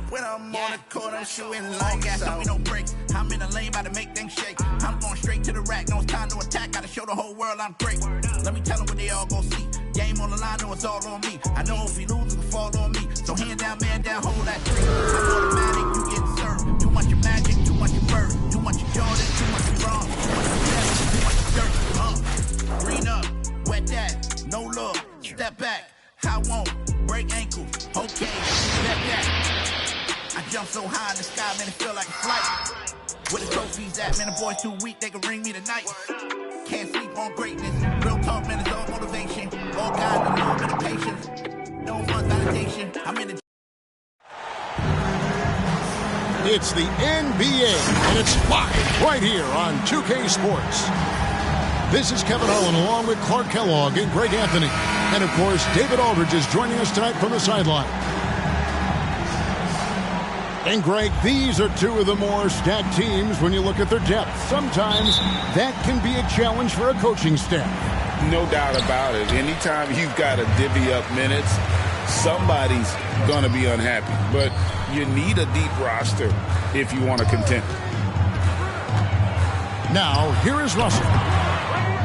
When I'm on the court, I'm shooting lights out. Don't be no break. I'm in the lane, about to make things shake. I'm going straight to the rack. No, it's time to attack. Gotta show the whole world I'm great. Let me tell them what they all gon' see. Game on the line, know it's all on me. I know if we lose, it'll fall on me. So hand down, man down, hold that tree. I'm automatic, you get served. Too much of magic, too much of bird. Too much of Jordan, too much of wrong. Too much of seven, too much of dirt. Green up, wet that, no look. Step back, I won't break ankles. Okay, step back. I jump so high in the sky, man, it feel like a flight. Where the trophies at, man, the boys too weak, they can ring me tonight. Can't sleep on greatness. Real talk, man, it's all motivation. All God, a little bit of patience. No fun validation. I'm in the... It's the NBA, and it's live right here on 2K Sports. This is Kevin Harlan along with Clark Kellogg and Greg Anthony. And, of course, David Aldridge is joining us tonight from the sideline. And, Greg, these are two of the more stacked teams when you look at their depth. Sometimes that can be a challenge for a coaching staff. No doubt about it. Anytime you've got to divvy up minutes, somebody's going to be unhappy. But you need a deep roster if you want to contend. Now, here is Russell.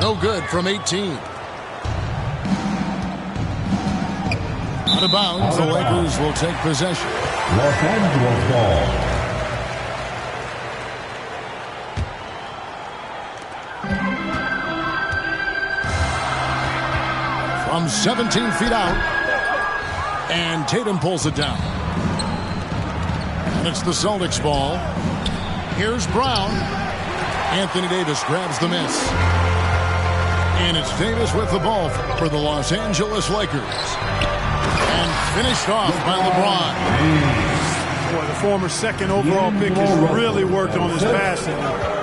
No good from 18. Out of bounds, the Lakers will take possession. Los Angeles ball. From 17 feet out. And Tatum pulls it down. And it's the Celtics ball. Here's Brown. Anthony Davis grabs the miss. And it's Davis with the ball for the Los Angeles Lakers. And finished off by LeBron. Boy, the former second overall pick has really worked on his passing.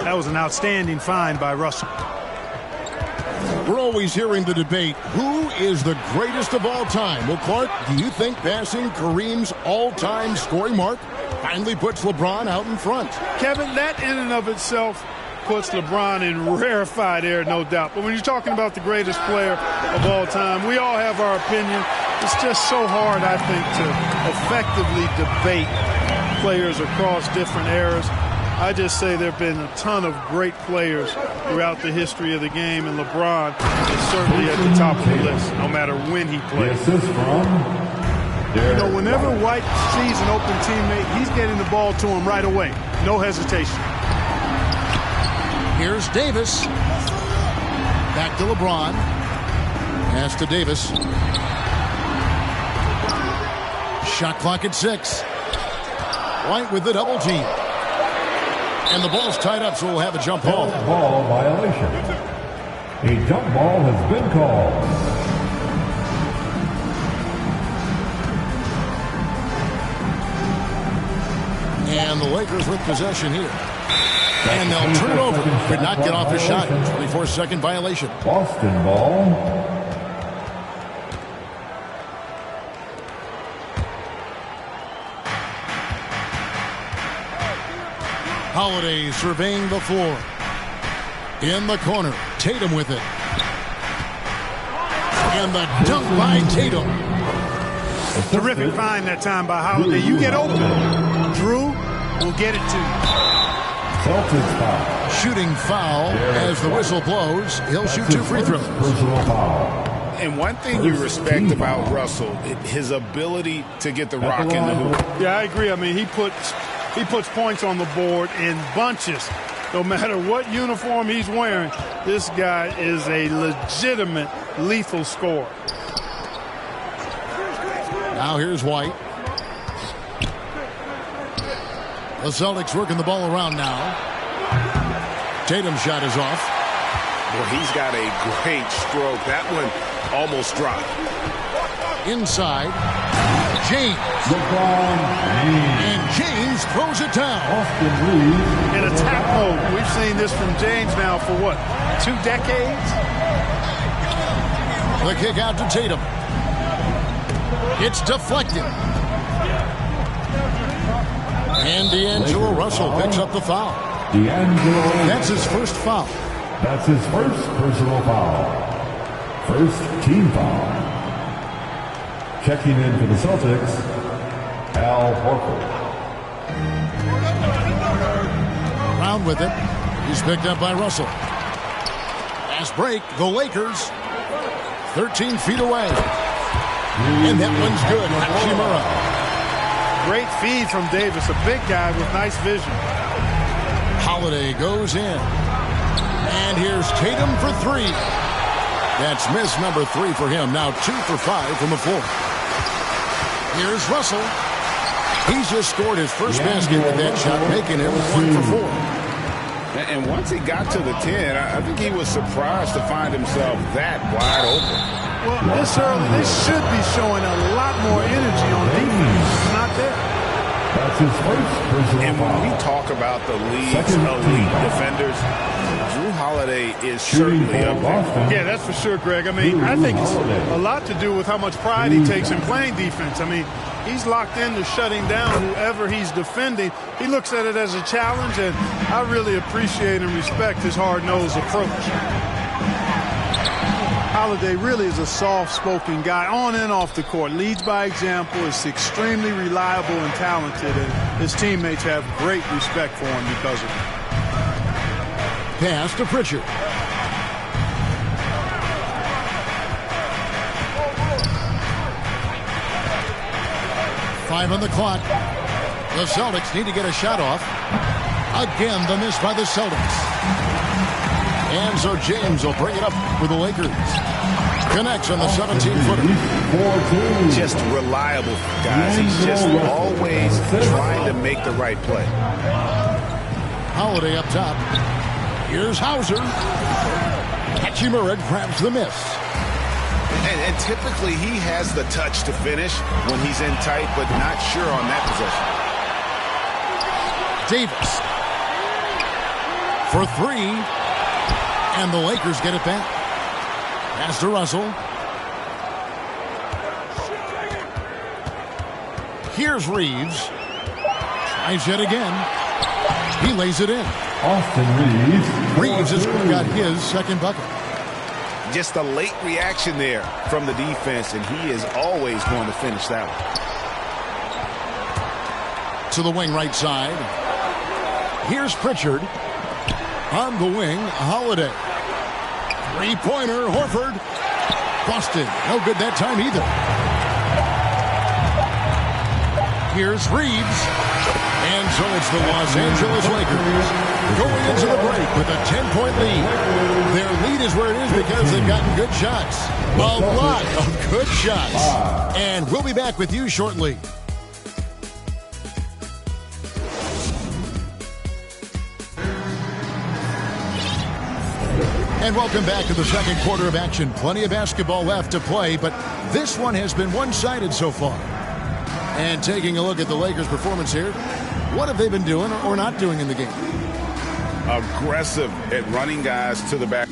That was an outstanding find by Russell. We're always hearing the debate, who is the greatest of all time? Well, Clark, do you think passing Kareem's all-time scoring mark finally puts LeBron out in front? Kevin, that in and of itself puts LeBron in rarefied air, no doubt. But when you're talking about the greatest player of all time, we all have our opinion. It's just so hard, I think, to effectively debate players across different eras. I just say there have been a ton of great players throughout the history of the game, and LeBron is certainly at the top of the list, no matter when he plays. You know, whenever White sees an open teammate, he's getting the ball to him right away. No hesitation. Here's Davis. Back to LeBron. Pass to Davis. Shot clock at 6. White with the double team. And the ball's tied up, so we'll have a jump ball. Ball violation. A jump ball has been called. And the Lakers with possession here. And they'll turn it over. Could not get off his shot. 24-second violation. Boston ball. Holiday surveying the floor. In the corner. Tatum with it. And the dunk by Tatum. Terrific find that time by Holiday. You get open. Drew will get it to you. Celtics foul. Shooting foul as the whistle blows. He'll shoot 2 free throws. Personal foul. And one thing you respect about Russell, his ability to get the rock in the hoop. Yeah, I agree. I mean, he puts points on the board in bunches. No matter what uniform he's wearing, this guy is a legitimate lethal scorer. Now here's White. The Celtics working the ball around now. Tatum's shot is off. Well, he's got a great stroke. That one almost dropped. Inside. James. And James throws it down. In attack mode. We've seen this from James now for what? 2 decades? The kick out to Tatum. It's deflected. And D'Angelo Russell picks up the foul. That's his first foul. That's his first personal foul. First team foul. Checking in for the Celtics, Al Horford. Brown with it. He's picked up by Russell. Fast break. The Lakers 13 feet away. And that one's good. Hachimura. Great feed from Davis. A big guy with nice vision. Holiday goes in. And here's Tatum for three. That's miss number 3 for him. Now 2 for 5 from the floor. Here's Russell. He's just scored his first basket with that shot, making him 1 for 4. And once he got to the 10, I think he was surprised to find himself that wide open. Well, this early, they should be showing a lot more energy on defense. It's not there. That's his first personal And when we foul. talk about the league's elite defenders, Drew Holiday is certainly up there. Yeah, that's for sure, Greg. I mean, I think it's a lot to do with how much pride he takes in playing defense. I mean, he's locked into shutting down whoever he's defending. He looks at it as a challenge, and I really appreciate and respect his hard-nosed approach. Holiday really is a soft-spoken guy on and off the court. Leads by example, is extremely reliable and talented, and his teammates have great respect for him because of it. Pass to Pritchard. Five on the clock. The Celtics need to get a shot off. Again, the miss by the Celtics. And so James will bring it up for the Lakers. Connects on the 17-footer. Just reliable, guys. He's just always trying to make the right play. Holiday up top. Here's Hauser. Hachimura grabs the miss. And typically he has the touch to finish when he's in tight, but not sure on that possession. Davis for three. And the Lakers get it back. Pass to Russell. Here's Reeves. Tries yet again. He lays it in. Austin Reeves. Reeves has got his second bucket. Just a late reaction there from the defense, and he is always going to finish that one. To the wing right side. Here's Pritchard. On the wing, Holiday. Three-pointer, Horford. Busted. No good that time either. Here's Reeves. And so it's the Los Angeles Lakers going into the break with a 10-point lead. Their lead is where it is because they've gotten good shots. A lot of good shots. And we'll be back with you shortly. And welcome back to the second quarter of action. Plenty of basketball left to play, but this one has been one-sided so far. And taking a look at the Lakers' performance here, what have they been doing or not doing in the game? Aggressive at running guys to the back.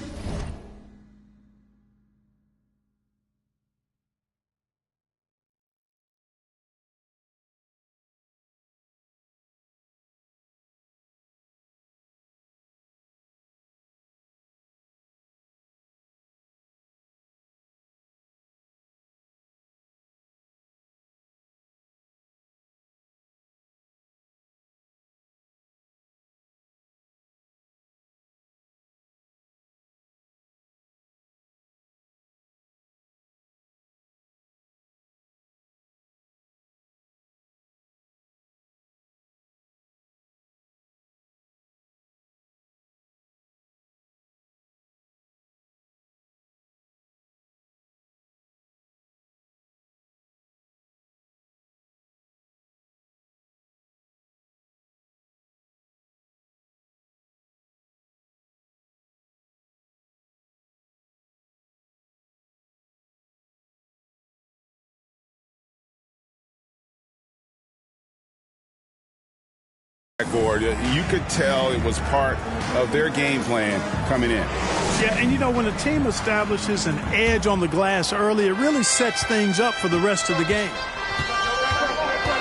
You could tell it was part of their game plan coming in. Yeah, and you know, when a team establishes an edge on the glass early, it really sets things up for the rest of the game.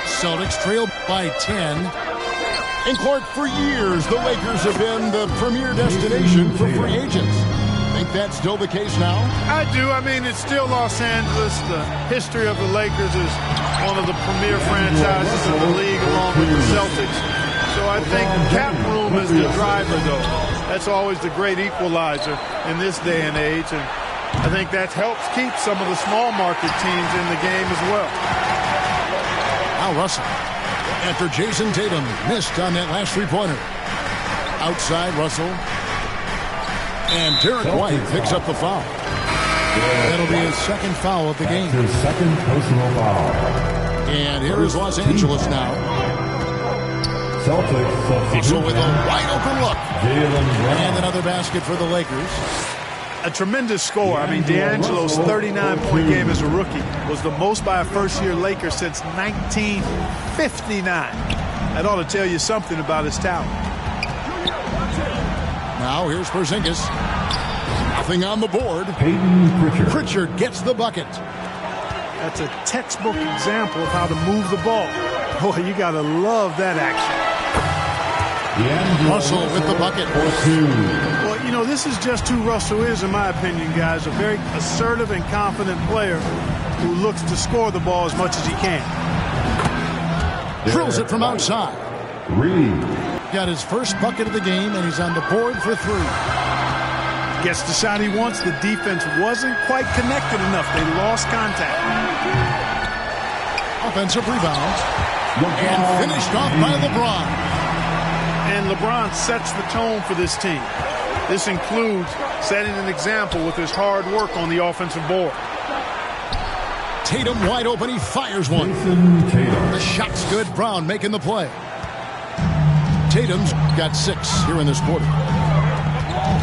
Celtics trail by 10. And Clark, for years, the Lakers have been the premier destination for free agents. Think that's still the case now? I do. I mean, it's still Los Angeles. The history of the Lakers is one of the premier franchises in the league along with the Celtics. So I think cap room is the driver, though. That's always the great equalizer in this day and age. And I think that helps keep some of the small market teams in the game as well. Now Russell, after Jason Tatum missed on that last three-pointer. Outside Russell. And Derek White picks up the foul. That'll be his second foul of the game. His second personal foul. And here is Los Angeles now. Celtics substitute. Russell with a wide open look. Jaylen Brown. And another basket for the Lakers. A tremendous score. I mean, D'Angelo's 39-point game as a rookie was the most by a first-year Laker since 1959. That ought to tell you something about his talent. Now here's Porzingis. Nothing on the board. Pritchard gets the bucket. That's a textbook example of how to move the ball. Boy, you got to love that action. Russell with the bucket. Well, you know, this is just who Russell is, in my opinion, guys. A very assertive and confident player who looks to score the ball as much as he can. Drills it from outside. Got his first bucket of the game, and he's on the board for three. Gets the shot he wants. The defense wasn't quite connected enough. They lost contact. Offensive rebound. And finished off by LeBron. And LeBron sets the tone for this team. This includes setting an example with his hard work on the offensive board. Tatum wide open. He fires one. The shot's good. Brown making the play. Tatum's got 6 here in this quarter.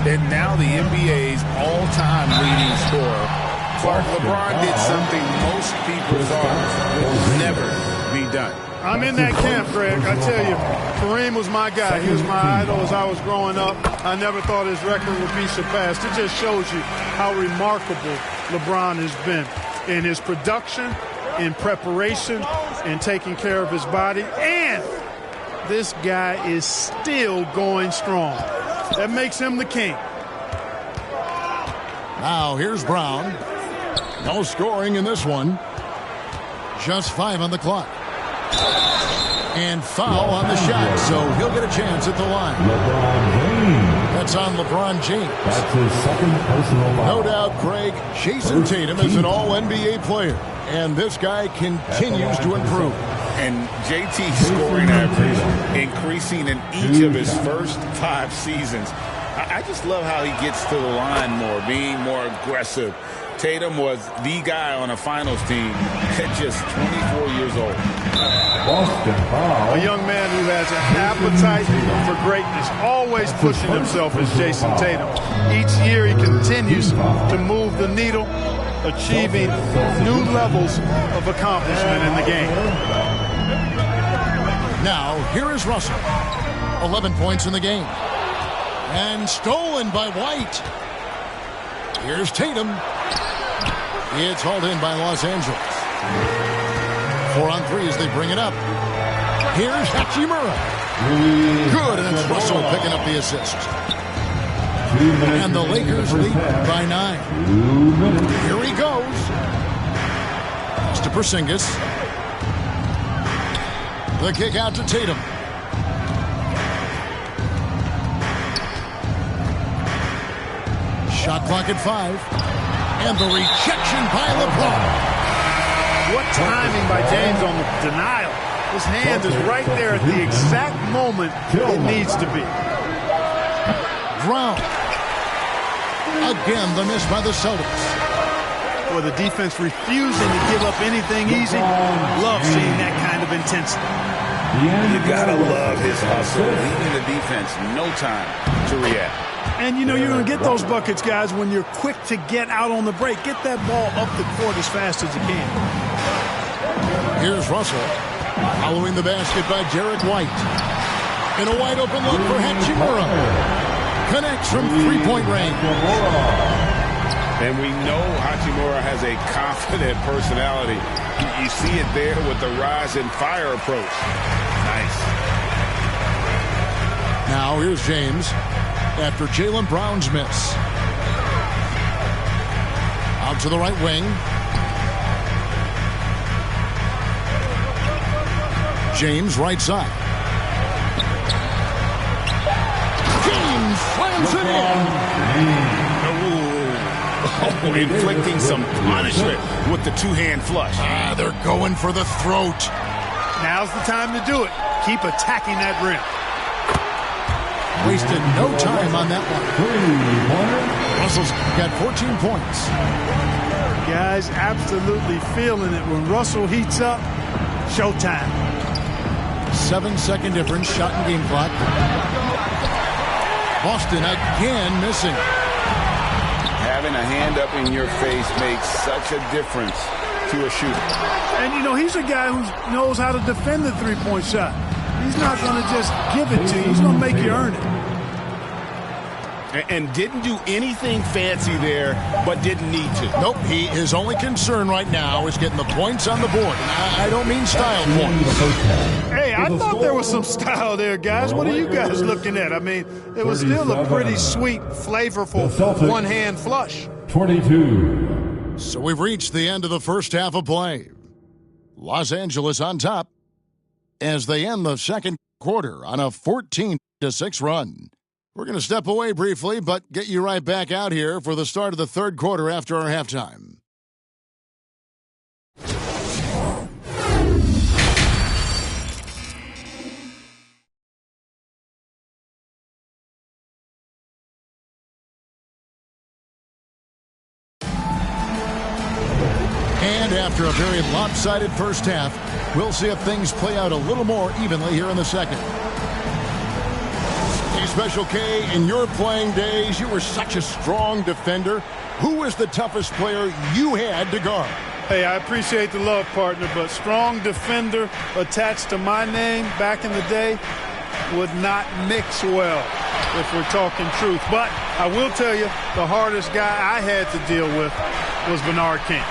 And now the NBA's all-time leading scorer. Clark, LeBron did something most people thought would never be done. I'm in that camp, Greg. I tell you, Kareem was my guy. He was my idol as I was growing up. I never thought his record would be surpassed. It just shows you how remarkable LeBron has been in his production, in preparation, in taking care of his body, and this guy is still going strong. That makes him the king. Now here's Brown. No scoring in this one. Just 5 on the clock. And foul on the shot, so he'll get a chance at the line. That's on LeBron James. That's his second personal foul. No doubt, Craig, Jason Tatum is an all-NBA player, and this guy continues to improve. And JT's scoring average increasing in each of his first 5 seasons. I just love how he gets to the line more, being more aggressive. Tatum was the guy on a finals team at just 24 years old. A young man who has an appetite for greatness, always pushing himself as Jason Tatum. Each year he continues to move the needle, achieving new levels of accomplishment in the game. Now, here is Russell. 11 points in the game. And stolen by White. Here's Tatum. It's hauled in by Los Angeles. 4 on 3 as they bring it up. Here's Hachimura. Good, and it's Russell picking up the assist. And the Lakers lead by 9. Here he goes. It's to Porzingis. The kick out to Tatum. Shot clock at 5. And the rejection by LeBron. What timing by James on the denial. His hand is right there at the exact moment it needs to be. Brown. Again, the miss by the Celtics. Boy, the defense refusing to give up anything easy. Love seeing that kind of intensity. You gotta love his hustle, leaving the defense no time to react. And, you know, you're going to get those buckets, guys, when you're quick to get out on the break. Get that ball up the court as fast as you can. Here's Russell. Following the basket by Derek White. In a wide-open look for Hachimura. Connects from three-point range. And we know Hachimura has a confident personality. You see it there with the rise and fire approach. Nice. Now here's James. After Jaylen Brown's miss. Out to the right wing. James right side. James slams it in. Oh, inflicting some punishment with the two-hand flush. They're going for the throat. Now's the time to do it. Keep attacking that rim. Wasted no time on that one. Russell's got 14 points. Guys absolutely feeling it. When Russell heats up, showtime. 7-second difference, shot and game clock. Boston again missing. Having a hand up in your face makes such a difference to a shooter. And, you know, he's a guy who knows how to defend the three-point shot. He's not going to just give it to you. He's going to make you earn it. And didn't do anything fancy there, but didn't need to. Nope, his only concern right now is getting the points on the board. I don't mean style points. Hey, I thought there was some style there, guys. What are you guys looking at? I mean, it was still a pretty sweet, flavorful one-hand flush. 22. So we've reached the end of the first half of play. Los Angeles on top as they end the second quarter on a 14-6 run. We're going to step away briefly, but get you right back out here for the start of the third quarter after our halftime. And after a very lopsided first half, we'll see if things play out a little more evenly here in the second. Hey, Special K, in your playing days, you were such a strong defender. Who was the toughest player you had to guard? Hey, I appreciate the love, partner, but strong defender attached to my name back in the day would not mix well if we're talking truth. But I will tell you, the hardest guy I had to deal with was Bernard King.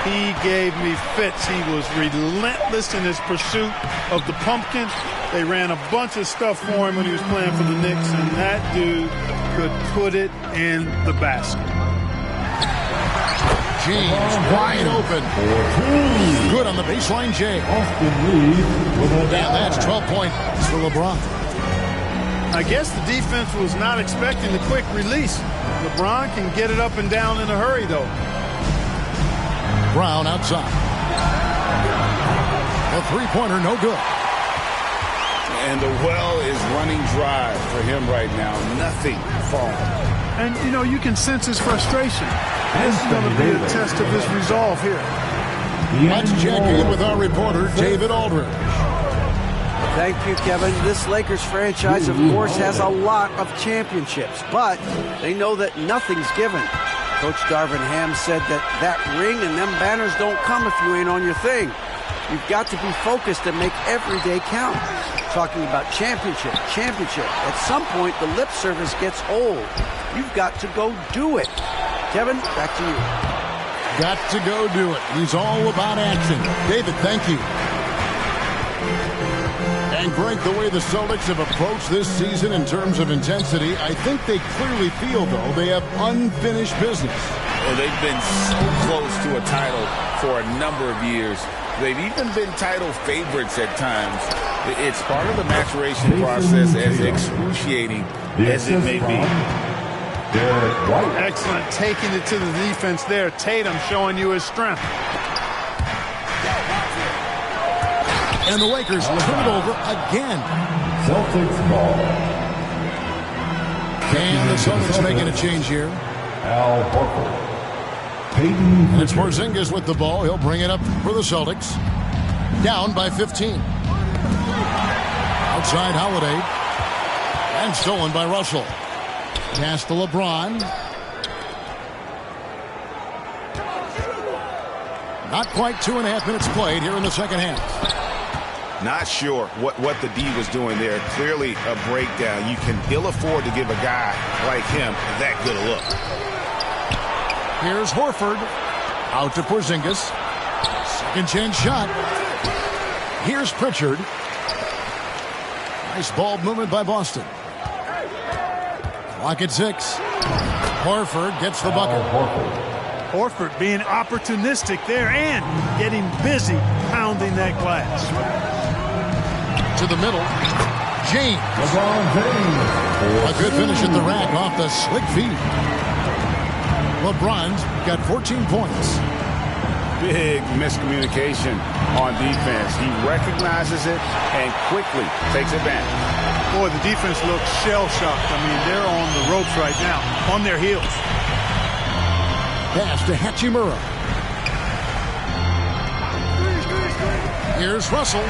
He gave me fits. He was relentless in his pursuit of the pumpkin. They ran a bunch of stuff for him when he was playing for the Knicks, and that dude could put it in the basket. James wide open. Good on the baseline, Jay. And that's 12 points for LeBron. I guess the defense was not expecting the quick release. LeBron can get it up and down in a hurry, though. Brown outside. A three-pointer, no good. And the well is running dry for him right now. Nothing falling. And, you know, you can sense his frustration. This is going to be a test of his resolve here. Let's check in with our reporter, David Aldridge. Thank you, Kevin. This Lakers franchise, of course, has a lot of championships, but they know that nothing's given. Coach Darvin Ham said that ring and them banners don't come if you ain't on your thing. You've got to be focused and make every day count. Talking about championship. At some point, the lip service gets old. You've got to go do it. Kevin, back to you. Got to go do it. He's all about action. David, thank you. And Greg, the way the Celtics have approached this season in terms of intensity, I think they clearly feel, though, they have unfinished business. Well, they've been so close to a title for a number of years. They've even been title favorites at times. It's part of the maturation process, as excruciating as it may be. Excellent, taking it to the defense there. Tatum showing you his strength. And the Lakers turn it over again. Celtics ball. And the Celtics making a change here. Al Horford. And it's Porzingis with the ball. He'll bring it up for the Celtics. Down by 15. Outside Holiday. And stolen by Russell. Pass to LeBron. Not quite 2.5 minutes played here in the second half. Not sure what the D was doing there. Clearly a breakdown. You can ill afford to give a guy like him that good a look. Here's Horford. Out to Porzingis. Second chance shot. Here's Pritchard. Nice ball movement by Boston. Clock at 6. Horford gets the bucket. Horford being opportunistic there and getting busy pounding that glass. To the middle. James. A good finish at the rack off the slick feed. LeBron's got 14 points. Big miscommunication on defense. He recognizes it and quickly takes advantage. Boy, the defense looks shell-shocked. I mean, they're on the ropes right now, on their heels. Pass to Hachimura. Here's Russell.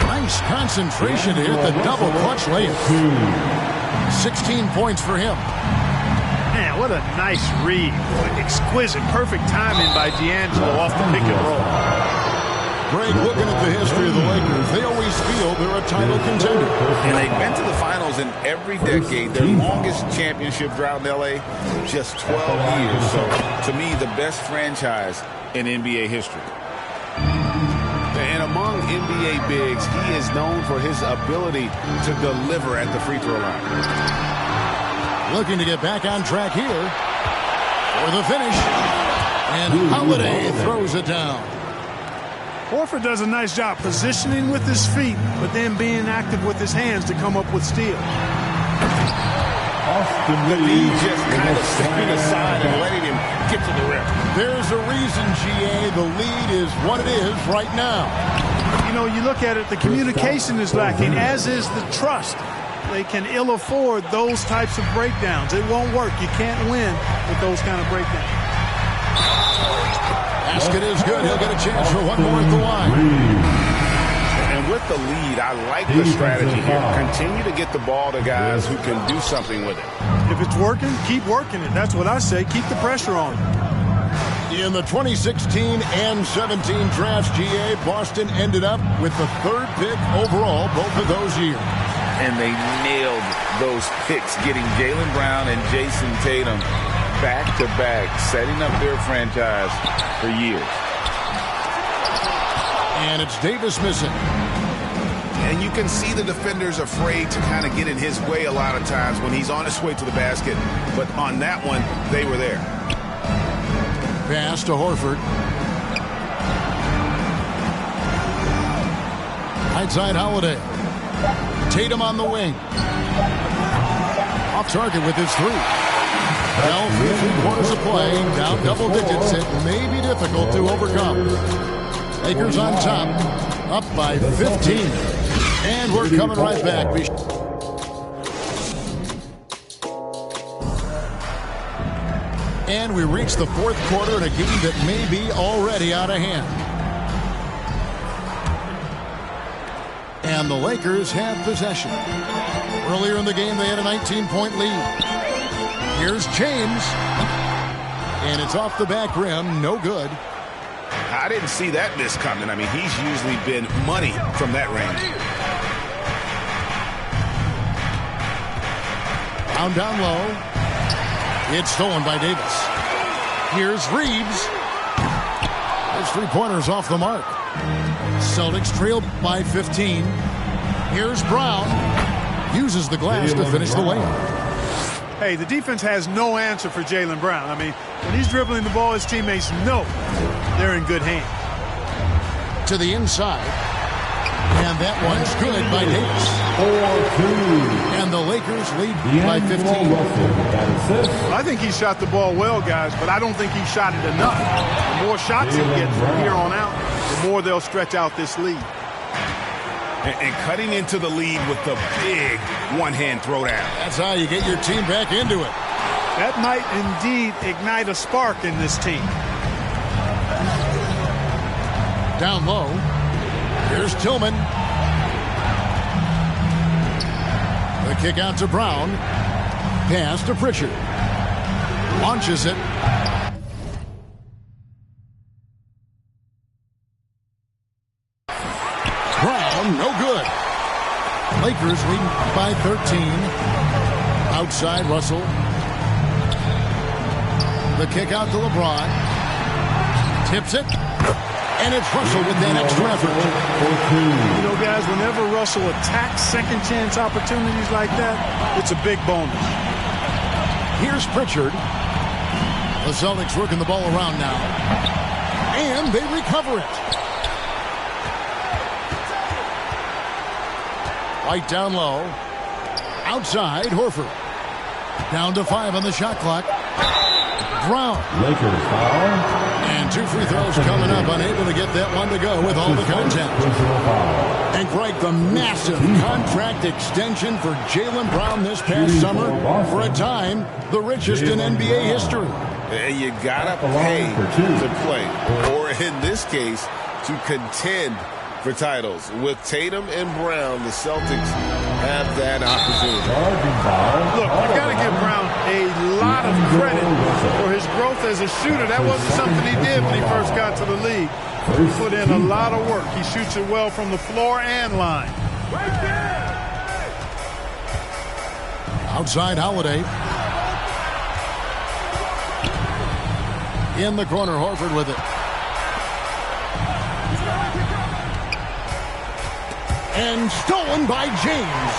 Nice concentration to hit the double clutch layup. 16 points for him. Man, what a nice read. Exquisite, perfect timing by D'Angelo off the pick and roll. Greg, looking at the history of the Lakers, they always feel they're a title contender. And they've been to the finals in every decade. Their longest championship drought in L.A., just 12 years. So, to me, the best franchise in NBA history. And among NBA bigs, he is known for his ability to deliver at the free throw line. Looking to get back on track here for the finish. And Holiday throws it down. Horford does a nice job positioning with his feet, but then being active with his hands to come up with steals. The lead just kind of stepping aside and letting him get to the rim. There's a reason, GA, the lead is what it is right now. You know, you look at it, the communication is lacking, as is the trust. They can ill afford those types of breakdowns. It won't work. You can't win with those kind of breakdowns. Basket is good. He'll get a chance for one more at the line. And with the lead, I like the strategy here. Continue to get the ball to guys who can do something with it. If it's working, keep working it. That's what I say. Keep the pressure on. In the 2016 and 17 drafts, GA, Boston ended up with the third pick overall both of those years. And they nailed those picks, getting Jaylen Brown and Jason Tatum back-to-back, setting up their franchise for years. And it's Davis missing. And you can see the defenders afraid to kind of get in his way a lot of times when he's on his way to the basket. But on that one, they were there. Pass to Horford. Right side Holiday. Tatum on the wing. Off target with his three. Well, through 3/4 of play, down double digits, it may be difficult to overcome. Lakers on top, up by 15. And we're coming right back. And we reach the fourth quarter in a game that may be already out of hand. And the Lakers have possession. Earlier in the game, they had a 19-point lead. Here's James. And it's off the back rim. No good. I didn't see that miss coming. I mean, he's usually been money from that range. Down low. It's stolen by Davis. Here's Reeves. His three-pointers off the mark. Celtics trail by 15. Here's Brown. Uses the glass to finish the layup. Hey, the defense has no answer for Jaylen Brown. I mean, when he's dribbling the ball, his teammates know they're in good hands. To the inside. And that one's good by Davis. 4-2. And the Lakers lead by 15. I think he shot the ball well, guys, but I don't think he shot it enough. The more shots he gets from here on out, the more they'll stretch out this lead. And cutting into the lead with the big one-hand throwdown. That's how you get your team back into it. That might indeed ignite a spark in this team. Down low. Here's Tillman. The kick out to Brown. Pass to Pritchard. Launches it. Brown, no good. Lakers lead by 13. Outside Russell. The kick out to LeBron. Tips it. And it's Russell with that extra effort. You know, guys, whenever Russell attacks second chance opportunities like that, it's a big bonus. Here's Pritchard. The Celtics working the ball around now. And they recover it. White down low. Outside, Horford. Down to 5 on the shot clock. Brown. Lakers foul. And 2 free throws coming up. Unable to get that one to go with all the contact. And Greg, the massive contract extension for Jaylen Brown this past summer. For a time, the richest in NBA history. You gotta pay to play, or in this case, to contend for titles. With Tatum and Brown, the Celtics have that opportunity. Look, you got to give Brown a lot of credit for his growth as a shooter. That wasn't something he did when he first got to the league. He put in a lot of work. He shoots it well from the floor and line. Outside Holiday. In the corner, Horford with it. And stolen by James.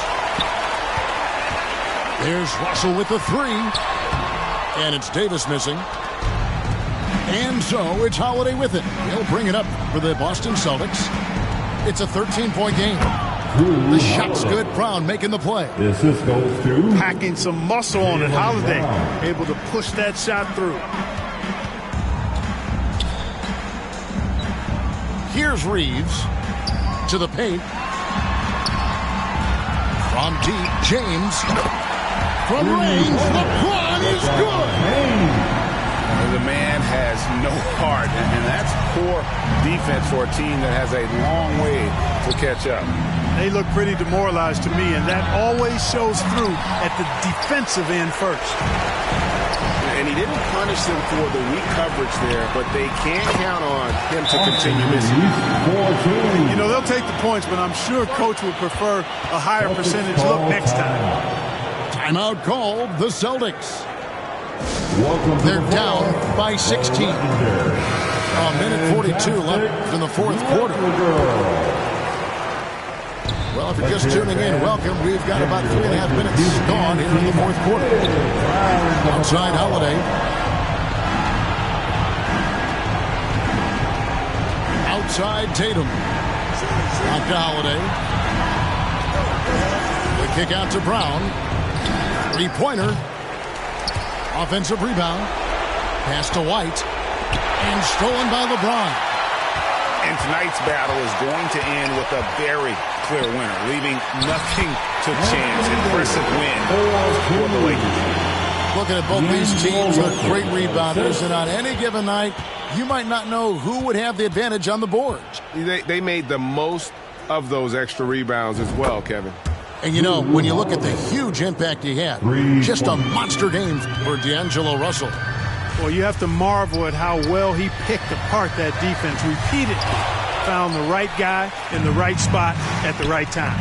There's Russell with the 3. And it's Davis missing. And so it's Holiday with it. He'll bring it up for the Boston Celtics. It's a 13-point game. The shot's good. Brown making the play. The assist goes to Packing some muscle on it. Holiday able to push that shot through. Here's Reeves to the paint. From deep, James. From range, LeBron is good. The man has no heart, and that's poor defense for a team that has a long way to catch up. They look pretty demoralized to me, and that always shows through at the defensive end first. And he didn't punish them for the weak coverage there, but they can't count on him to continue missing. You know, they'll take the points, but I'm sure Coach would prefer a higher percentage look next time. Timeout called, the Celtics. They're down by 16. A minute 42 left in the fourth quarter. Well, if you're just tuning in, welcome. We've got about 3.5 minutes gone here in the fourth quarter. Outside Holiday. Outside Tatum. Back to Holiday. The kick out to Brown. 3-pointer. Offensive rebound. Pass to White. And stolen by LeBron. And tonight's battle is going to end with a very clear winner, leaving nothing to chance. Impressive win for the Lakers. Looking at both these teams are great rebounders, and on any given night, you might not know who would have the advantage on the boards. They made the most of those extra rebounds as well, Kevin. And you know, when you look at the huge impact he had, just a monster game for D'Angelo Russell. Well, you have to marvel at how well he picked apart that defense repeatedly. Found the right guy in the right spot at the right time.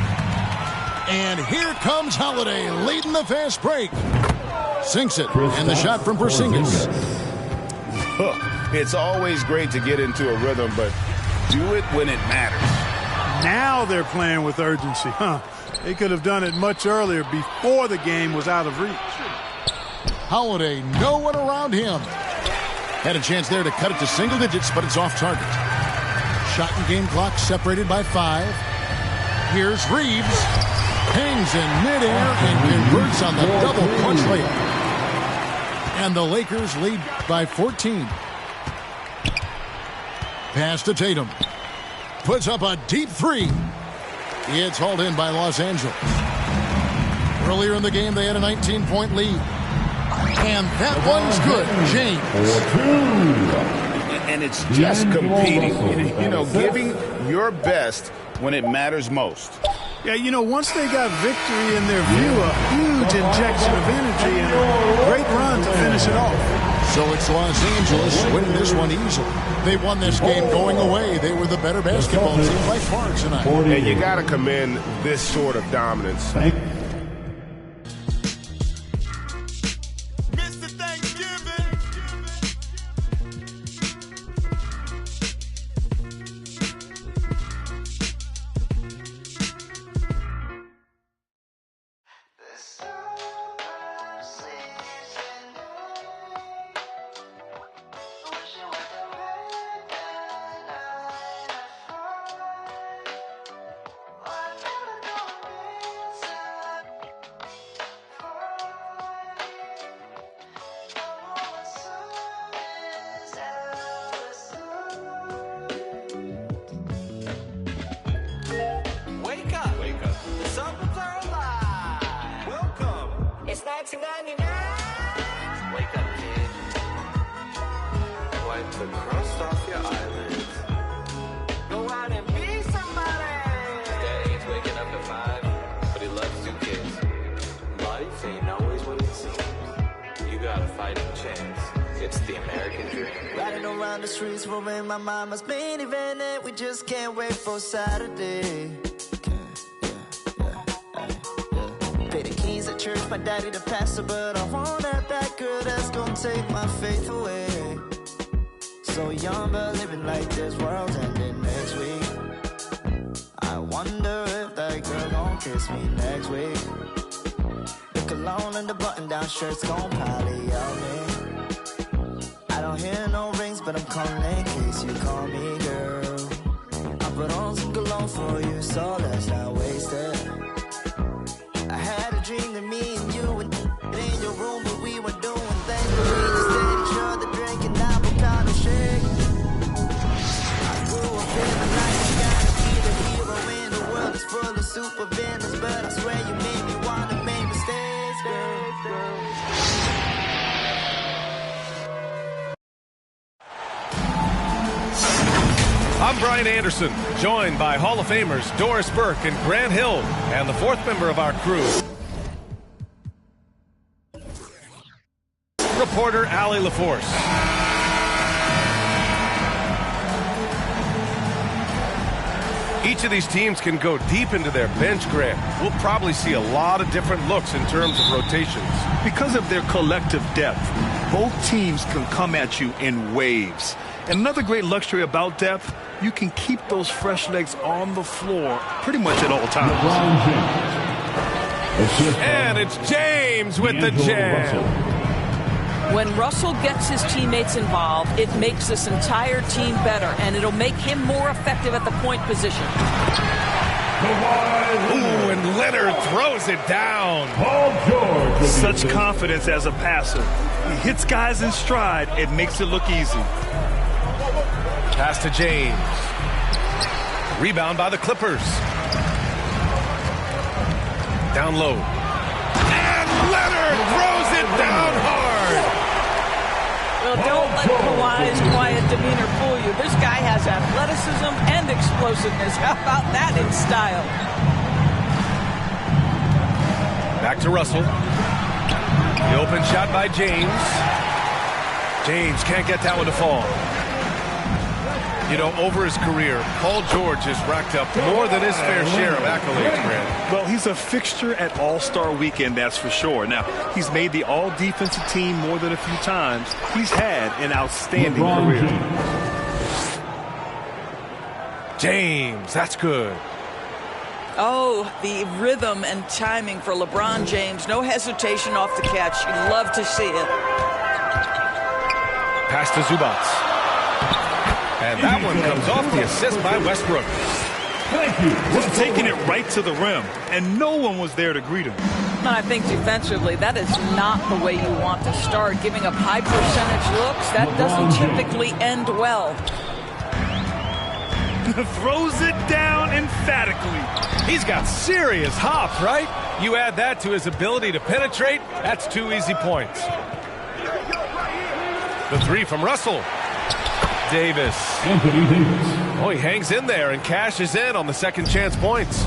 And here comes Holiday leading the fast break. Sinks it, and the shot from Porzingis. It's always great to get into a rhythm, but do it when it matters. Now they're playing with urgency, huh? They could have done it much earlier before the game was out of reach. Holiday, no one around him. Had a chance there to cut it to single digits, but it's off target. Shot and game clock separated by 5. Here's Reeves. Hangs in midair and converts on the double punch layup. And the Lakers lead by 14. Pass to Tatum. Puts up a deep 3. It's hauled in by Los Angeles. Earlier in the game, they had a 19-point lead. And that one's good. James. And it's just competing. You know, giving your best when it matters most. Yeah, you know, once they got victory in their view, a huge injection of energy and a great run to finish it off. So it's Los Angeles winning this one easily. They won this game going away. They were the better basketball team by far tonight. And you got to commend this sort of dominance. the crust off your eyelids. Go out and be somebody. Dad ain't waking up at 5, but he loves 2 kids. Life ain't always what it seems. You got a fighting chance. It's the American dream. Riding around the streets, wearing my mama's minivan, and we just can't wait for Saturday. Pay the keys at church, my daddy the pastor, but I want that bad girl that's gonna take my faith away. So young, but living like this world's ending next week. I wonder if that girl gon' kiss me next week. The cologne and the button-down shirt's gon' probably out me. I don't hear no rings, but I'm calling in case you call me, girl. I put on some cologne for you, so let's not waste it. I had a dream that me and you were in your room, but we were doing things, but we just did each other drinking avocado shake. I grew up feeling like you gotta be the hero in the world that's full of super villains, but I swear you made me wanna make mistakes, girl. I'm Brian Anderson, joined by Hall of Famers Doris Burke and Grant Hill, and the 4th member of our crew, reporter Allie LaForce. Each of these teams can go deep into their bench, Grant. We'll probably see a lot of different looks in terms of rotations. Because of their collective depth, both teams can come at you in waves. And another great luxury about depth, you can keep those fresh legs on the floor pretty much at all times. And it's James with the jam. When Russell gets his teammates involved, it makes this entire team better, and it'll make him more effective at the point position. Ooh, and Leonard throws it down. Paul George. Such confidence as a passer. He hits guys in stride. It makes it look easy. Pass to James. Rebound by the Clippers. Down low. And Leonard throws it down hard. Well, don't let Kawhi's quiet demeanor fool you. This guy has athleticism and explosiveness. How about that in style? Back to Russell. The open shot by James. James can't get that one to fall. You know, over his career, Paul George has racked up more than his fair share of accolades, Grant. Well, he's a fixture at All-Star Weekend, that's for sure. Now, he's made the All-Defensive Team more than a few times. He's had an outstanding career. James, that's good. Oh, the rhythm and timing for LeBron James. No hesitation off the catch. You'd love to see it. Pass to Zubats. And that one comes off the assist by Westbrook. Thank you. Just taking it right to the rim, and no one was there to greet him. And I think defensively, that is not the way you want to start. Giving up high percentage looks, that doesn't typically end well. Throws it down emphatically. He's got serious hop, right? You add that to his ability to penetrate, that's 2 easy points. The 3 from Russell. Davis. Oh, he hangs in there and cashes in on the second chance points.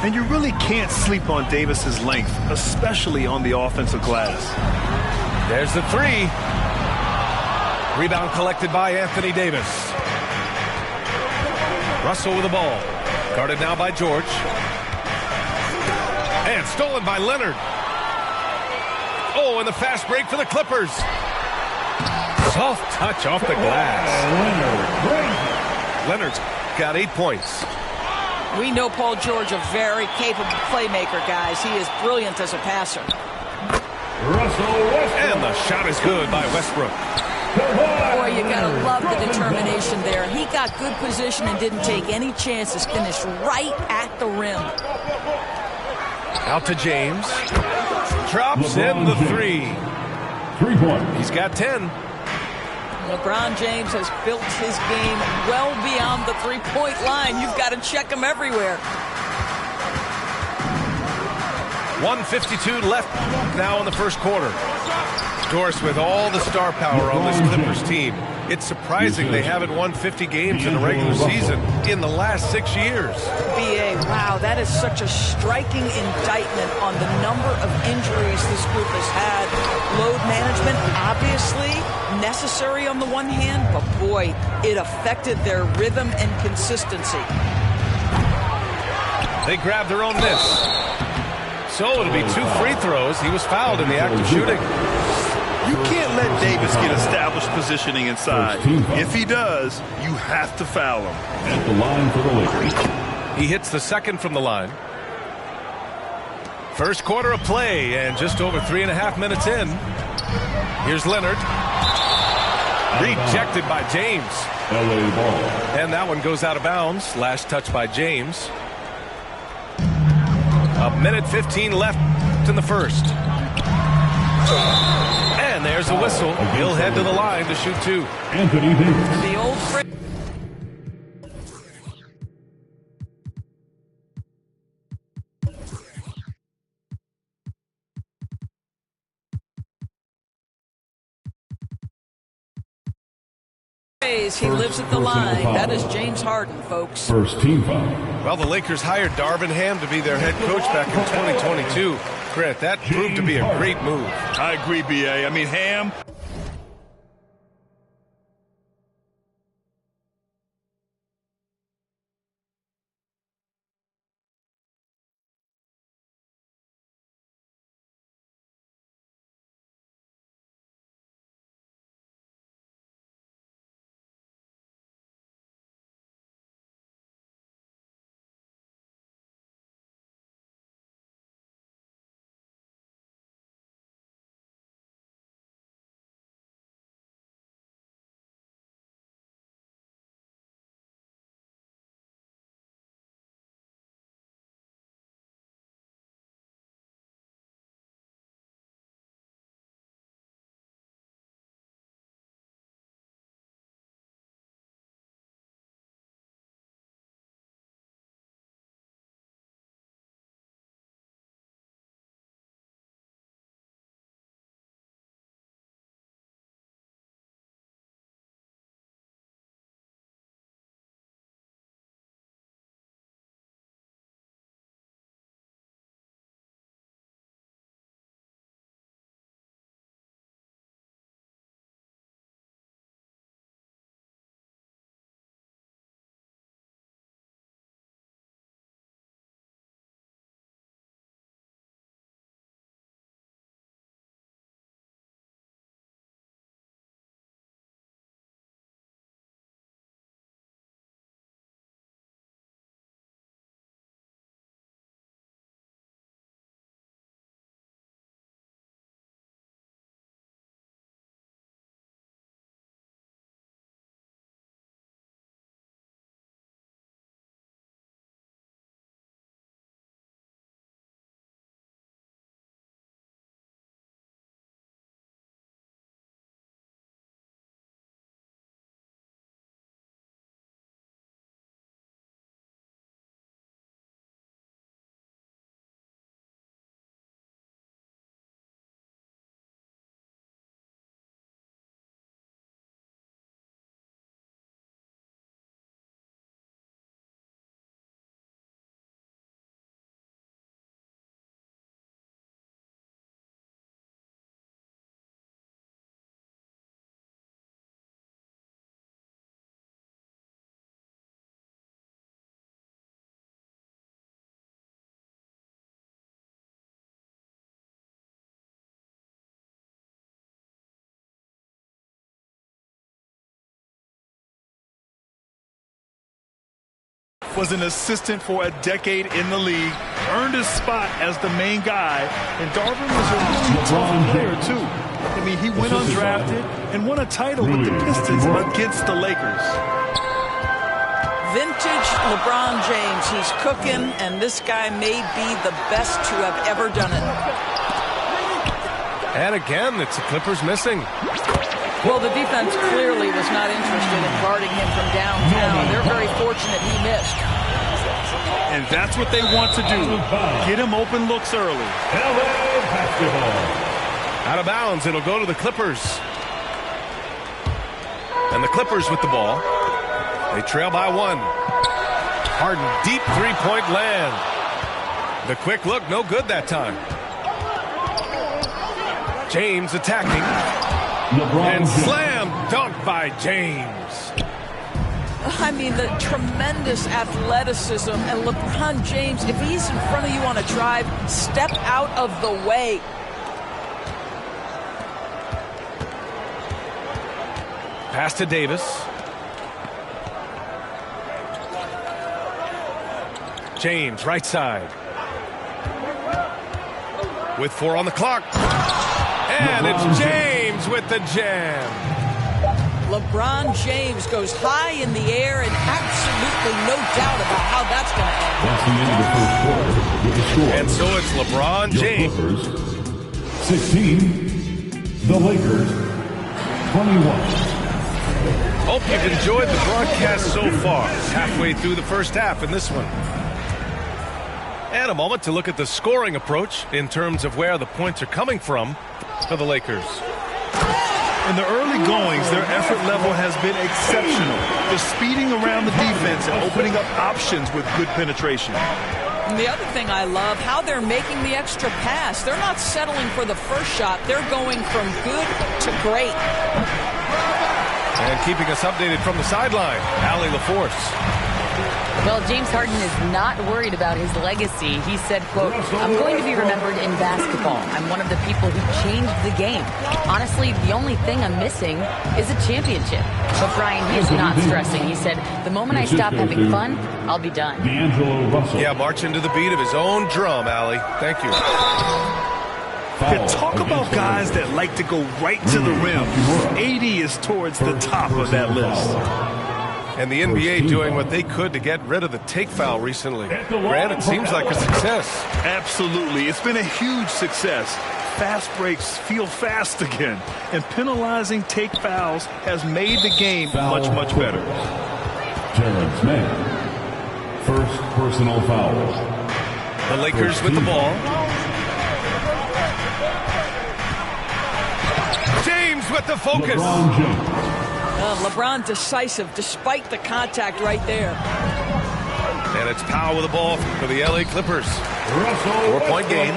And you really can't sleep on Davis's length, especially on the offensive glass. There's the 3. Rebound collected by Anthony Davis. Russell with the ball. Guarded now by George. And stolen by Leonard. Oh, and the fast break for the Clippers. Soft touch off the glass. Leonard's got 8 points. We know Paul George, a very capable playmaker, guys. He is brilliant as a passer. And the shot is good by Westbrook. Boy, you gotta love the determination there. He got good position and didn't take any chances. Finished right at the rim. Out to James. Drops in the 3. 3 points. He's got 10. LeBron James has built his game well beyond the three-point line. You've got to check him everywhere. 1:52 left now in the first quarter. Doris with all the star power on this Clippers team. It's surprising they haven't won 50 games in the regular season in the last 6 years. BA, wow, that is such a striking indictment on the number of injuries this group has had. Load management, obviously necessary on the one hand, but boy, it affected their rhythm and consistency. They grabbed their own miss. So it'll be 2 free throws. He was fouled in the act of shooting. You can't let Davis get established positioning inside. If he does, you have to foul him. At the line for the Lakers. He hits the second from the line. First quarter of play, and just over 3.5 minutes in. Here's Leonard. Rejected by James. LA ball. And that one goes out of bounds. Last touch by James. 1:15 left in the first. And there's a whistle. He'll head to the line to shoot 2. Anthony Davis. The old he lives at the line. That is James Harden, folks. First team foul. Well, the Lakers hired Darvin Ham to be their head coach back in 2022. Grant, that proved to be a great move. I agree, BA. I mean, Ham. Was an assistant for a decade in the league, earned his spot as the main guy, and Darvin was a really tough player too. I mean, he went undrafted and won a title with the Pistons against the Lakers. Vintage LeBron James, he's cooking, and this guy may be the best to have ever done it. And again, it's the Clippers missing. Well, the defense clearly was not interested in guarding him from downtown. They're very fortunate he missed. And that's what they want to do. Get him open looks early. LA basketball. Out of bounds, it'll go to the Clippers. And the Clippers with the ball. They trail by 1. Harden, deep three-point land. The quick look, no good that time. James attacking. And slam dunk by James. I mean, the tremendous athleticism. And LeBron James, if he's in front of you on a drive, step out of the way. Pass to Davis. James, right side. With 4 on the clock. And it's James with the jam. LeBron James goes high in the air, and absolutely no doubt about how that's going to end. That's the end of the first quarter with the score. And so it's LeBron James. Clippers 16, the Lakers 21. Hope you've enjoyed the broadcast so far. Halfway through the first half in this one. And a moment to look at the scoring approach in terms of where the points are coming from for the Lakers. In the early goings, their effort level has been exceptional. They're speeding around the defense and opening up options with good penetration. And the other thing I love, how they're making the extra pass. They're not settling for the first shot. They're going from good to great. And keeping us updated from the sideline, Allie LaForce. Well, James Harden is not worried about his legacy. He said, quote, "I'm going to be remembered in basketball. I'm one of the people who changed the game. Honestly, the only thing I'm missing is a championship." But Brian, he is not stressing. He said, "The moment I stop having fun, I'll be done." Yeah, marching to the beat of his own drum, Allie. Thank you. Yeah, talk about guys that like to go right to the rim. 80 is towards the top of that list. And the NBA doing what they could to get rid of the take foul recently. Grant, it seems like a success. Absolutely. It's been a huge success. Fast breaks feel fast again. And penalizing take fouls has made the game much, much better. Terrence Mann, first personal foul. The Lakers with the ball. James with the focus. LeBron James. LeBron decisive despite the contact right there. And it's Powell with the ball for the LA Clippers. 4-point game.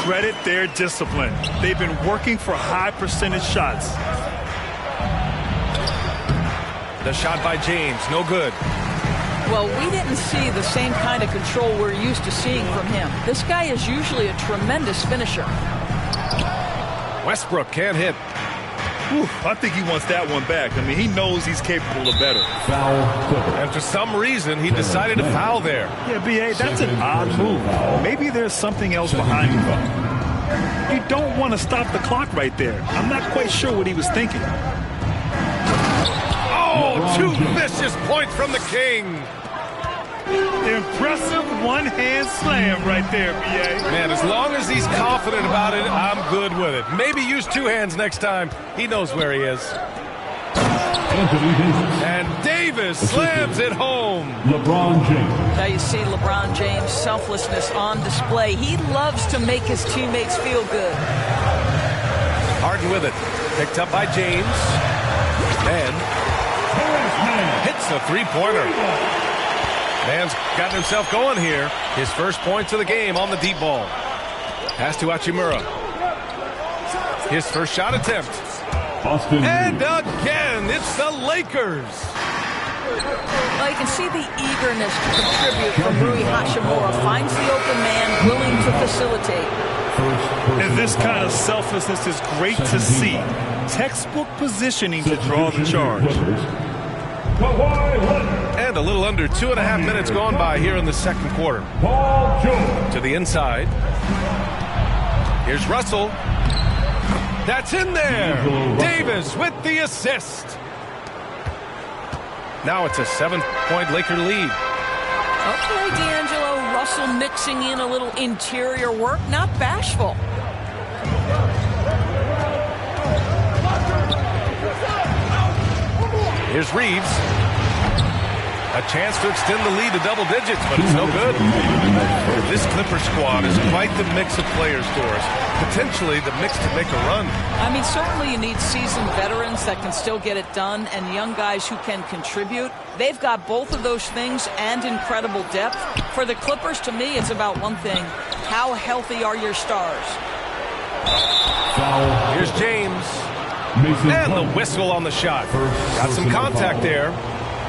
Credit their discipline. They've been working for high percentage shots. The shot by James, no good. Well, we didn't see the same kind of control we're used to seeing from him. This guy is usually a tremendous finisher. Westbrook can't hit. Whew, I think he wants that one back. I mean, he knows he's capable of better. Foul. And for some reason, he decided to foul there. Yeah, B.A., that's an odd move. Maybe there's something else behind it. You don't want to stop the clock right there. I'm not quite sure what he was thinking. Oh, 2 vicious points from the King. Impressive one-hand slam right there, B.A. Man, as long as he's confident about it, I'm good with it. Maybe use 2 hands next time. He knows where he is. And Davis slams it home. LeBron James. Now you see LeBron James' selflessness on display. He loves to make his teammates feel good. Harden with it. Picked up by James. And hits a three-pointer. Man's got himself going here. His first points of the game on the deep ball. Pass to Hachimura. His first shot attempt. Austin and again, it's the Lakers. Well, you can see the eagerness to contribute from Rui Hachimura. Finds the open man, willing to facilitate. And this kind of selflessness is great to see. Textbook positioning to draw the charge. And a little under 2.5 minutes gone by here in the second quarter. To the inside. Here's Russell. That's in there. Davis with the assist. Now it's a 7-point Laker lead. Okay, D'Angelo, Russell mixing in a little interior work, not bashful. Here's Reeves. A chance to extend the lead to double digits, but it's no good. This Clipper squad is quite the mix of players, Doris. Potentially the mix to make a run. I mean, certainly you need seasoned veterans that can still get it done and young guys who can contribute. They've got both of those things and incredible depth. For the Clippers, to me, it's about one thing. How healthy are your stars? Here's James. And the whistle on the shot. Got some contact there.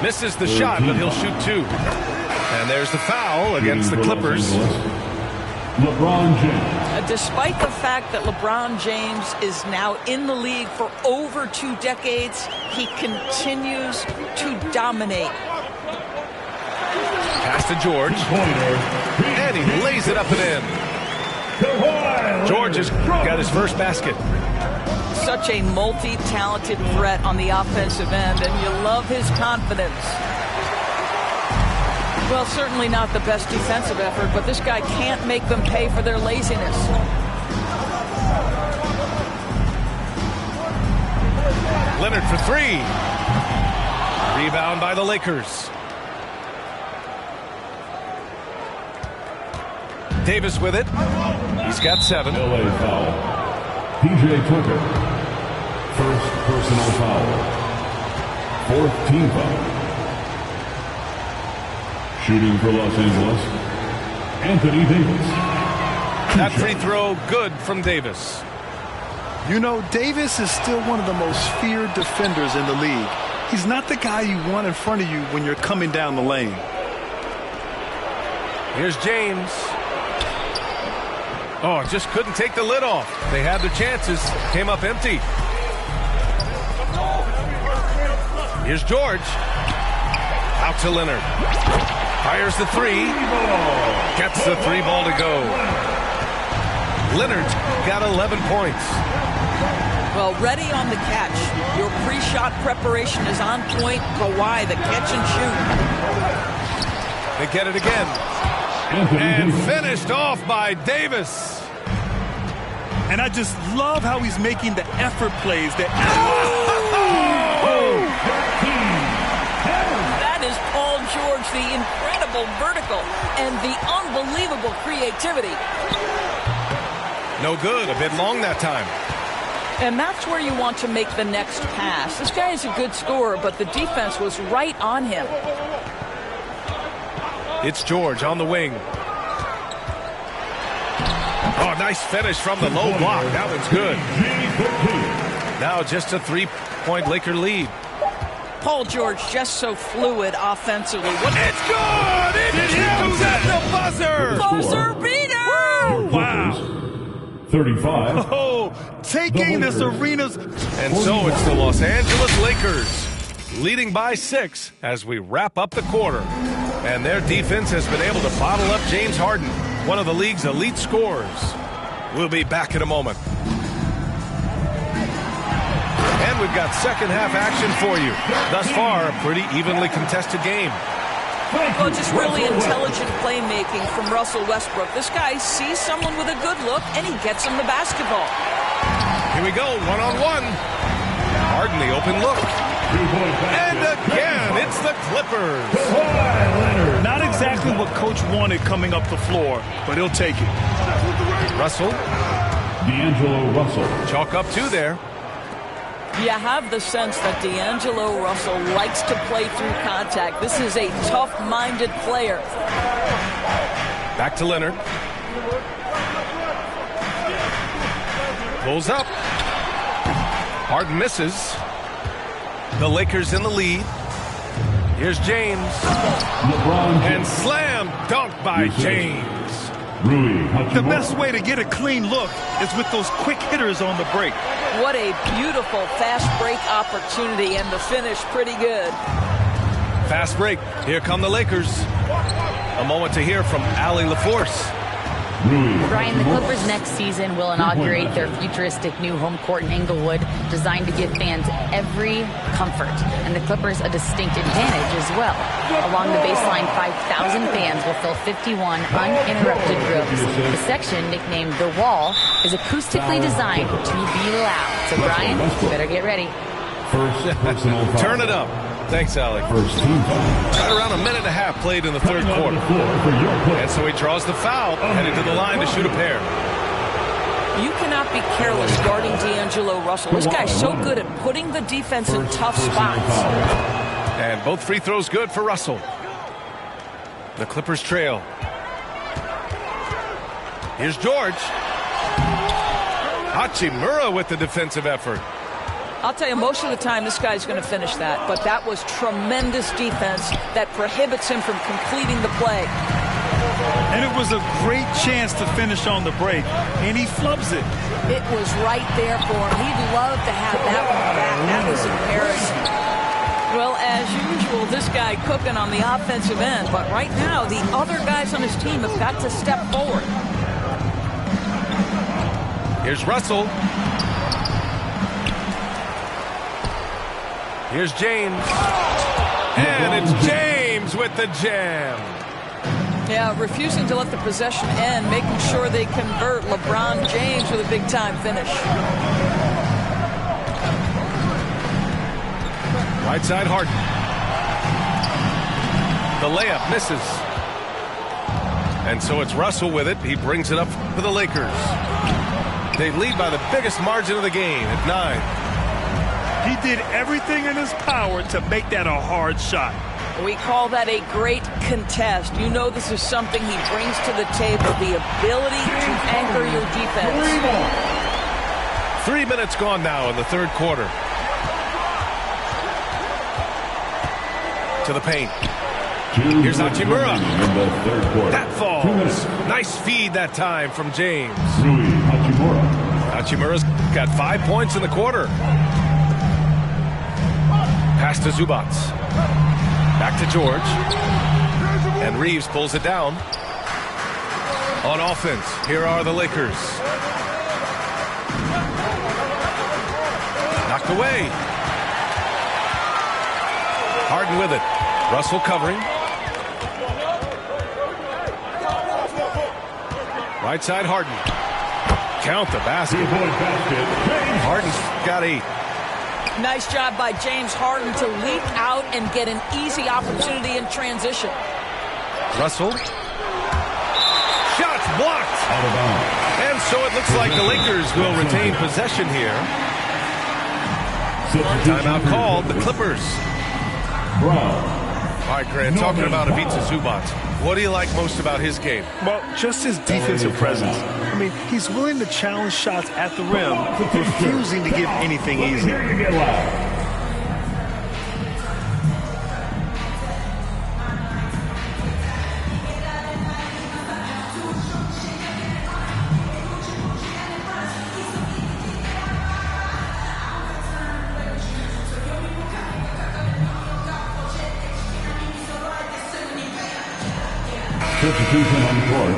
Misses the shot, but he'll shoot two. And there's the foul against the Clippers. LeBron James. Despite the fact that LeBron James is now in the league for over 2 decades, he continues to dominate. Pass to George. And he lays it up and in. George has got his first basket. Such a multi-talented threat on the offensive end, and you love his confidence. Well, certainly not the best defensive effort, but this guy can't make them pay for their laziness. Leonard for three. Rebound by the Lakers. Davis with it. He's got 7. LA foul. PJ Tucker. First personal foul. 4th team foul. Shooting for Los Angeles, Anthony Davis. That free throw good from Davis. You know, Davis is still one of the most feared defenders in the league. He's not the guy you want in front of you when you're coming down the lane. Here's James. Oh, just couldn't take the lid off. They had the chances. Came up empty. Here's George. Out to Leonard. Fires the 3. Gets the 3 ball to go. Leonard's got 11 points. Well, ready on the catch. Your pre-shot preparation is on point. Kawhi, the catch and shoot. They get it again. And finished off by Davis. And I just love how he's making the effort plays. That is Paul George, the incredible vertical and the unbelievable creativity. No good. A bit long that time. And that's where you want to make the next pass. This guy is a good scorer, but the defense was right on him. It's George on the wing. Oh, nice finish from the low block. That one's good. Now just a 3-point Laker lead. Paul George just so fluid offensively. It's good! It comes at the buzzer! Buzzer beater! Wow. 35. Oh, taking this arena's... And so it's the Los Angeles Lakers leading by 6 as we wrap up the quarter. And their defense has been able to bottle up James Harden, one of the league's elite scorers. We'll be back in a moment. And we've got second half action for you. Thus far, a pretty evenly contested game. Well, just really intelligent playmaking from Russell Westbrook. This guy sees someone with a good look, and he gets him the basketball. Here we go, one-on-one. Harden, the open look. And again, it's the Clippers. Not exactly what Coach wanted coming up the floor, but he'll take it. Russell. D'Angelo Russell. Chalk up 2 there. You have the sense that D'Angelo Russell likes to play through contact. This is a tough-minded player. Back to Leonard. Pulls up. Harden misses. The Lakers in the lead. Here's James. And slam dunk by James. The best way to get a clean look is with those quick hitters on the break. What a beautiful fast break opportunity, and the finish pretty good. Fast break. Here come the Lakers. A moment to hear from Allie LaForce. Brian, the Clippers next season will inaugurate their futuristic new home court in Inglewood, designed to give fans every comfort, and the Clippers a distinct advantage as well. Along the baseline, 5,000 fans will fill 51 uninterrupted rows. The section, nicknamed The Wall, is acoustically designed to be loud. So, Brian, you better get ready. First personal foul. Turn it up. Thanks, Allie. First team foul. Right around a minute and a half played in the third quarter. And so he draws the foul, headed to the line to shoot a pair. You cannot be careless guarding D'Angelo Russell. This guy's so good at putting the defense in tough spots. And both free throws good for Russell. The Clippers trail. Here's George. Hachimura with the defensive effort. I'll tell you, most of the time this guy's going to finish that, but that was tremendous defense that prohibits him from completing the play. And it was a great chance to finish on the break, and he flubs it. It was right there for him. He'd love to have that one back. That was embarrassing. Well, as usual, this guy cooking on the offensive end, but right now the other guys on his team have got to step forward. Here's Russell. Here's James. And it's James with the jam. Yeah, refusing to let the possession end, making sure they convert. LeBron James with a big-time finish. Right side, Harden. The layup misses. And so it's Russell with it. He brings it up for the Lakers. They lead by the biggest margin of the game at 9. He did everything in his power to make that a hard shot. We call that a great contest. You know this is something he brings to the table, the ability to anchor your defense. 3 minutes gone now in the third quarter. To the paint. Here's Hachimura. That falls. Nice feed that time from James. Hachimura's got 5 points in the quarter. Pass to Zubac. Back to George. And Reeves pulls it down. On offense, here are the Lakers. Knocked away. Harden with it. Russell covering. Right side, Harden. Count the basket. Harden's got 8. Nice job by James Harden to leap out and get an easy opportunity in transition. Russell. Shots blocked. And so it looks like the Lakers will retain possession here. Timeout called, the Clippers. All right, Grant, talking about Ivica Zubac. What do you like most about his game? Well, just his defensive presence. I mean, he's willing to challenge shots at the rim, refusing to give anything easy. Substitution on the court.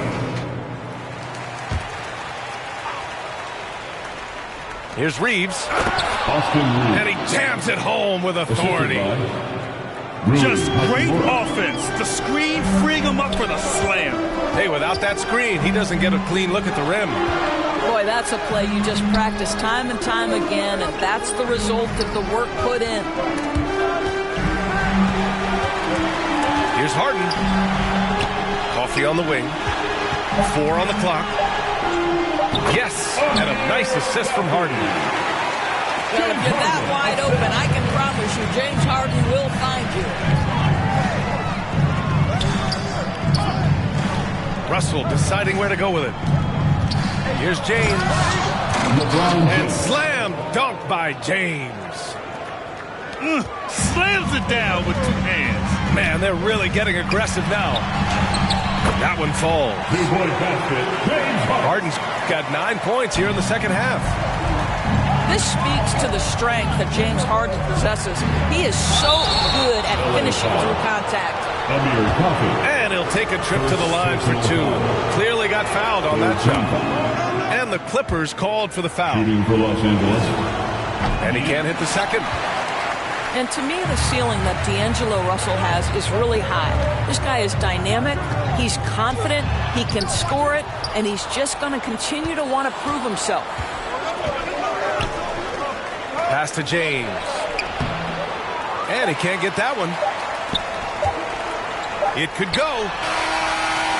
Here's Reeves. Austin Reeves. And he jams it home with authority. Just great offense. The screen freeing him up for the slam. Hey, without that screen, he doesn't get a clean look at the rim. Boy, that's a play you just practice time and time again, and that's the result of the work put in. Here's Harden. Coffee on the wing. 4 on the clock. Yes, and a nice assist from Harden. Well, if you're that wide open, I can promise you James Harden will find you. Russell deciding where to go with it. Here's James. And slam dunk by James. Slams it down with 2 hands. Man, they're really getting aggressive now. That one falls. Harden's got 9 points here in the second half. This speaks to the strength that James Harden possesses. He is so good at finishing through contact. And he'll take a trip to the line for 2. Clearly got fouled on that shot. And the Clippers called for the foul. Shooting for Los Angeles. And he can't hit the second. And to me, the ceiling that D'Angelo Russell has is really high. This guy is dynamic, he's confident, he can score it, and he's just going to continue to want to prove himself. Pass to James. And he can't get that one. It could go.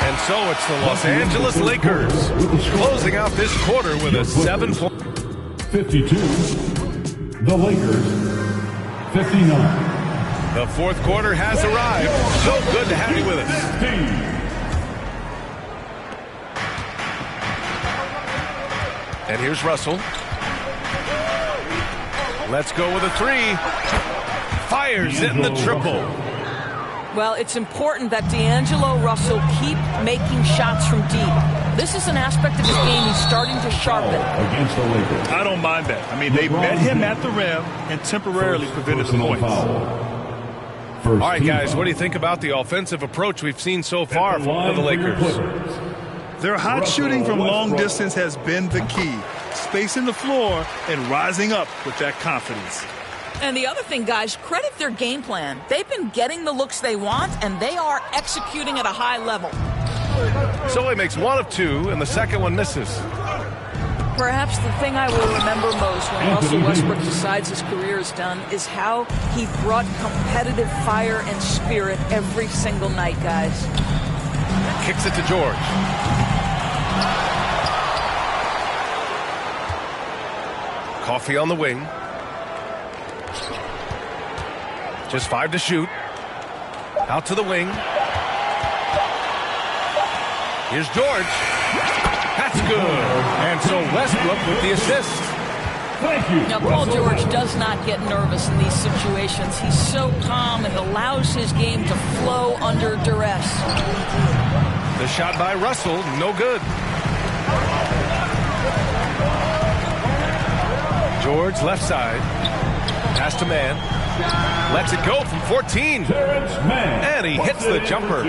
And so it's the Los Angeles Lakers closing out this quarter with a 7-point. 52. The Lakers, 59. The fourth quarter has arrived. So good to have you with us. And here's Russell. Let's go with a three. Fires in the triple. Well, it's important that D'Angelo Russell keep making shots from deep. This is an aspect of his game he's starting to sharpen. Against the Lakers. I don't mind that. I mean, they met him at the rim and temporarily prevented the points. All right, guys, what do you think about the offensive approach we've seen so far from the Lakers? Their hot shooting from long distance has been the key. Spacing the floor and rising up with that confidence. And the other thing, guys, credit their game plan. They've been getting the looks they want, and they are executing at a high level. So he makes one of two, and the second one misses. Perhaps the thing I will remember most when Russell Westbrook decides his career is done is how he brought competitive fire and spirit every single night, guys. Kicks it to George. Coffee on the wing. Just 5 to shoot. Out to the wing. Here's George. That's good. And so Westbrook with the assist. Thank you. Now, Paul George does not get nervous in these situations. He's so calm and allows his game to flow under duress. The shot by Russell, no good. George, left side. Pass to Man. Lets it go from 14. And he hits the jumper.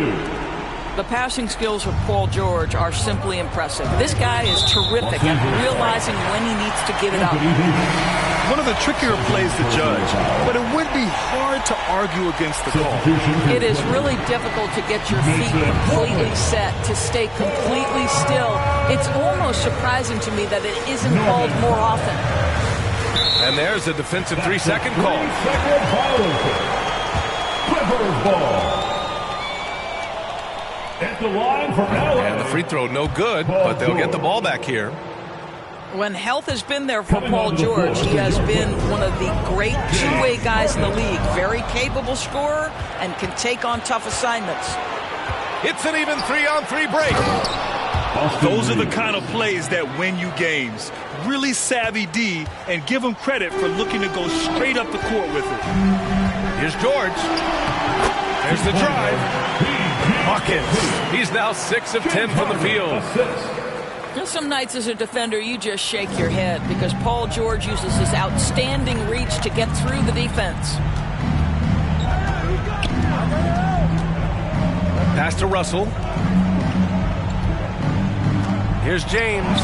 The passing skills of Paul George are simply impressive. This guy is terrific at realizing when he needs to give it up. One of the trickier plays to judge, but it would be hard to argue against the call. It is really difficult to get your feet completely set, to stay completely still. It's almost surprising to me that it isn't called more often. And there's a defensive 3-second call. Clippers ball. At the line for LA. And the free throw no good, but they'll get the ball back here. When health has been there for Paul George, he has been one of the great two-way guys in the league. Very capable scorer and can take on tough assignments. It's an even 3-on-3 break. Those are the kind of plays that win you games. Really savvy D, and give him credit for looking to go straight up the court with it. Here's George. There's the drive. Hawkins. He's now 6 of 10 from the field. Some nights as a defender, you just shake your head because Paul George uses his outstanding reach to get through the defense. Pass to Russell. Here's James.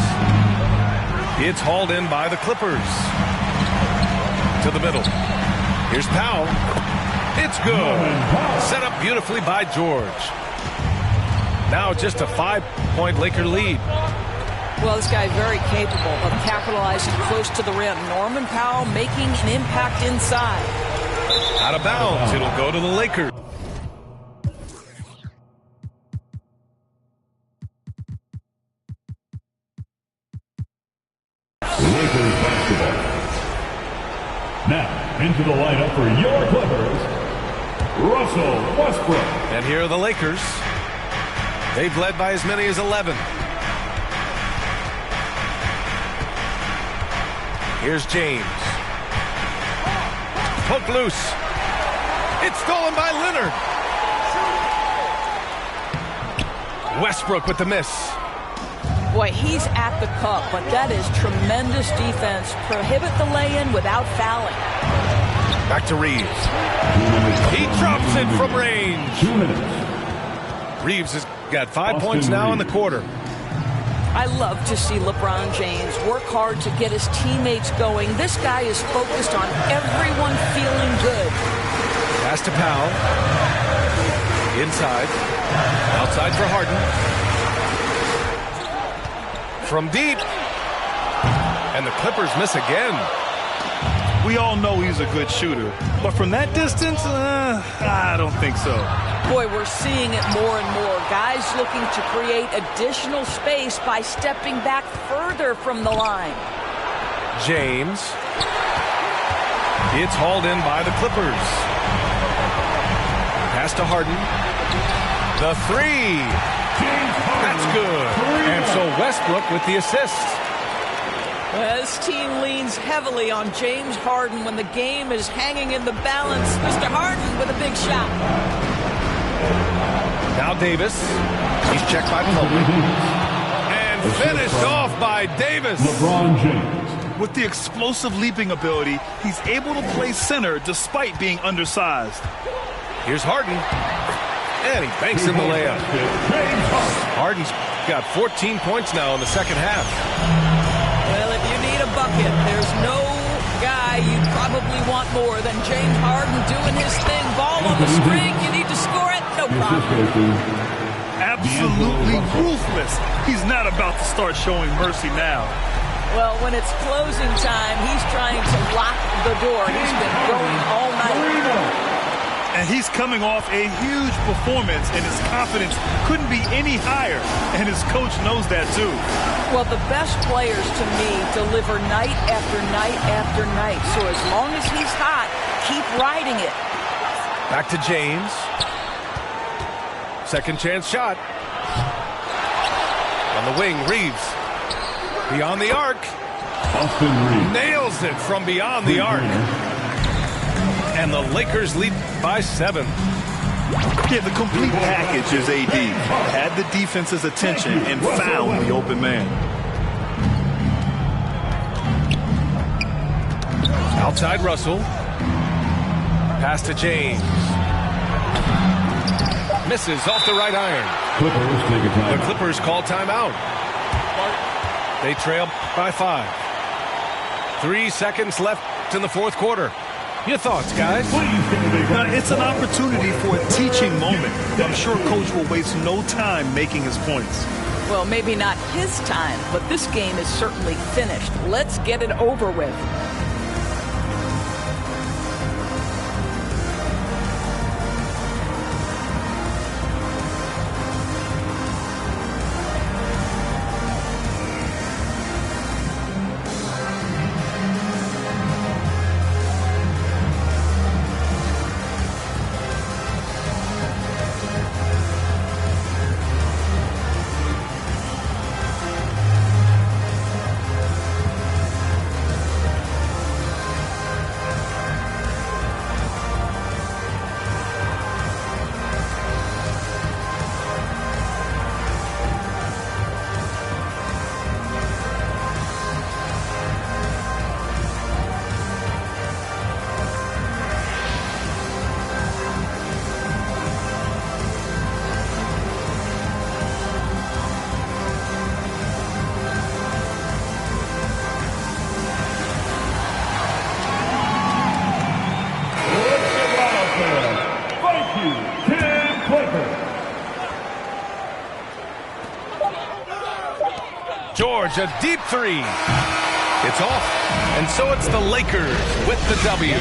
It's hauled in by the Clippers. To the middle. Here's Powell. It's good. Set up beautifully by George. Now just a 5-point Laker lead. Well, this guy very capable of capitalizing close to the rim. Norman Powell making an impact inside. Out of bounds. It'll go to the Lakers. Lakers basketball. Now, into the lineup for your Clippers, Russell Westbrook. And here are the Lakers. They've led by as many as 11. Here's James. Poked loose. It's stolen by Leonard. Westbrook with the miss. Boy, he's at the cup, but that is tremendous defense. Prohibit the lay-in without fouling. Back to Reeves. He drops it from range. 2 minutes. Reeves has got 5 points now in the quarter. I love to see LeBron James work hard to get his teammates going. This guy is focused on everyone feeling good. Pass to Powell. Inside. Outside for Harden. From deep. And the Clippers miss again. We all know he's a good shooter. But from that distance, I don't think so. Boy, we're seeing it more and more. Guys looking to create additional space by stepping back further from the line. James. It's hauled in by the Clippers. Pass to Harden. The three. That's good. And so Westbrook with the assist. Well, this team leans heavily on James Harden when the game is hanging in the balance. Mr. Harden with a big shot. Now Davis. He's checked by Plumlee. And finished off by Davis. LeBron James. With the explosive leaping ability, he's able to play center despite being undersized. Here's Harden. And he banks in the layup. Harden's got 14 points now in the second half. Well, if you need a bucket, there's no guy you probably want more than James Harden doing his thing. Ball on the string, you need to score it, no problem. Absolutely ruthless. He's not about to start showing mercy now. Well, when it's closing time, he's trying to lock the door. He's been going all night. And he's coming off a huge performance, and his confidence couldn't be any higher. And his coach knows that, too. Well, the best players, to me, deliver night after night after night. So as long as he's hot, keep riding it. Back to James. Second chance shot. On the wing, Reeves. Beyond the arc. Austin Reeves. Nails it from beyond the arc. And the Lakers lead by 7. Yeah, the complete package is AD. Had the defense's attention and found the open man. Outside Russell. Pass to James. Misses off the right iron. Clippers take a timeout. The Clippers call timeout. They trail by 5. 3 seconds left in the fourth quarter. Your thoughts, guys? Now, it's an opportunity for a teaching moment. I'm sure Coach will waste no time making his points. Well, maybe not his time, but this game is certainly finished. Let's get it over with. George, a deep three. It's off. And so it's the Lakers with the W.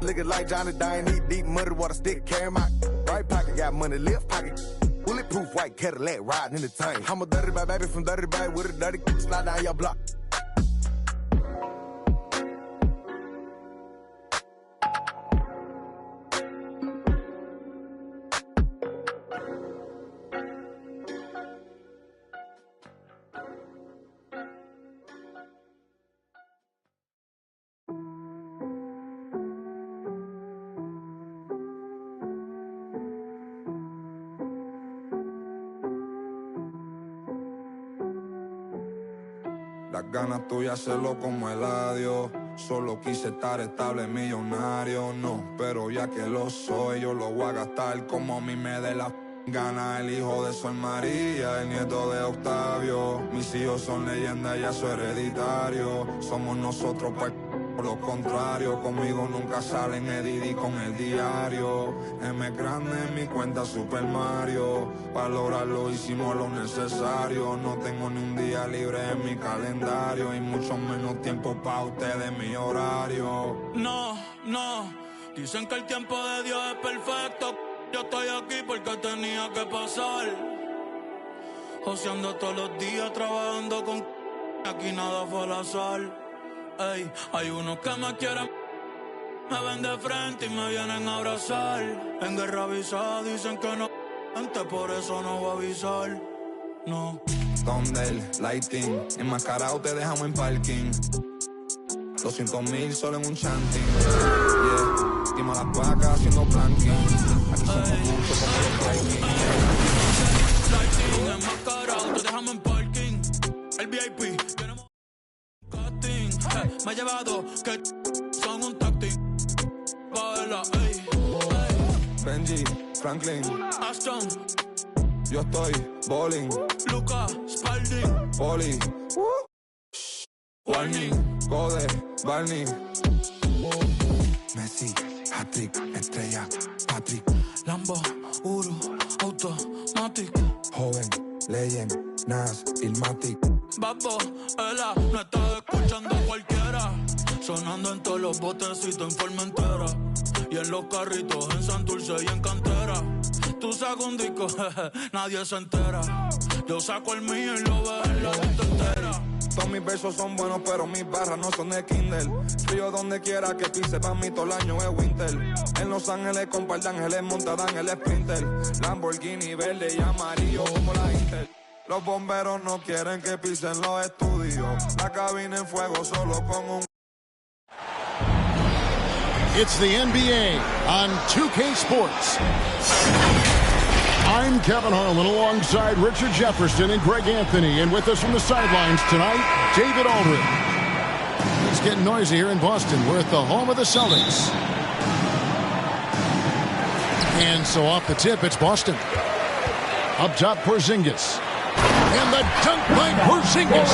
Looking like Johnny Dine, eat deep muddy water stick, carry my right pocket, got money, left pocket. Bulletproof white Cadillac riding in the tank. I'm a dirty bad baby from dirty bag with a dirty slide down your block. Las ganas tuyas hacerlo como el adiós. Solo quise estar estable, millonario, no. Pero ya que lo soy, yo lo voy a gastar como a mí me dé la gana. El hijo de Sol María, el nieto de Octavio. Mis hijos son leyendas, ya soy hereditario. Somos nosotros, pues, Por lo contrario, conmigo nunca salen Eddie con el diario. M grande en mi cuenta Super Mario. Para lograrlo hicimos lo necesario. No tengo ni un día libre en mi calendario. Y mucho menos tiempo para ustedes, mi horario. No, dicen que el tiempo de Dios es perfecto. Yo estoy aquí porque tenía que pasar. Joseando todos los días, trabajando con... Aquí nada fue al azar. Ey, hay unos que me quieren, me ven de frente y me vienen a abrazar. En guerra avisada dicen que no, antes por eso no voy a avisar. No. Thunder, lighting, enmascarado te dejamos en parking. 200,000 solo en un chanting. Yeah, quema las vacas haciendo planking. Aquí somos muchos como los Vikings. Lighting, enmascarado te dejamos en parking. El VIP, tenemos casting. Me ha llevado que son un táctil. Baila, ey. Benji, Franklin, Aston, yo estoy bowling. Luca, Spalding, Poli, Warning, Code, Barney, Messi, hat-trick, estrella, Patrick, Lambo, Uru, Automatic, joven, legend, Nas, Ilmatic. Babo, Ela, no estás escuchando a cualquiera. Sonando en todos los botecitos en Formentera. Y en los carritos en Santurce y en Cantera. Tú sacas un disco, nadie se entera. Yo saco el mío y lo veo en la lista entera. Todos mis versos son buenos, pero mis barras no son de Kindle. Frío donde quiera que pise, pa' mí todo el año es winter. En Los Ángeles con par de ángeles montadan el Sprinter. Lamborghini verde y amarillo como la Inter. Los bomberos no quieren que pisen los estudios. La cabina en fuego solo con un... It's the NBA on 2K Sports. I'm Kevin Harlan alongside Richard Jefferson and Greg Anthony. And with us from the sidelines tonight, David Aldridge. It's getting noisy here in Boston. We're at the home of the Celtics. And so off the tip, it's Boston. Up top, Porzingis. And the dunk by Porzingis.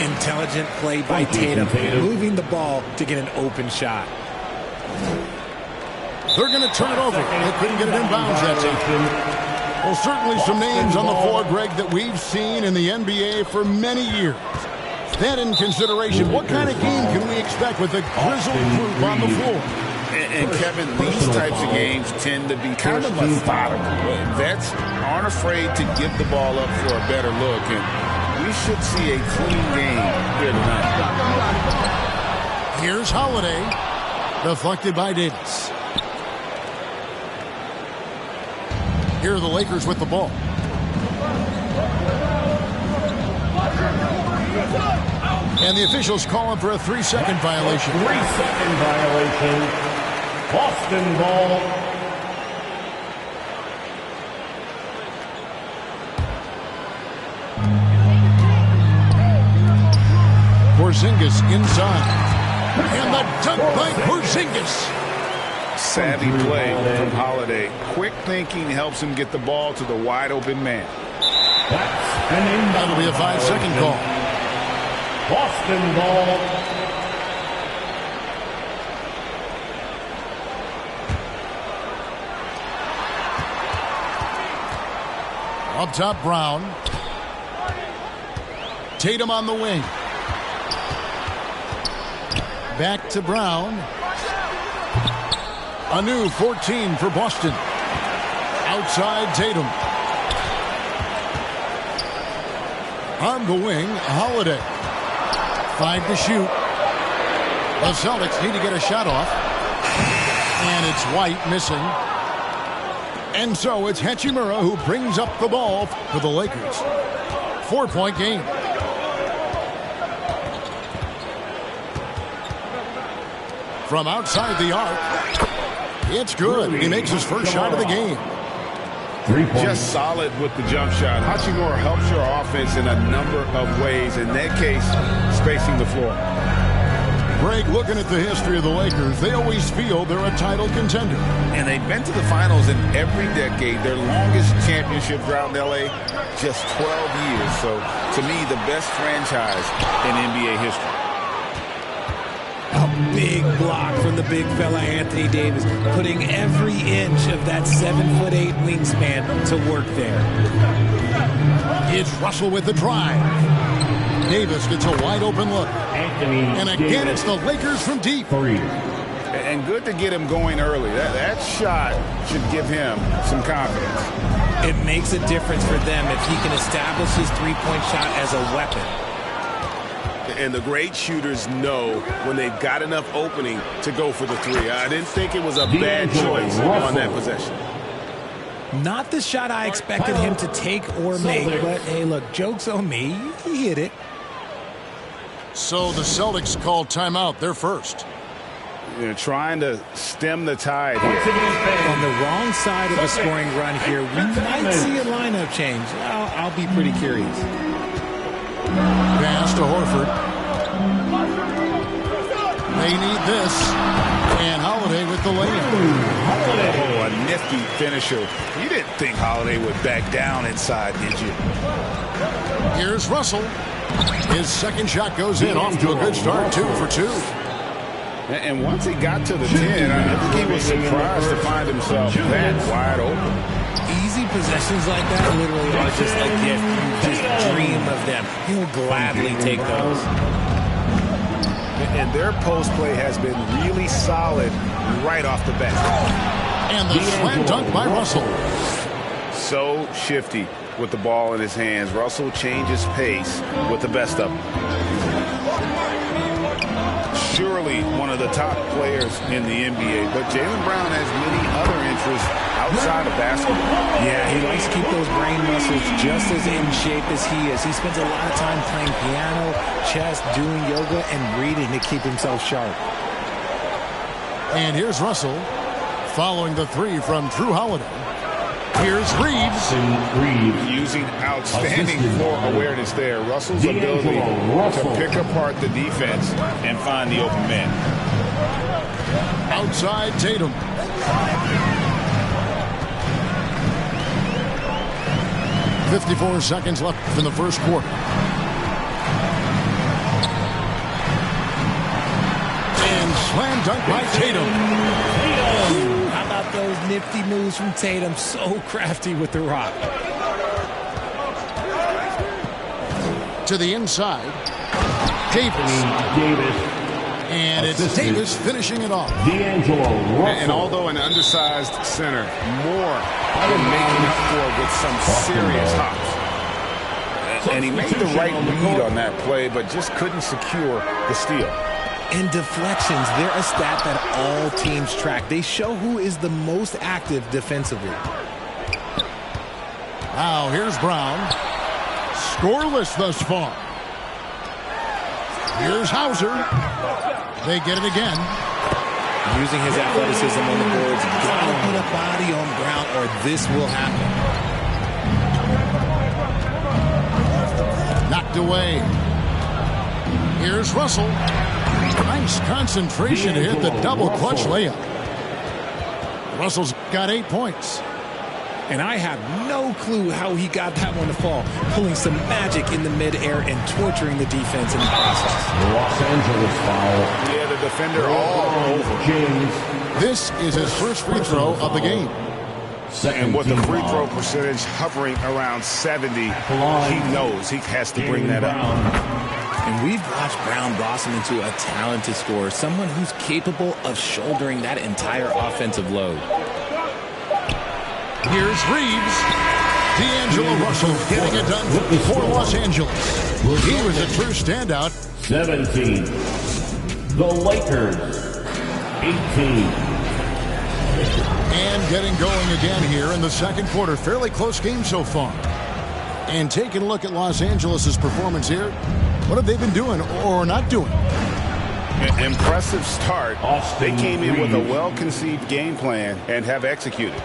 Intelligent play by Tatum, moving the ball to get an open shot. They're going to turn it over. They couldn't get it inbounds that time. Well, certainly some names on the floor, Greg, that we've seen in the NBA for many years. That in consideration, what kind of game can we expect with the grizzled group on the floor? And Kevin, these types of games tend to be kind of methodical. Vets aren't afraid to give the ball up for a better look, and we should see a clean game here tonight. Here's Holiday, deflected by Davis. Here are the Lakers with the ball. And the officials calling for a 3-second violation. 3-second violation. Boston ball. Porzingis inside. And the dunk by Porzingis. Savvy play from Holiday. Quick thinking helps him get the ball to the wide-open man. That'll be a 5-second call. Boston ball. Up top, Brown. Tatum on the wing. Back to Brown. A new 14 for Boston. Outside Tatum. On the wing, Holiday. 5 to shoot. The Celtics need to get a shot off. And it's White missing. And so it's Hachimura who brings up the ball for the Lakers. 4-point game. From outside the arc. It's good. He makes his first shot of the game. Just solid with the jump shot. Hachimura helps your offense in a number of ways. In that case, spacing the floor. Greg, looking at the history of the Lakers, they always feel they're a title contender. And they've been to the finals in every decade. Their longest championship drought in L.A., just 12 years. So, to me, the best franchise in NBA history. Big block from the big fella Anthony Davis, putting every inch of that 7'8" wingspan to work there. It's Russell with the drive. Davis gets a wide open look. And again, it's the Lakers from deep. And good to get him going early. That shot should give him some confidence. It makes a difference for them if he can establish his three-point shot as a weapon. And the great shooters know when they've got enough opening to go for the three. I didn't think it was a bad choice on that possession. Not the shot I expected him to take or make, but hey, look, joke's on me. He hit it. So the Celtics called timeout. They're first. They're trying to stem the tide here. On the wrong side of a scoring run here, we might see a lineup change. I'll be pretty curious. Pass to Horford. They need this. And Holiday with the layup. Oh, a nifty finisher. You didn't think Holiday would back down inside, did you? Here's Russell. His second shot goes in, off to a good start, 2 for 2. And once he got to the 10, I think he was surprised to find himself that wide open. Easy possessions like that literally are just a gift. You just dream of them. He'll gladly take those. And their post play has been really solid right off the bat. And the slam dunk by Russell. So shifty with the ball in his hands. Russell changes pace with the best of them. Surely one of the top players in the NBA, but Jaylen Brown has many other interests outside of basketball. Yeah, he likes to keep those brain muscles just as in shape as he is. He spends a lot of time playing piano, chess, doing yoga, and reading to keep himself sharp. And here's Russell following the three from Drew Holiday. Here's Reeves. Using outstanding floor awareness there. Russell's ability to pick apart the defense and find the open man. Outside Tatum. .54 seconds left in the first quarter. And slam dunk by Tatum. How about those nifty moves from Tatum? So crafty with the rock. To the inside. Davis. And it's Davis finishing it off. And although an undersized center, more than making up for it with some serious hops. And he made the right read on that play, but just couldn't secure the steal. And deflections, they're a stat that all teams track. They show who is the most active defensively. Now here's Brown. Scoreless thus far. Here's Hauser. They get it again. Using his athleticism on the boards. Gotta put a body on Brown or this will happen. Knocked away. Here's Russell. Nice concentration to hit the double clutch layup. Russell's got 8 points. And I have no clue how he got that one to fall. Pulling some magic in the midair and torturing the defense in the process. Los Angeles foul. Yeah, the defender all over. James. This is his first free throw of the game. And with the free throw percentage hovering around 70, he knows he has to bring that up. And we've watched Brown blossom into a talented scorer, someone who's capable of shouldering that entire offensive load. Here's Reeves. D'Angelo Russell getting it done for Los Angeles. He was a true standout. 17. The Lakers. 18. And getting going again here in the second quarter. Fairly close game so far. And taking a look at Los Angeles' performance here. What have they been doing or not doing? An impressive start. They came in with a well-conceived game plan and have executed.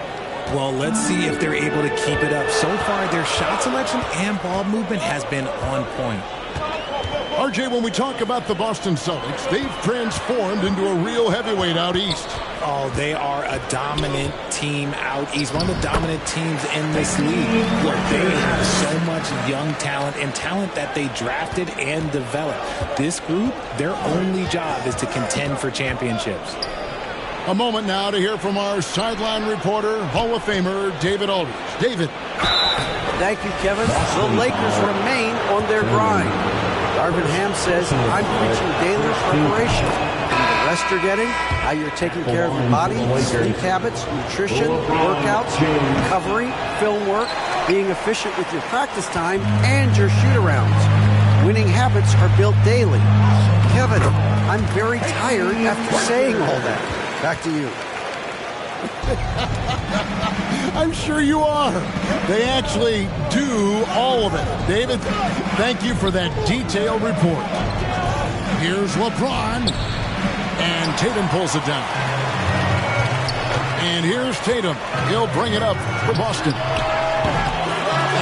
Well, let's see if they're able to keep it up. So far, their shot selection and ball movement has been on point. RJ, when we talk about the Boston Celtics, they've transformed into a real heavyweight out east. Oh, they are a dominant team out east. One of the dominant teams in this league. Where they have so much young talent and talent that they drafted and developed. This group, their only job is to contend for championships. A moment now to hear from our sideline reporter, Hall of Famer David Aldridge. David. Thank you, Kevin. The Lakers remain on their grind. Darvin Ham says, I'm preaching daily preparation. The rest you're getting, how you're taking care of your body, sleep habits, nutrition, workouts, recovery, film work, being efficient with your practice time, and your shoot-arounds. Winning habits are built daily. Kevin, I'm very tired after saying all that. Back to you. I'm sure you are. They actually do all of it. David, thank you for that detailed report. Here's LeBron. And Tatum pulls it down. And here's Tatum. He'll bring it up for Boston.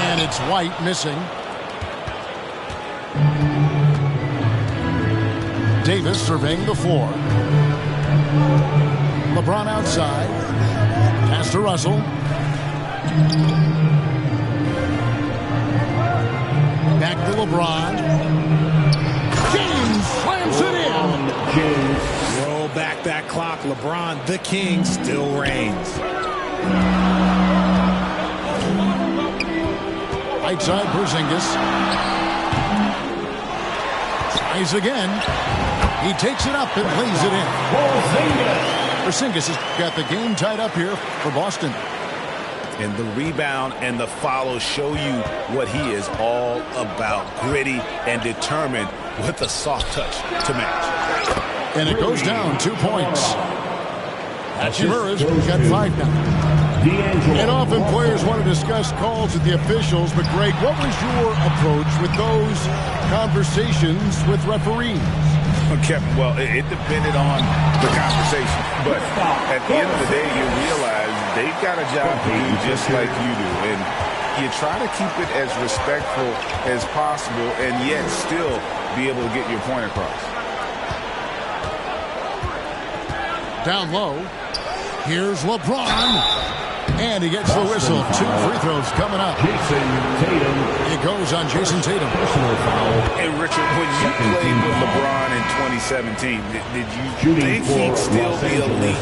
And it's White missing. Davis surveying the floor. LeBron outside. Pass to Russell. Back to LeBron. James slams it in. Roll back that clock. LeBron, the king, still reigns. Right side, Porzingis. Tries again. He takes it up and lays it in. Porzingis has got the game tied up here for Boston. And the rebound and the follow show you what he is all about. Gritty and determined with a soft touch to match. And it goes down 2 points. Hachimura's got 5 now. And often players want to discuss calls with the officials, but Greg, what was your approach with those conversations with referees? Well, it depended on the conversation. But at the end of the day, you realize they've got a job to do just like you do. And you try to keep it as respectful as possible and yet still be able to get your point across. Down low. Here's LeBron. And he gets the whistle. 2 free throws coming up. It goes on Jason Tatum. Hey, Richard, when you played with LeBron in 2017, did you think he'd still be elite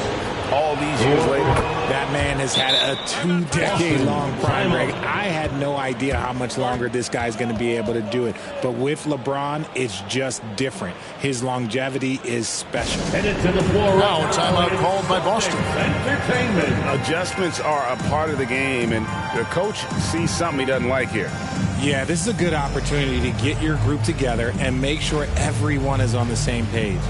all these years later? That man has had a 2-decade-long prime, Greg. I had no idea how much longer this guy's going to be able to do it. But with LeBron, it's just different. His longevity is special. Headed to the floor now, timeout called by Boston. Adjustments are a part of the game, and the coach sees something he doesn't like here. Yeah, this is a good opportunity to get your group together and make sure everyone is on the same page.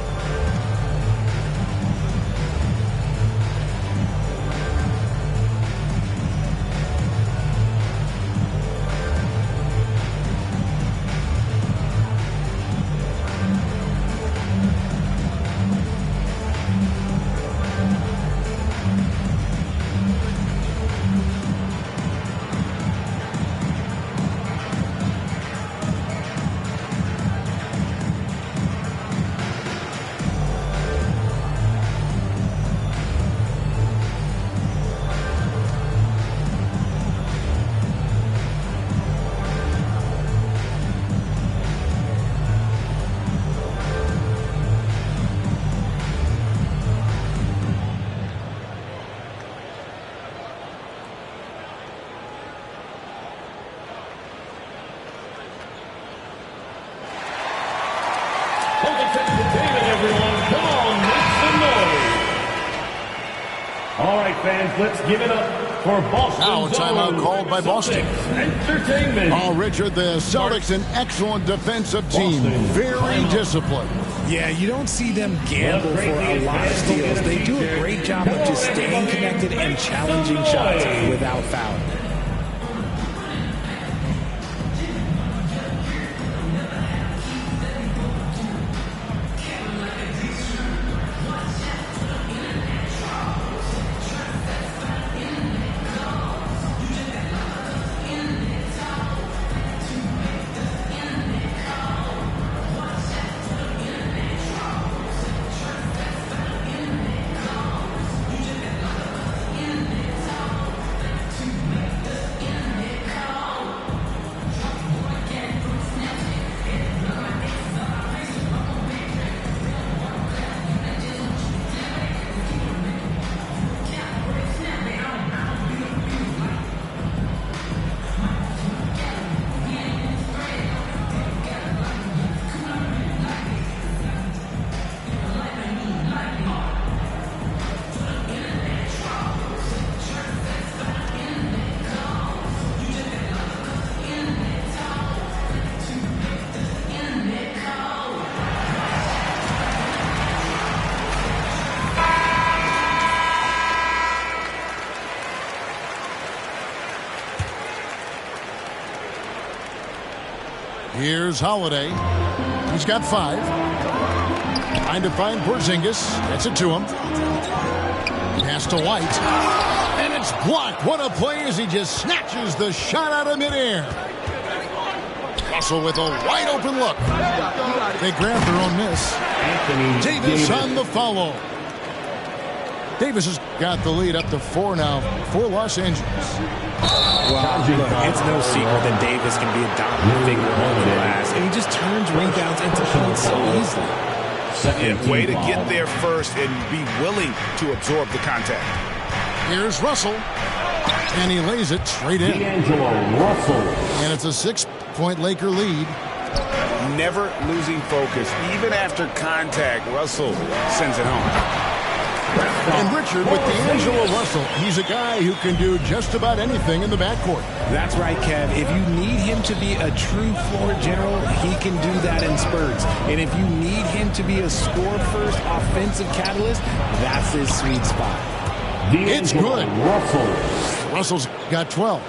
All right, fans, let's give it up for Boston. Now a timeout called by Boston. Entertainment. Oh, Richard, the Celtics, an excellent defensive team. Very disciplined. Yeah, you don't see them gamble for a lot of steals. They do a great job of just staying connected and challenging shots without fouling. Here's Holiday. He's got 5. Trying to find Porzingis. Gets it to him. Pass to White. And it's blocked. What a play as he just snatches the shot out of midair. Russell with a wide open look. They grab their own miss. Davis on the follow. Davis has got the lead up to 4 now for Los Angeles. Well, look, it's no secret that Davis can be a dominant figure on the glass, and he just turns rebounds into points so easily. Yeah, way to get there first and be willing to absorb the contact. Here's Russell, and he lays it straight in. D'Angelo Russell. And it's a 6-point Laker lead. Never losing focus. Even after contact, Russell sends it home. And Richard, with D'Angelo Russell, he's a guy who can do just about anything in the backcourt. That's right, Kev. If you need him to be a true floor general, he can do that in spurts. And if you need him to be a score-first offensive catalyst, that's his sweet spot. It's good. Russell's got 12.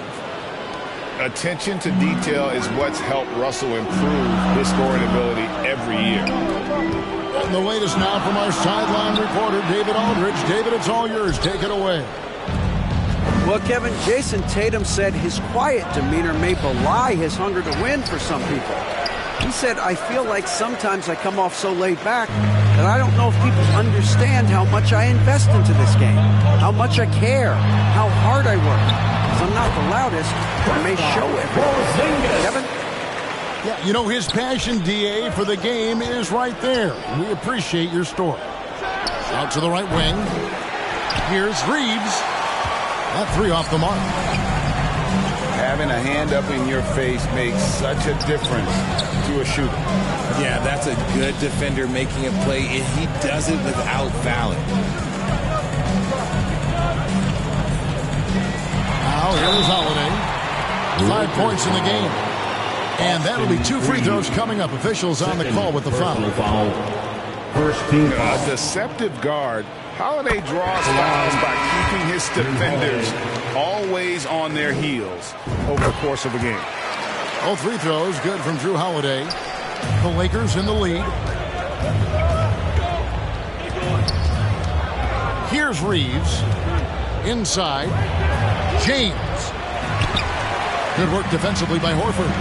Attention to detail is what's helped Russell improve his scoring ability every year. And the latest now from our sideline reporter, David Aldridge. David, it's all yours. Take it away. Well, Kevin, Jason Tatum said his quiet demeanor may belie his hunger to win for some people. He said, I feel like sometimes I come off so laid back that I don't know if people understand how much I invest into this game, how much I care, how hard I work. Because I'm not the loudest, but I may show everything. Kevin? Yeah, you know, his passion, DA, for the game is right there. We appreciate your story. Out to the right wing. Here's Reeves. That 3 off the mark. Having a hand up in your face makes such a difference to a shooter. Yeah, that's a good defender making a play, and he does it without fouling. Now here's Holiday. 5 points in the game. And that'll be 2 free throws coming up. Officials on the call with the foul. First team foul. A deceptive guard. Holiday draws fouls by keeping his defenders always on their heels over the course of the game. All free throws good from Drew Holiday. The Lakers in the lead. Here's Reeves. Inside. James. Good work defensively by Horford.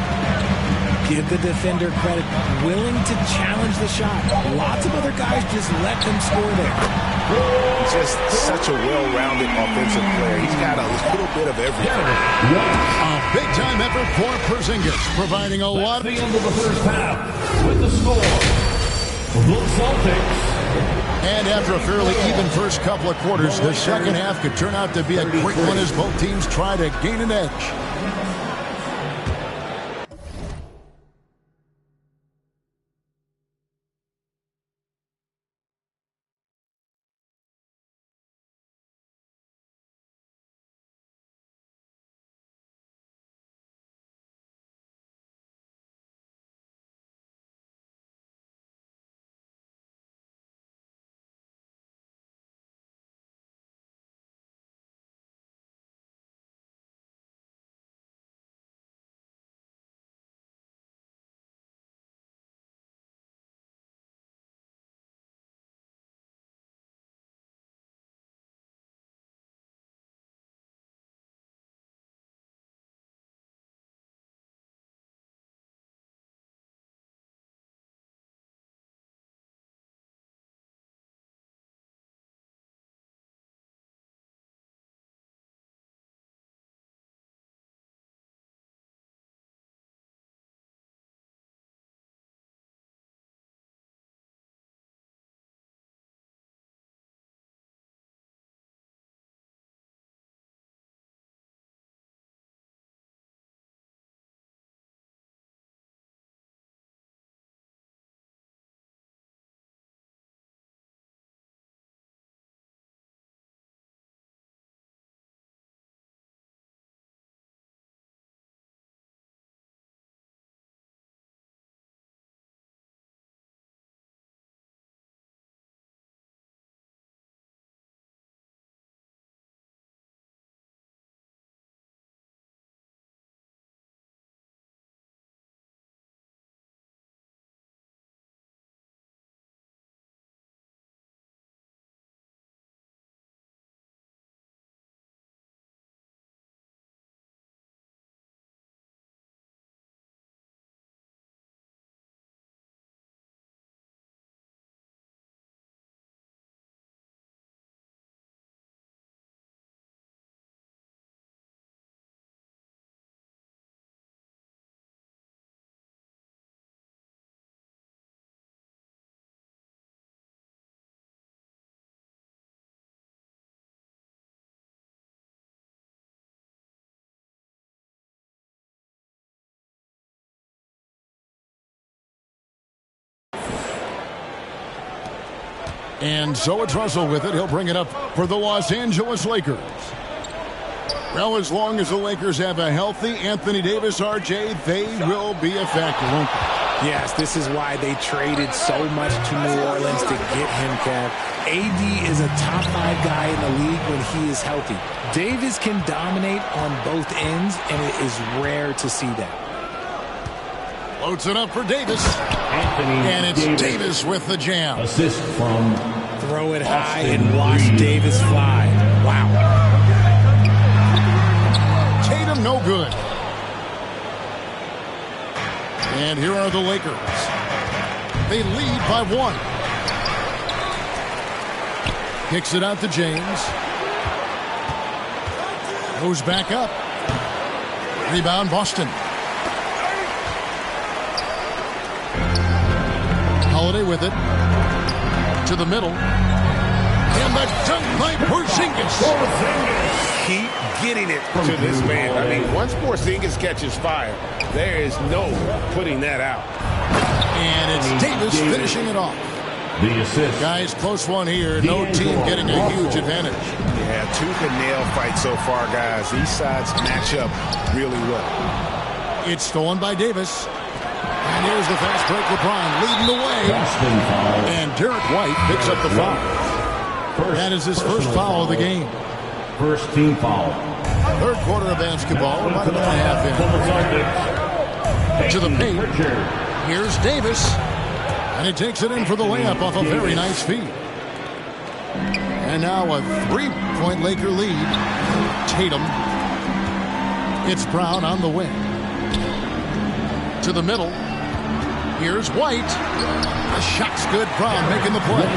Give the defender credit. Willing to challenge the shot. Lots of other guys just let them score there. He's just such a well-rounded offensive player. He's got a little bit of everything. A big-time effort for Porzingis, providing a lot. The end of the first half with the score. The Celtics. And after a fairly even first couple of quarters, the second half could turn out to be a quick one as both teams try to gain an edge. And so it's Russell with it. He'll bring it up for the Los Angeles Lakers. Well, as long as the Lakers have a healthy Anthony Davis, RJ, they will be a factor, won't they? Yes, this is why they traded so much to New Orleans to get him, Kev. AD is a top 5 guy in the league when he is healthy. Davis can dominate on both ends, and it is rare to see that. Loads it up for Davis. Anthony and it's Davis with the jam. Assist from throw it high and watch Davis fly. Wow. Tatum no good. And here are the Lakers. They lead by 1. Kicks it out to James. Goes back up. Rebound Boston. Holiday with it. To the middle. And the dunk by Porzingis. Keep getting it to this man. I mean, once Porzingis catches fire, there is no putting that out. And it's Davis finishing it off. The assist. Guys, close one here. No team getting a huge advantage. Yeah, tooth and nail fight so far, guys. These sides match up really well. It's stolen by Davis. And here's the fast break. LeBron leading the way. And Derek White picks up the foul. That is his first foul of the game. First team foul. Third quarter of basketball. About a minute and a half in. To the paint. Here's Davis. And he takes it in for the layup off a very nice feed. And now a 3-point Laker lead. Tatum. It's Brown on the wing. To the middle. Here's White. The shot's good. Brown making the play.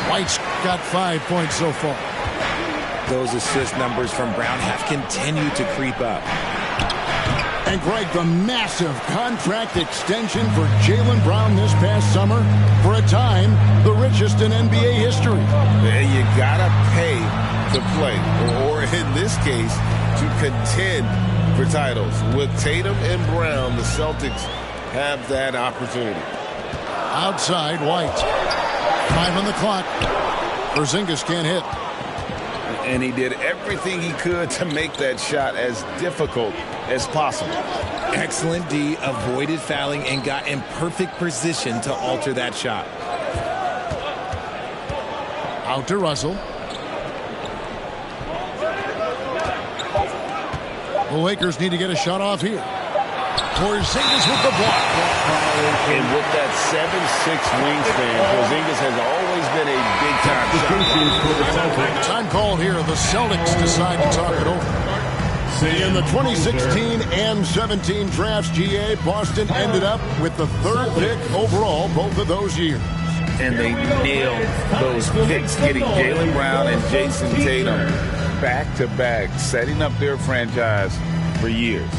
White's got 5 points so far. Those assist numbers from Brown have continued to creep up. And Greg, the massive contract extension for Jaylen Brown this past summer. For a time, the richest in NBA history. And you gotta pay to play, or in this case, to contend for titles. With Tatum and Brown, the Celtics have that opportunity. Outside, White. 5 on the clock. Porzingis can't hit. And he did everything he could to make that shot as difficult as possible. Excellent D, avoided fouling, and got in perfect position to alter that shot. Out to Russell. The Lakers need to get a shot off here. Porzingis with the block. And with that 7'6" wingspan, Porzingis has always been a big-time shot. Time call here. The Celtics decide to talk it over. In the 2016 and 17 drafts, GA, Boston ended up with the 3rd pick overall both of those years. And they nailed those picks, getting Jaylen Brown and Jason Tatum back-to-back, setting up their franchise for years.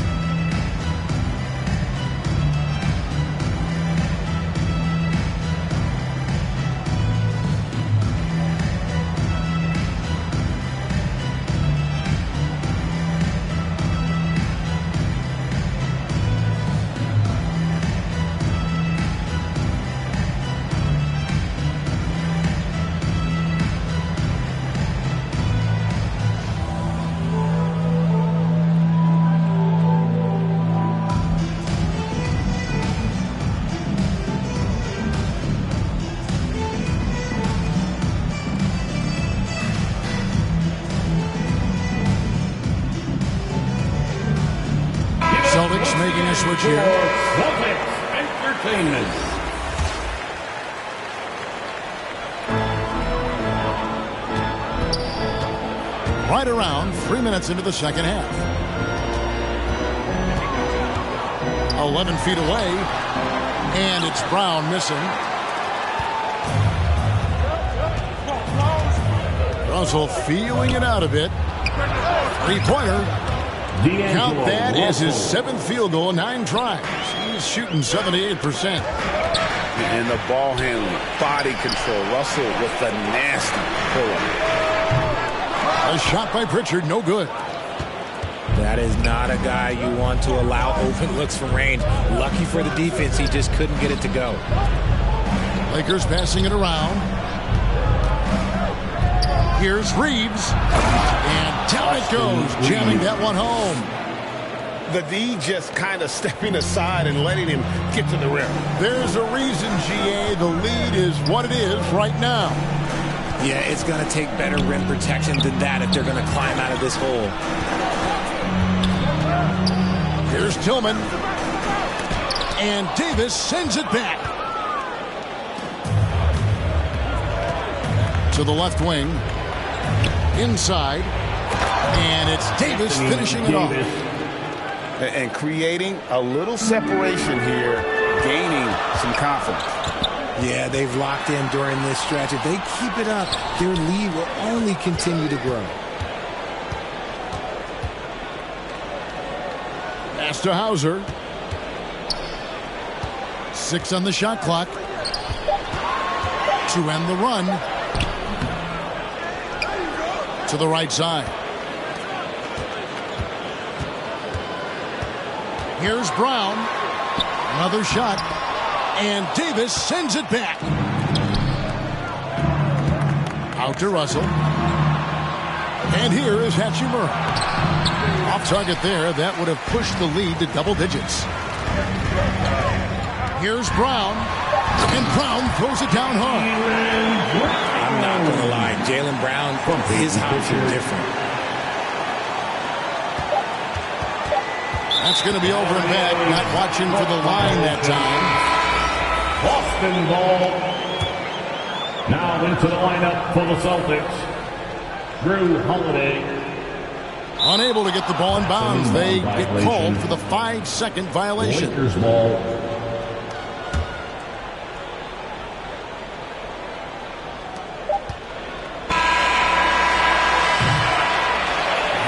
Celtics making a switch here. Celtics Entertainment. Right around 3 minutes into the second half. 11 feet away. And it's Brown missing. Russell feeling it out a bit. 3-pointer. Count that as his 7th field goal, 9 tries. He's shooting 78%. And the ball handling, body control. Russell with the nasty pull-up. A shot by Pritchard, no good. That is not a guy you want to allow open looks from range. Lucky for the defense, he just couldn't get it to go. Lakers passing it around. Here's Reeves. And down it goes, jamming that one home. The D just kind of stepping aside and letting him get to the rim. There's a reason, GA. The lead is what it is right now. Yeah, it's going to take better rim protection than that if they're going to climb out of this hole. Here's Tillman. And Davis sends it back. To the left wing. Inside. And it's Davis finishing it off. And creating a little separation here, gaining some confidence. Yeah, they've locked in during this stretch. If they keep it up, their lead will only continue to grow. Pass to Hauser. 6 on the shot clock. To end the run. To the right side. Here's Brown. Another shot. And Davis sends it back. Out to Russell. And here is Hachimura. Off target there. That would have pushed the lead to double digits. Here's Brown. And Brown throws it down hard. I'm not going to lie. Jaylen Brown, his hops are different. That's going to be over and back. Not watching for the line that time. Boston ball. Now into the lineup for the Celtics. Drew Holiday. Unable to get the ball in bounds. They get called for the 5-second violation. Lakers ball.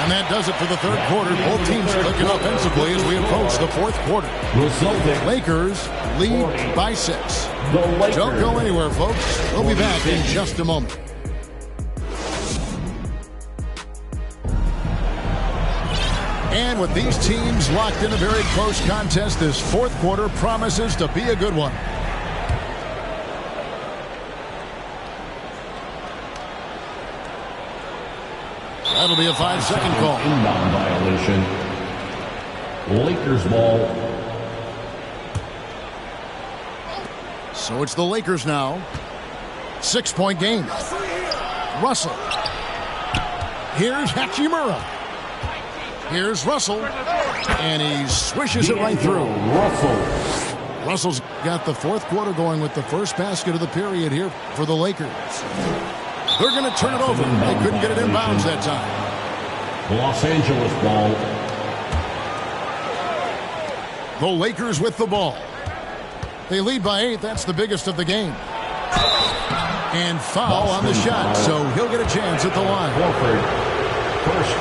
And that does it for the third quarter. Both teams clicking offensively as we approach the fourth quarter. Lakers lead by 6. Don't go anywhere, folks. We'll be back in just a moment. And with these teams locked in a very close contest, this fourth quarter promises to be a good one. That'll be a 5-second call. Inbound violation. Lakers ball. So it's the Lakers now. 6-point game. Russell. Here's Hachimura. Here's Russell. And he swishes it right through. Russell's got the fourth quarter going with the first basket of the period here for the Lakers. They're going to turn it over. They couldn't get it inbounds that time. Los Angeles ball. The Lakers with the ball. They lead by 8. That's the biggest of the game. And foul on the shot, so he'll get a chance at the line.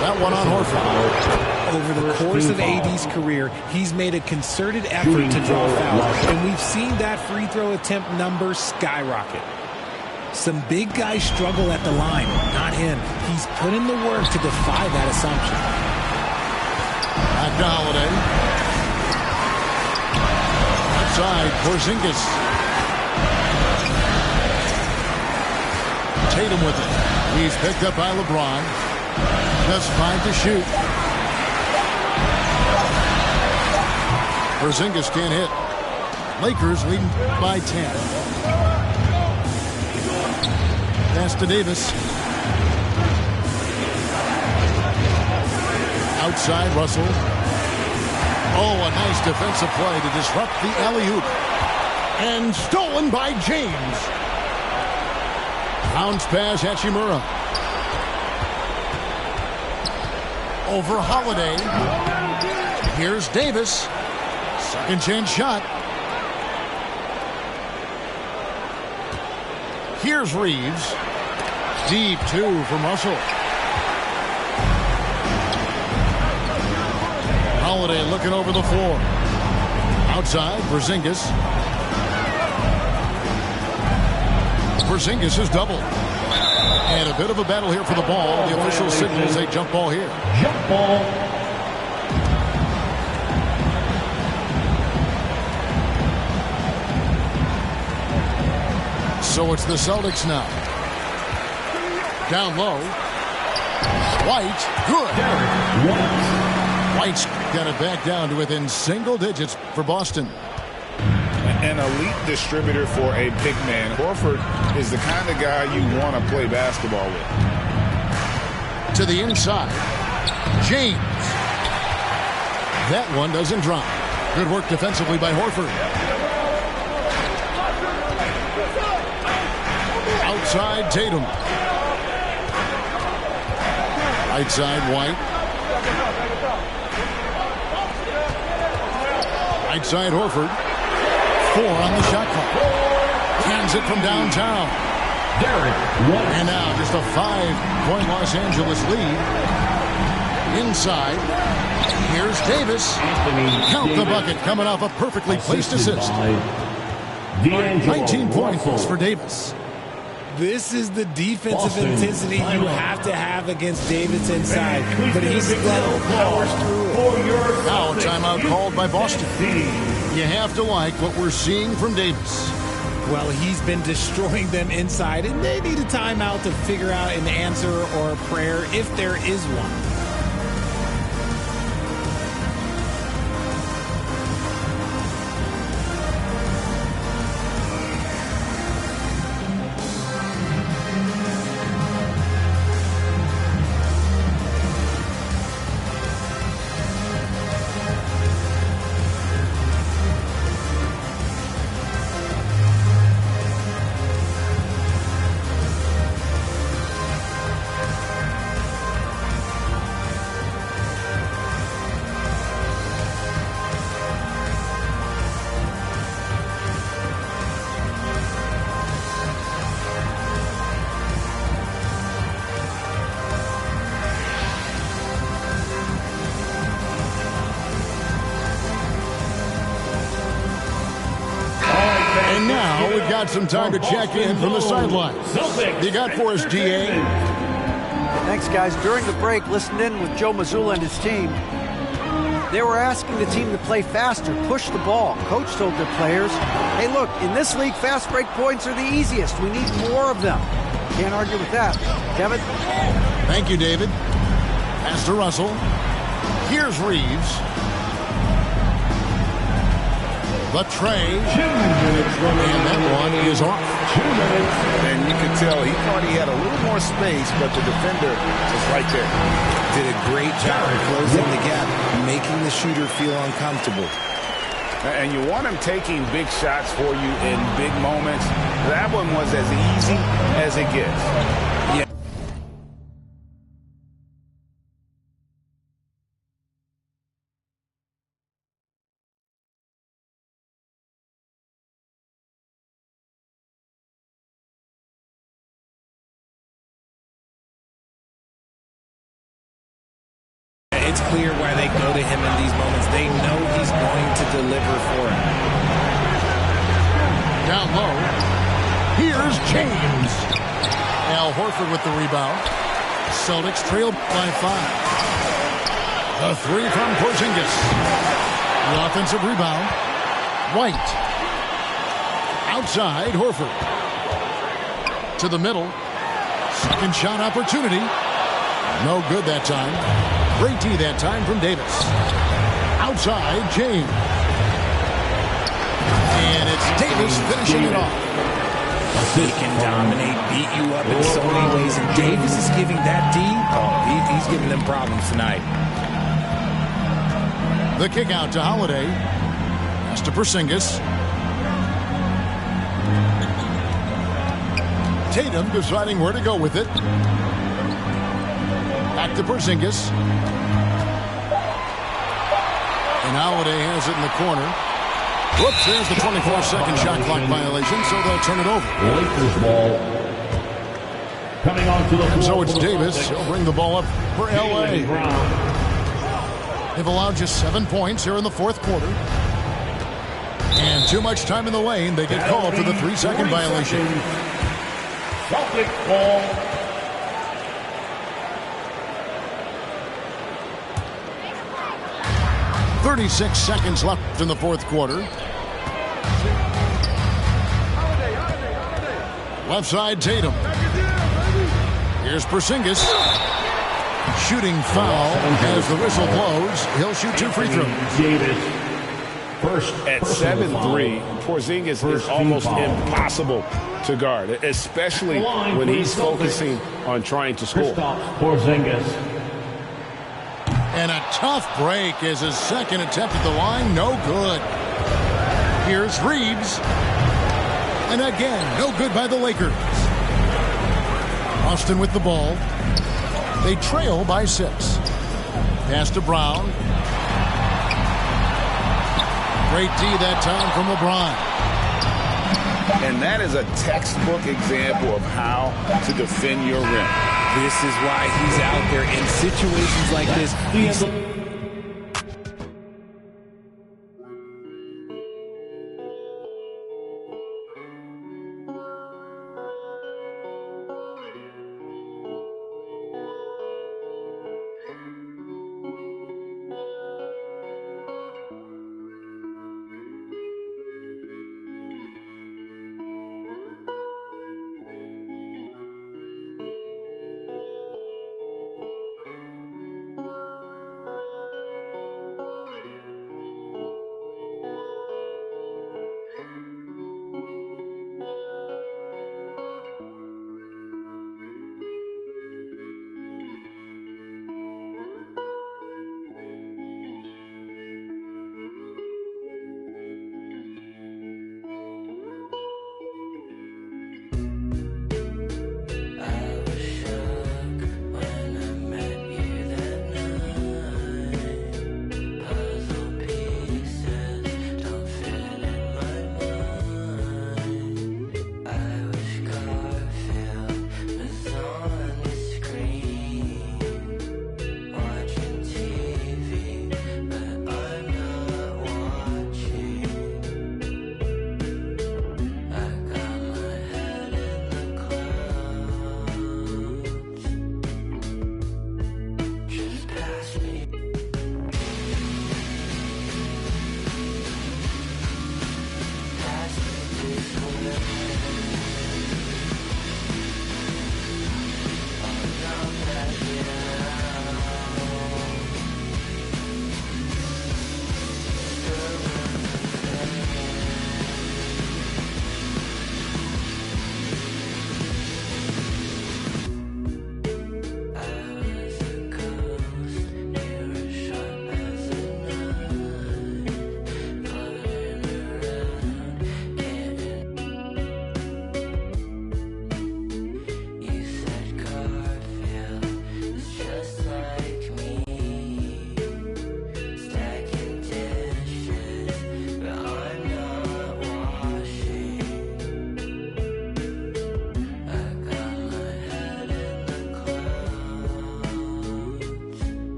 That one on Horford. Over the course of AD's career, he's made a concerted effort to draw fouls, and we've seen that free throw attempt number skyrocket. Some big guys struggle at the line, not him. He's put in the work to defy that assumption. Back to Holiday. Outside, Porzingis. Tatum with it. He's picked up by LeBron. Just 5 to shoot. Porzingis can't hit. Lakers leading by 10. Pass to Davis. Outside, Russell. Oh, a nice defensive play to disrupt the alley-oop. And stolen by James. Bounce pass, Hachimura. Over Holiday. Here's Davis. Second chance shot. Here's Reeves. Deep 2 from Russell. Holiday looking over the floor. Outside, Porzingis. Porzingis is doubled. And a bit of a battle here for the ball. The official signals a jump ball here. Jump ball. So it's the Celtics now. Down low. White, good. White's got it back down to within single digits for Boston. An elite distributor for a big man. Horford is the kind of guy you want to play basketball with. To the inside. James. That one doesn't drop. Good work defensively by Horford. Outside Tatum. Right side White. Right side Horford. 4 on the shot clock. Hands it from downtown. And now just a 5-point Los Angeles lead. Inside. Here's Davis. Count the bucket coming off a perfectly placed assist. 19 points for Davis. This is the defensive intensity you have to have against Davis inside, but he still powers through it. Now a timeout called by Boston. You have to like what we're seeing from Davis. Well, he's been destroying them inside, and they need a timeout to figure out an answer or a prayer if there is one. And now we've got some time to check in from the sidelines. You got for us, GA? Thanks, guys. During the break, listened in with Joe Mazzulla and his team. They were asking the team to play faster, push the ball. Coach told their players, hey, look, in this league, fast break points are the easiest. We need more of them. Can't argue with that. Kevin? Thank you, David. Pass to Russell. Here's Reeves. The tray. And that one is off. And you can tell he thought he had a little more space, but the defender was right there. Did a great job of closing the gap, making the shooter feel uncomfortable. And you want him taking big shots for you in big moments. That one was as easy as it gets. Yeah. It's clear why they go to him in these moments. They know he's going to deliver for him. Down low. Here's James. Al Horford with the rebound. Celtics trail by 5. The three from Porzingis. The offensive rebound. White. Outside, Horford. To the middle. Second shot opportunity. No good that time. Great D that time from Davis. Outside, James. And it's Davis finishing it off. He can dominate, beat you up in so many ways. And Davis is giving that D. Oh, he's giving them problems tonight. The kick out to Holiday. Pass to Porzingis. Tatum deciding where to go with it. Back to Porzingis. And Holiday has it in the corner. Whoops, there's the 24-second shot clock violation, so they'll turn it over. Lakers ball. Coming on to the and floor. So it's Davis. He'll bring the ball up for L.A. They've allowed just 7 points here in the fourth quarter. And too much time in the lane. They get called for the 3-second violation. Celtic ball. .36 seconds left in the fourth quarter. Left side, Tatum. Here's Porzingis. Shooting foul as the whistle blows. He'll shoot 2 free throws. At 7'3", Porzingis is almost impossible to guard, especially when he's focusing on trying to score. Porzingis. And a tough break as his second attempt at the line. No good. Here's Reeves. And again, no good by the Lakers. Austin with the ball. They trail by 6. Pass to Brown. Great D that time from LeBron. And that is a textbook example of how to defend your rim. This is why he's out there in situations like this.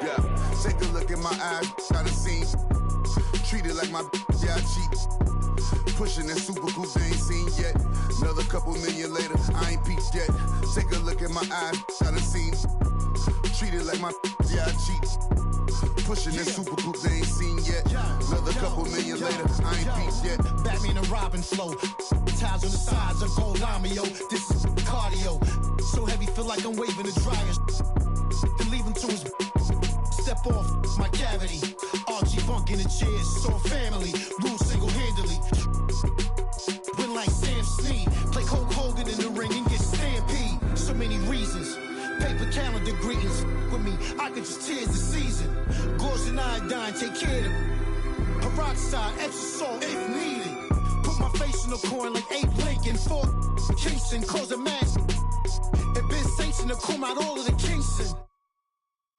Yeah, take a look in my eyes, got a scene. Treated like my yeah, I cheat. Pushing that super cool they ain't seen yet. Another couple million later, I ain't peaked yet. Take a look in my eyes, got a scene. Treated like my yeah, I cheat. Pushing that super cool they ain't seen yet. Another couple million later, I ain't peaked yet. Batman and Robin flow. Ties on the sides of gold lamio. This is cardio. So heavy, feel like I'm waving a dryer. Then leave him to his step off my cavity. RG bunk in the chairs, so family. Rule single-handedly. Win like Sam Snead. Play Hulk Hogan in the ring and get stampede. So many reasons. Paper calendar greetings. With me, I could just tears the season. Gauze and iodine, take care of them. Peroxide, extra salt if needed. Put my face in the corn like Abe Lincoln. For Kingston, cause a match. It been sanctioned to come out all of the Kingston.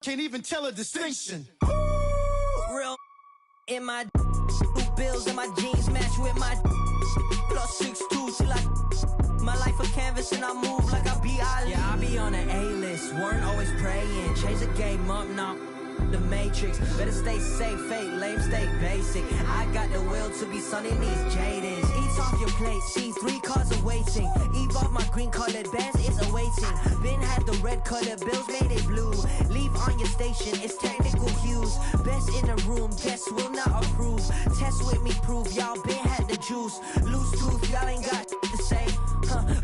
Can't even tell a distinction. Real in my bills and my jeans match with my +6'2" till I my life a canvas and I move like I be Ali. Yeah, I be on an A-list, weren't always praying. Change the game up now. The Matrix, better stay safe, fake, lame, stay basic. I got the will to be sunning these jadeds. Eat off your plate, see 3 cars awaiting. Evolve my green colored bands is awaiting. Been had the red colored bills, made it blue. Leave on your station, it's technical hues. Best in the room, guests will not approve. Test with me, prove y'all been had the juice. Loose tooth, y'all ain't got to say.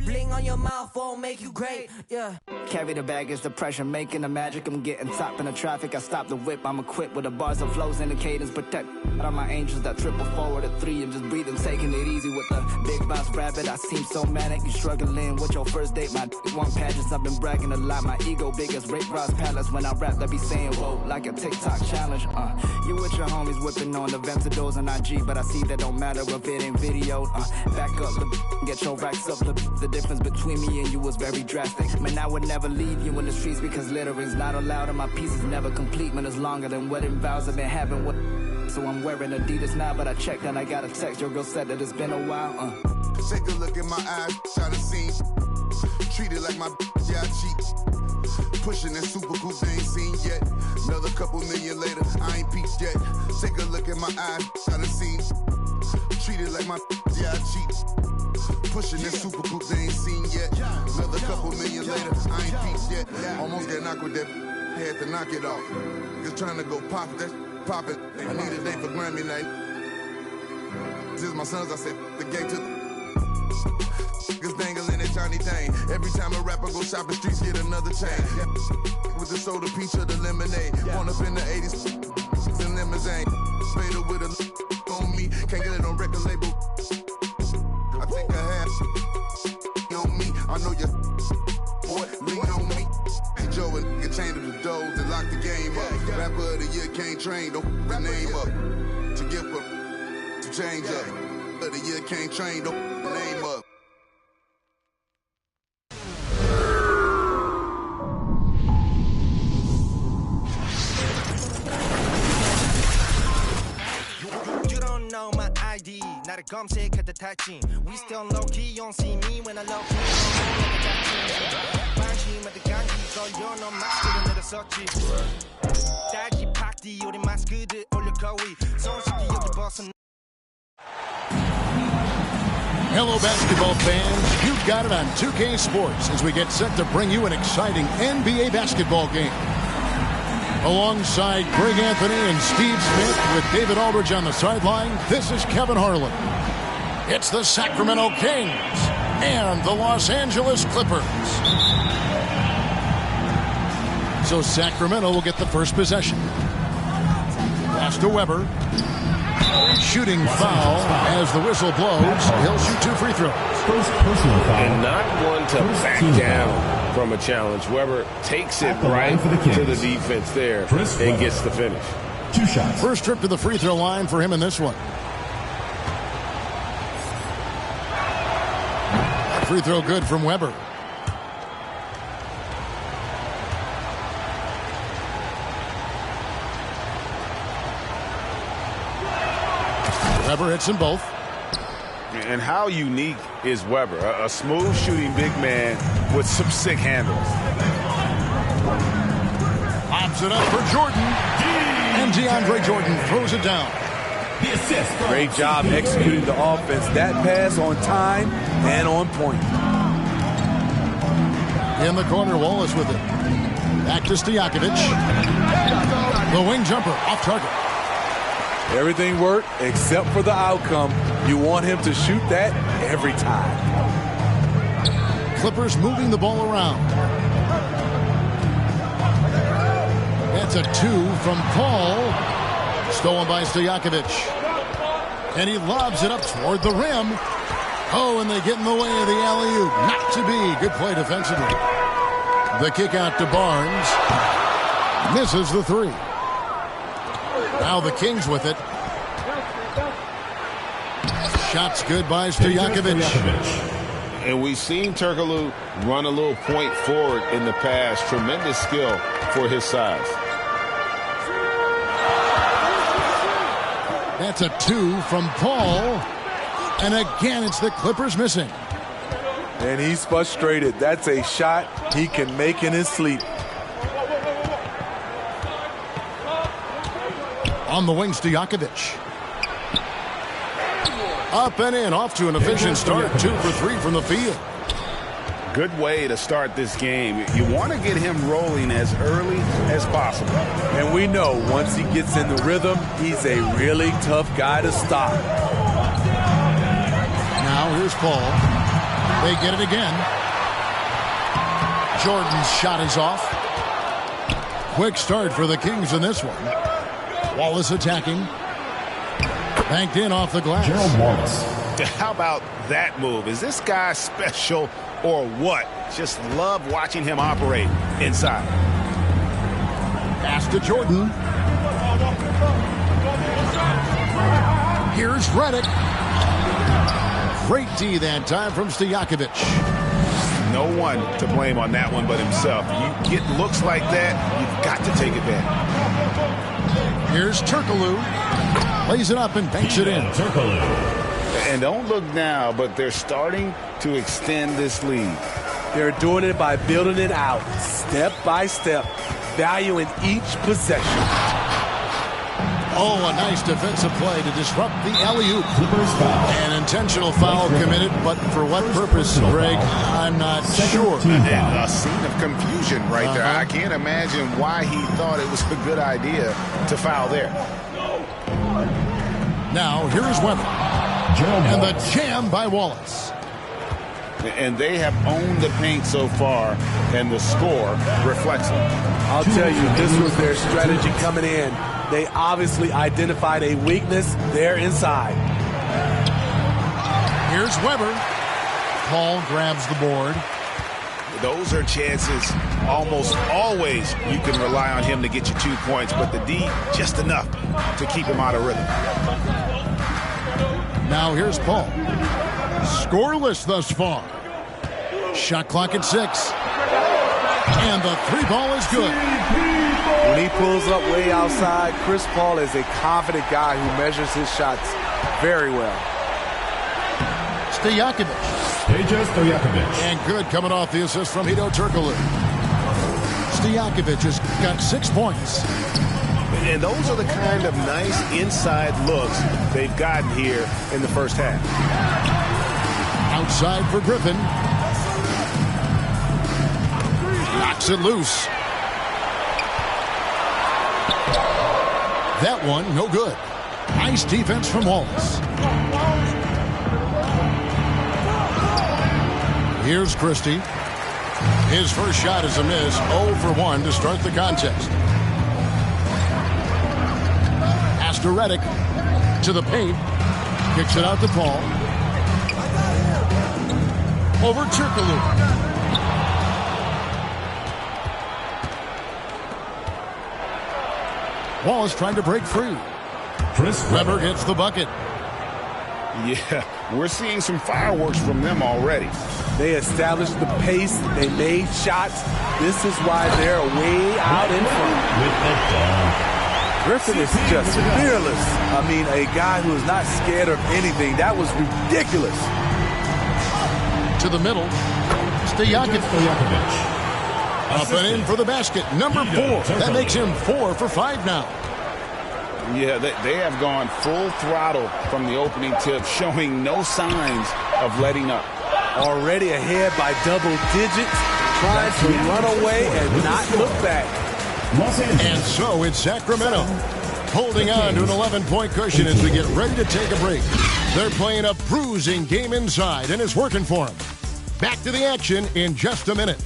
Bling on your mouth won't make you great, yeah. Carry the baggage, the pressure, making the magic. I'm getting top in the traffic. I stop the whip. I'm equipped with the bars and flows and the cadence. Protect all my angels that triple forward at 3 and just breathing, taking it easy with the big boss rabbit. I seem so manic. You struggling with your first date. My want pageants. I've been bragging a lot. My ego big as Rick Ross Palace. When I rap, they be saying whoa like a TikTok challenge. You with your homies whipping on the Ventadors on IG, but I see that don't matter if it ain't videoed. Back up the get your racks up. The difference between me and you was very drastic. Man, I would never leave you in the streets because littering's not allowed and my pieces never complete. Man, it's longer than wedding vows I've been having with. So I'm wearing Adidas now, but I checked and I got a text. Your girl said that it's been a while. Take a look in my eyes, try to see. Treated like my yeah, I cheat. Pushing that super cool they ain't seen yet. Another couple million later, I ain't peaked yet. Take a look in my eyes, try to see. Treated like my yeah, I cheat. Pushing that super cool they ain't seen yet. Another couple million later, I ain't peaked yet. Almost got knocked with that, had to knock it off. Just trying to go pop that, pop it. I need a day for Grammy night. This is my sons, I said, the gate to the niggas dangling that Johnny thing. Every time a rapper go shopping, streets get another chain. With the soda, peach, or the lemonade. Born up in the 80s, in limousine. Fader with a on me, can't get it on record label. I think I have on me. I know you boy, lean on me. Hey Joe and nigga chained the doors and lock the game up. Rapper of the year can't train, don't the name up. To give up, to change up. Of the year can't train, don't the name up. Know my ID, not a 검색 at the touching. We still low key, you don't see me when I low key. 관심 at the gangi, 걸려 너 마스크를 내렸었지. 딸기 팍디 우리 마스크들 올려 거위. 손쉽게 여기 벗어. Hello, basketball fans. You've got it on 2K Sports as we get set to bring you an exciting NBA basketball game. Alongside Greg Anthony and Steve Smith with David Aldridge on the sideline, this is Kevin Harlan. It's the Sacramento Kings and the Los Angeles Clippers. So Sacramento will get the first possession. Pass to Weber. Shooting foul as the whistle blows. He'll shoot 2 free throws. And not one to back down from a challenge. Weber takes it right to the defense there and gets the finish. 2 shots. First trip to the free throw line for him in this one. Free throw good from Weber. Weber hits them both. And how unique is Weber? A smooth shooting big man with some sick handles. On Gives it up for Jordan. And DeAndre Jordan throws it down. Great job executing the offense. That pass on time and on point. In the corner, Wallace with it. Back to Stojakovic. The wing jumper off target. Everything worked except for the outcome. You want him to shoot that every time. Clippers moving the ball around. That's a 2 from Paul. Stolen by Stojakovic. And he lobs it up toward the rim. Oh, and they get in the way of the alley-oop. Not to be. Good play defensively. The kick out to Barnes. Misses the 3. Now the Kings with it. Shots good by Stojakovic. And we've seen Turkoglu run a little point forward in the past. Tremendous skill for his size. That's a 2 from Paul. And again, it's the Clippers missing. And he's frustrated. That's a shot he can make in his sleep. On the wing, Stojakovic. Up and in, off to an efficient start. 2 for 3 from the field. Good way to start this game. You want to get him rolling as early as possible. And we know once he gets in the rhythm, he's a really tough guy to stop. Now here's Paul. They get it again. Jordan's shot is off. Quick start for the Kings in this one. Wallace attacking. Banked in off the glass. Gerald Wallace. How about that move? Is this guy special or what? Just love watching him operate inside. Pass to Jordan. Here's Redick. Great D that time from Stojakovic. No one to blame on that one but himself. You get looks like that, you've got to take advantage. Here's Turkoglu. Lays it up and banks it in. And don't look now, but they're starting to extend this lead. They're doing it by building it out, step by step, valuing each possession. Oh, a nice defensive play to disrupt the alley-oop. An intentional foul committed, but for what purpose, Greg, I'm not sure. And a scene of confusion right there. I can't imagine why he thought it was a good idea to foul there. Now, here is Weber. And the jam by Wallace. And they have owned the paint so far, and the score reflects it. I'll tell you, this was their strategy coming in. They obviously identified a weakness there inside. Here's Weber. Paul grabs the board. Those are chances almost always you can rely on him to get you 2 points, but the D just enough to keep him out of rhythm. Now here's Paul. Scoreless thus far. Shot clock at 6. And the 3-ball is good. When he pulls up way outside, Chris Paul is a confident guy who measures his shots very well. Stojakovic. And good coming off the assist from Hedo Turkoglu. Stojakovic has got 6 points. And those are the kind of nice inside looks they've gotten here in the first half. Outside for Griffin. Knocks it loose. That one, no good. Nice defense from Wallace. Here's Christie. His first shot is a miss. 0 for 1 to start the contest. Pass to Redick. To the paint. Kicks it out to Paul. Over Turkoglu. Wallace trying to break free. Weber hits the bucket. Yeah, we're seeing some fireworks from them already. They established the pace. They made shots. This is why they're way out in front. Griffin is just fearless. I mean, a guy who is not scared of anything. That was ridiculous. To the middle. Stojakovic. Up and in for the basket. Number 4. That makes him 4 for 5 now. Yeah, they have gone full throttle from the opening tip, showing no signs of letting up. Already ahead by double digits, trying to run away and not look back. And so it's Sacramento holding on to an 11-point cushion as we get ready to take a break. They're playing a bruising game inside, and it's working for them. Back to the action in just a minute.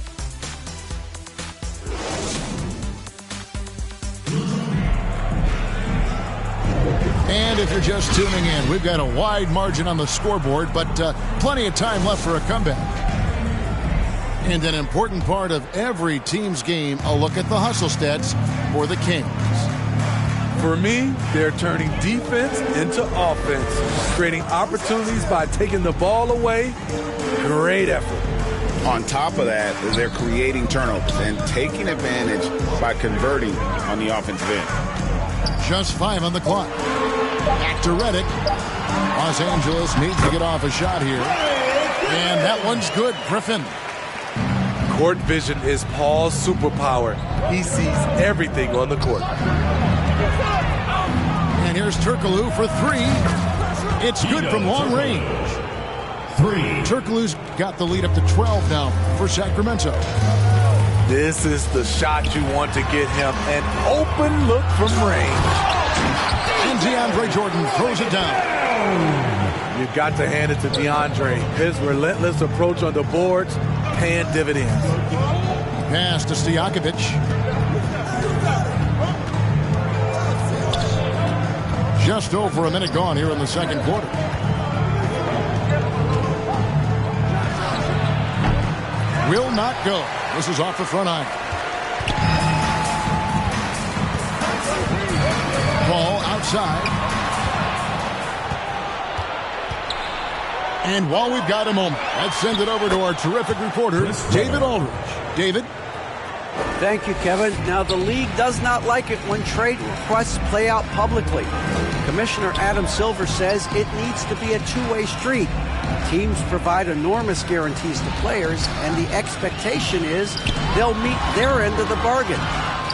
And if you're just tuning in, we've got a wide margin on the scoreboard, but plenty of time left for a comeback. And an important part of every team's game, a look at the hustle stats for the Kings. For me, they're turning defense into offense, creating opportunities by taking the ball away. Great effort. On top of that, they're creating turnovers and taking advantage by converting on the offensive end. Just 5 on the clock. Back to Redick. Los Angeles needs to get off a shot here. And that one's good. Griffin. Court vision is Paul's superpower. He sees everything on the court. And here's Turkoglu for 3. It's good from long range. 3. Turkoglu's got the lead up to 12 now for Sacramento. This is the shot you want to get him. An open look from range. And DeAndre Jordan throws it down. You've got to hand it to DeAndre. His relentless approach on the boards, paying dividends. Pass to Stojakovic. Just over a minute gone here in the second quarter. Will not go. This is off the front iron. Ball outside. And while we've got a moment, let's send it over to our terrific reporter, David Aldridge. David? Thank you, Kevin. Now, the league does not like it when trade requests play out publicly. Commissioner Adam Silver says it needs to be a two-way street. Teams provide enormous guarantees to players, and the expectation is they'll meet their end of the bargain.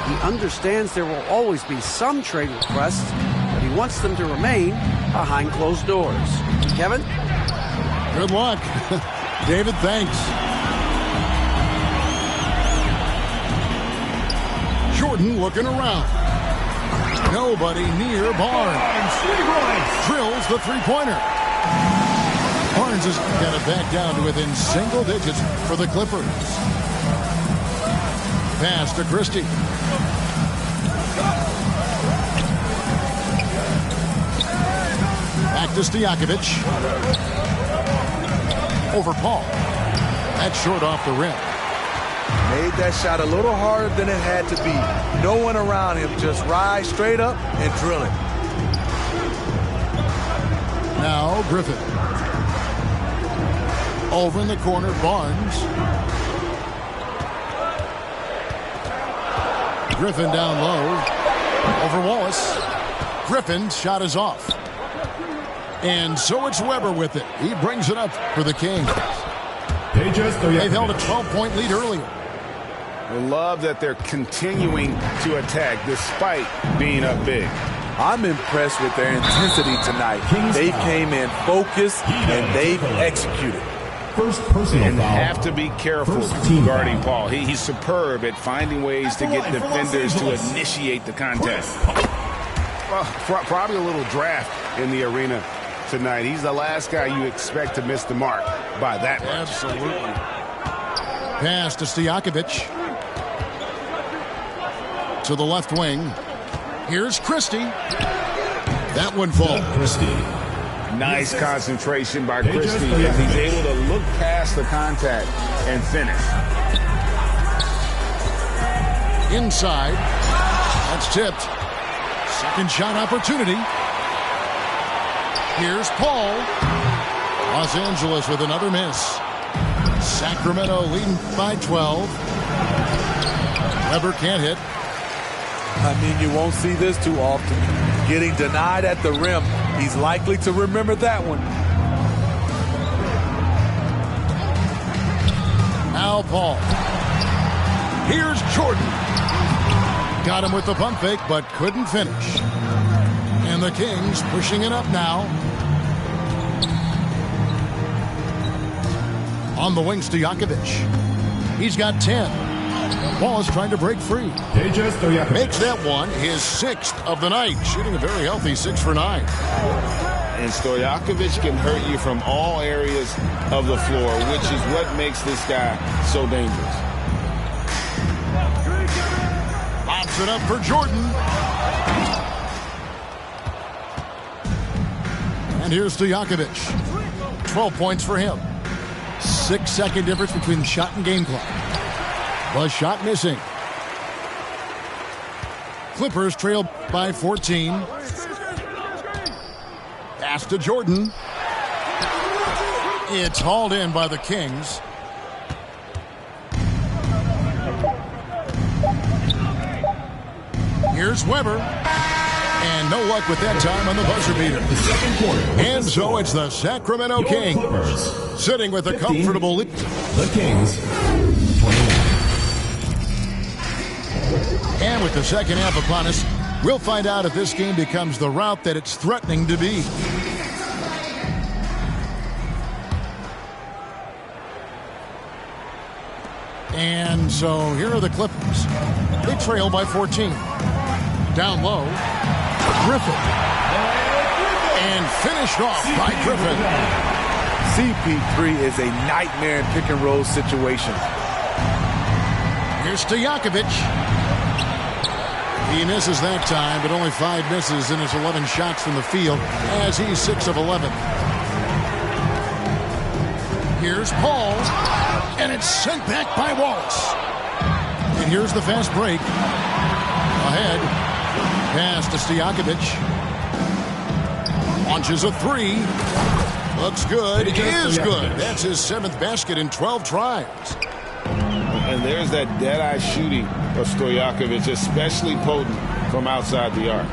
He understands there will always be some trade requests, but he wants them to remain behind closed doors. Kevin? Good luck. David, thanks. Jordan looking around. Nobody near Barnes. Drills the three-pointer. Barnes has got it back down to within single digits for the Clippers. Pass to Christie. Back to Stojakovic. Over Paul. That's short off the rim. Made that shot a little harder than it had to be. No one around him, just rise straight up and drill it. Now Griffin. Over in the corner, Barnes. Griffin down low. Over Wallace. Griffin's shot is off. And so it's Weber with it. He brings it up for the Kings. They've held a 12-point lead earlier. I love that they're continuing to attack despite being up big. I'm impressed with their intensity tonight. They came in focused and they've executed. First personal and foul. Have to be careful guarding Paul. He's superb at finding ways to get defenders to initiate the contest. Well, probably a little draft in the arena tonight. He's the last guy you expect to miss the mark by that much. Absolutely. Pass to Stojakovic. To the left wing. Here's Christie. That one falls. Nice concentration by Christie as he's able to look past the contact and finish. Inside. That's tipped. Second shot opportunity. Here's Paul. Los Angeles with another miss. Sacramento leading by 12. Weber can't hit. I mean, you won't see this too often. Getting denied at the rim. He's likely to remember that one. Now Paul. Here's Jordan. Got him with the pump fake, but couldn't finish. And the Kings pushing it up now. On the wings to Stojakovic. He's got 10. Ball is trying to break free. Makes that one his 6th of the night, shooting a very healthy 6 for 9. And Stojakovic can hurt you from all areas of the floor, which is what makes this guy so dangerous. Lobs it up for Jordan. And here's Stojakovic. 12 points for him. 6-second difference between shot and game clock. The shot missing. Clippers trail by 14. Pass to Jordan. It's hauled in by the Kings. Here's Weber. And no luck with that time on the buzzer beater. And so it's the Sacramento Kings sitting with a comfortable lead. The Kings, 29. And with the second half upon us, we'll find out if this game becomes the route that it's threatening to be. And so here are the Clippers. They trail by 14. Down low, Griffin. And finished off by Griffin. CP3 is a nightmare in pick-and-roll situations. Here's Stojakovic. He misses that time, but only 5 misses in his 11 shots from the field as he's 6 of 11. Here's Paul, and it's sent back by Wallace. And here's the fast break. Ahead, pass to Stojakovic. Launches a 3. Looks good, is good. That's his 7th basket in 12 tries. And there's that dead-eye shooting of Stojakovic, especially potent from outside the arc.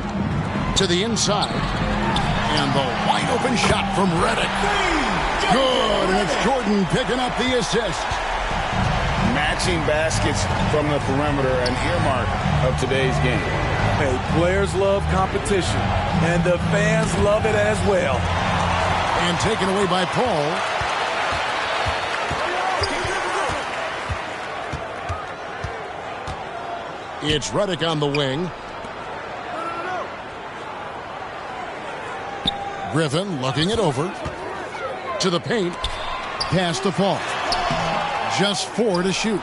To the inside. And the wide-open shot from Redick. Good, and it's Jordan picking up the assist. Matching baskets from the perimeter, an earmark of today's game. Hey, players love competition, and the fans love it as well. And taken away by Paul. It's Redick on the wing. Griffin looking it over. To the paint. Pass to Paul. Just 4 to shoot.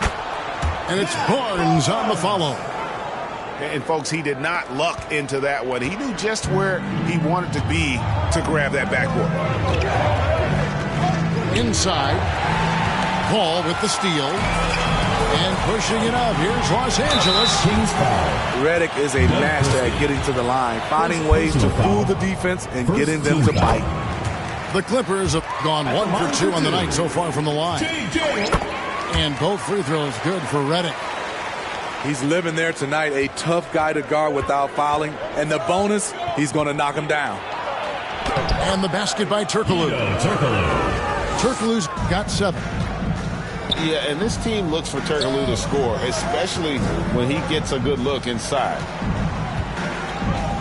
And it's Barnes on the follow. And, folks, he did not luck into that one. He knew just where he wanted to be to grab that backboard. Inside. Paul with the steal. And pushing it up. Here's Los Angeles. Redick is a master at getting to the line, finding ways to fool the defense and getting them to bite. The Clippers have gone 1 for 2 on the night so far from the line. And both free throws good for Redick. He's living there tonight, a tough guy to guard without fouling. And the bonus, he's going to knock him down. And the basket by Turkoglu. Turkoglu's got 7. Yeah, and this team looks for Turkoglu to score, especially when he gets a good look inside.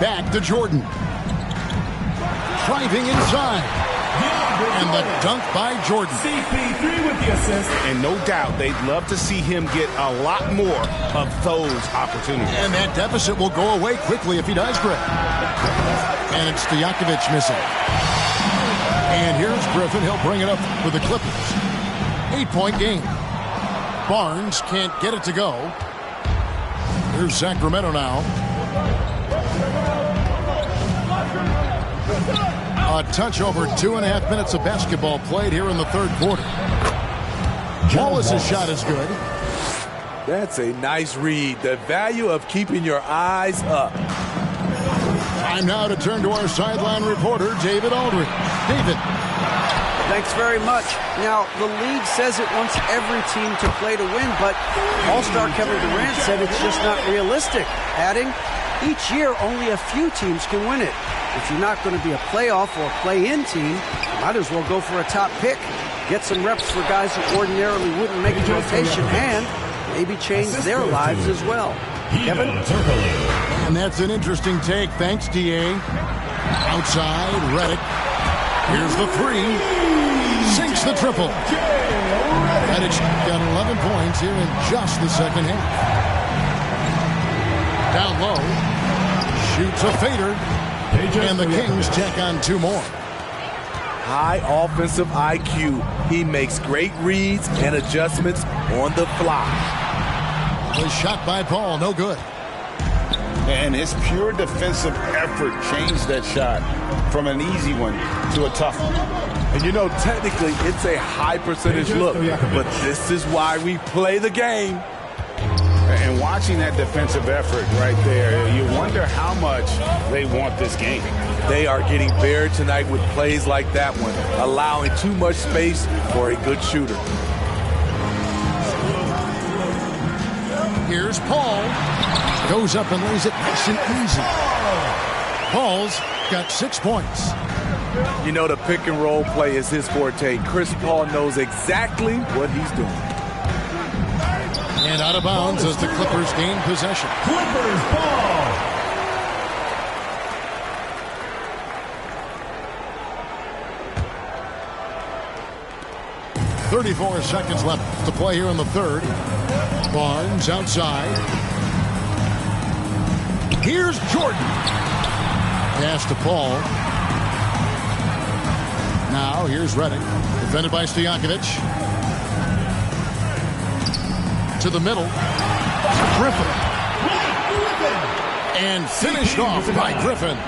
Back to Jordan. Driving inside. And the dunk by Jordan. CP3 with the assist. And no doubt they'd love to see him get a lot more of those opportunities. And that deficit will go away quickly if he does, Greg. And it's Stojakovic missing. And here's Griffin. He'll bring it up for the Clippers. 8-point game. Barnes can't get it to go. Here's Sacramento now. A touch over 2.5 minutes of basketball played here in the third quarter. Wallace's shot is good. That's a nice read. The value of keeping your eyes up. Time now to turn to our sideline reporter, David Aldridge. David. Thanks very much. Now, the league says it wants every team to play to win, but All-Star Kevin Durant said it's just not realistic, adding, each year only a few teams can win it. If you're not going to be a playoff or play-in team, you might as well go for a top pick. Get some reps for guys who ordinarily wouldn't make the rotation, and maybe change their lives as well. Kevin? And that's an interesting take. Thanks, D.A. Outside, Redick. Here's the three. Sinks the triple. Redick's got 11 points here in just the second half. Down low. Shoots a fader. And the Kings tack on 2 more. High offensive IQ. He makes great reads and adjustments on the fly. Was shot by Paul, no good. And his pure defensive effort changed that shot from an easy one to a tough one. And you know, technically, it's a high percentage look, but this is why we play the game. And watching that defensive effort right there, you wonder how much they want this game. They are getting buried tonight with plays like that one, allowing too much space for a good shooter. Here's Paul. Goes up and lays it nice and easy. Paul's got 6 points. You know, the pick and roll play is his forte. Chris Paul knows exactly what he's doing. And out of bounds as the Clippers gain possession. Clippers ball. .34 seconds left to play here in the third. Barnes outside. Here's Jordan. Pass to Paul. Now here's Redick. Defended by Stojakovic. To the middle. Griffin. And finished off by Griffin.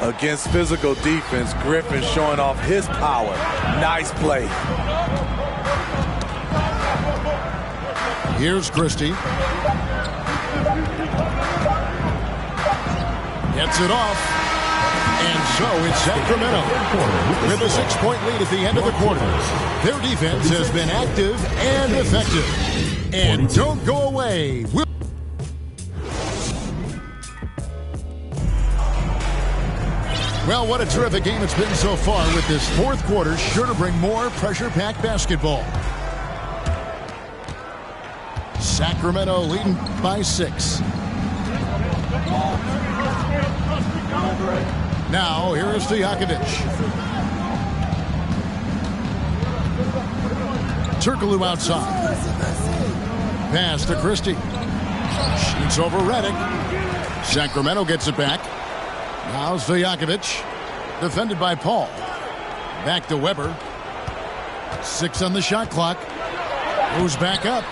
Against physical defense, Griffin showing off his power. Nice play. Here's Christie. Gets it off. And so it's Sacramento with a 6-point lead at the end of the quarter. Their defense has been active and effective. And don't go away. Well, what a terrific game it's been so far, with this fourth quarter sure to bring more pressure-packed basketball. Sacramento leading by 6. Now, here is Stojakovic. Turkoglu outside. Pass to Christie. Shoots over Redick. Sacramento gets it back. Now Stojakovic. Defended by Paul. Back to Weber. 6 on the shot clock. Goes back up.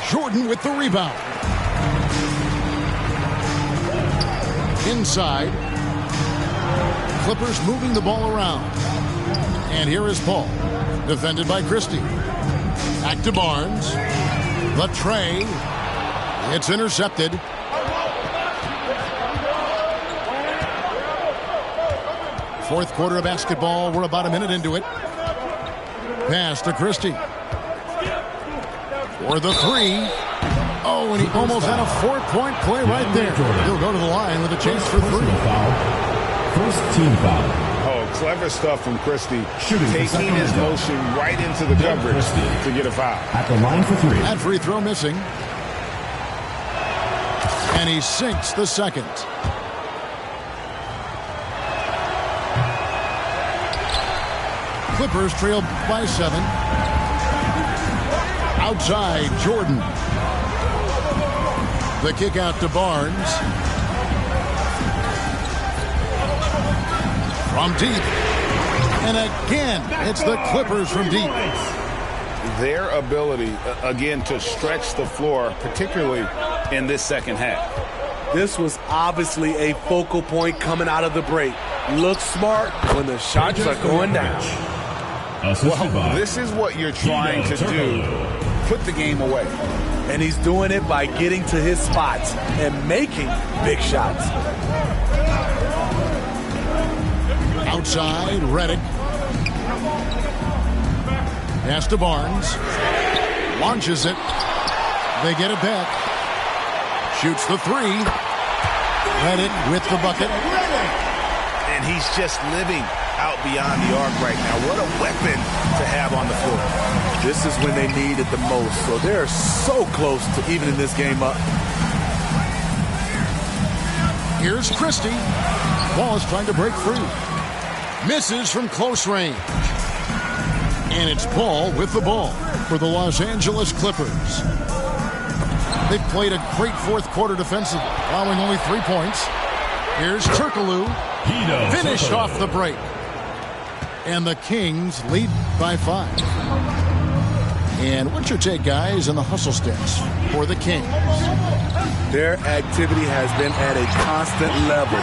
Jordan with the rebound. Inside. Clippers moving the ball around. And here is Paul. Defended by Christie. Back to Barnes. The tray. It's intercepted. Fourth quarter of basketball. We're about a minute into it. Pass to Christie. For the three. Oh, and he almost had a 4-point play right there. He'll go to the line with a chance for 3. First team foul. Oh, clever stuff from Christie. Taking his motion right into the coverage to get a foul. At the line for 3. That free throw missing. And he sinks the second. Clippers trail by 7. Outside, Jordan. The kick out to Barnes. From deep. And again, it's the Clippers from deep. Their ability, again, to stretch the floor, particularly in this second half. This was obviously a focal point coming out of the break. Look smart when the shots are going down. Well, this is what you're trying to do. Put the game away. And he's doing it by getting to his spots and making big shots. Outside, Redick. Pass to Barnes. Launches it. They get it back. Shoots the 3. Redick with the bucket. And he's just living out beyond the arc right now. What a weapon to have on the floor. This is when they need it the most. So they're so close to evening this game up. Here's Christie. Ball is trying to break free. Misses from close range. And it's Ball with the ball for the Los Angeles Clippers. They've played a great fourth quarter defensive, allowing only 3 points. Here's Turkoglu. Finished off the break. And the Kings lead by 5. And what's your take, guys, on the hustle stats for the Kings? Their activity has been at a constant level.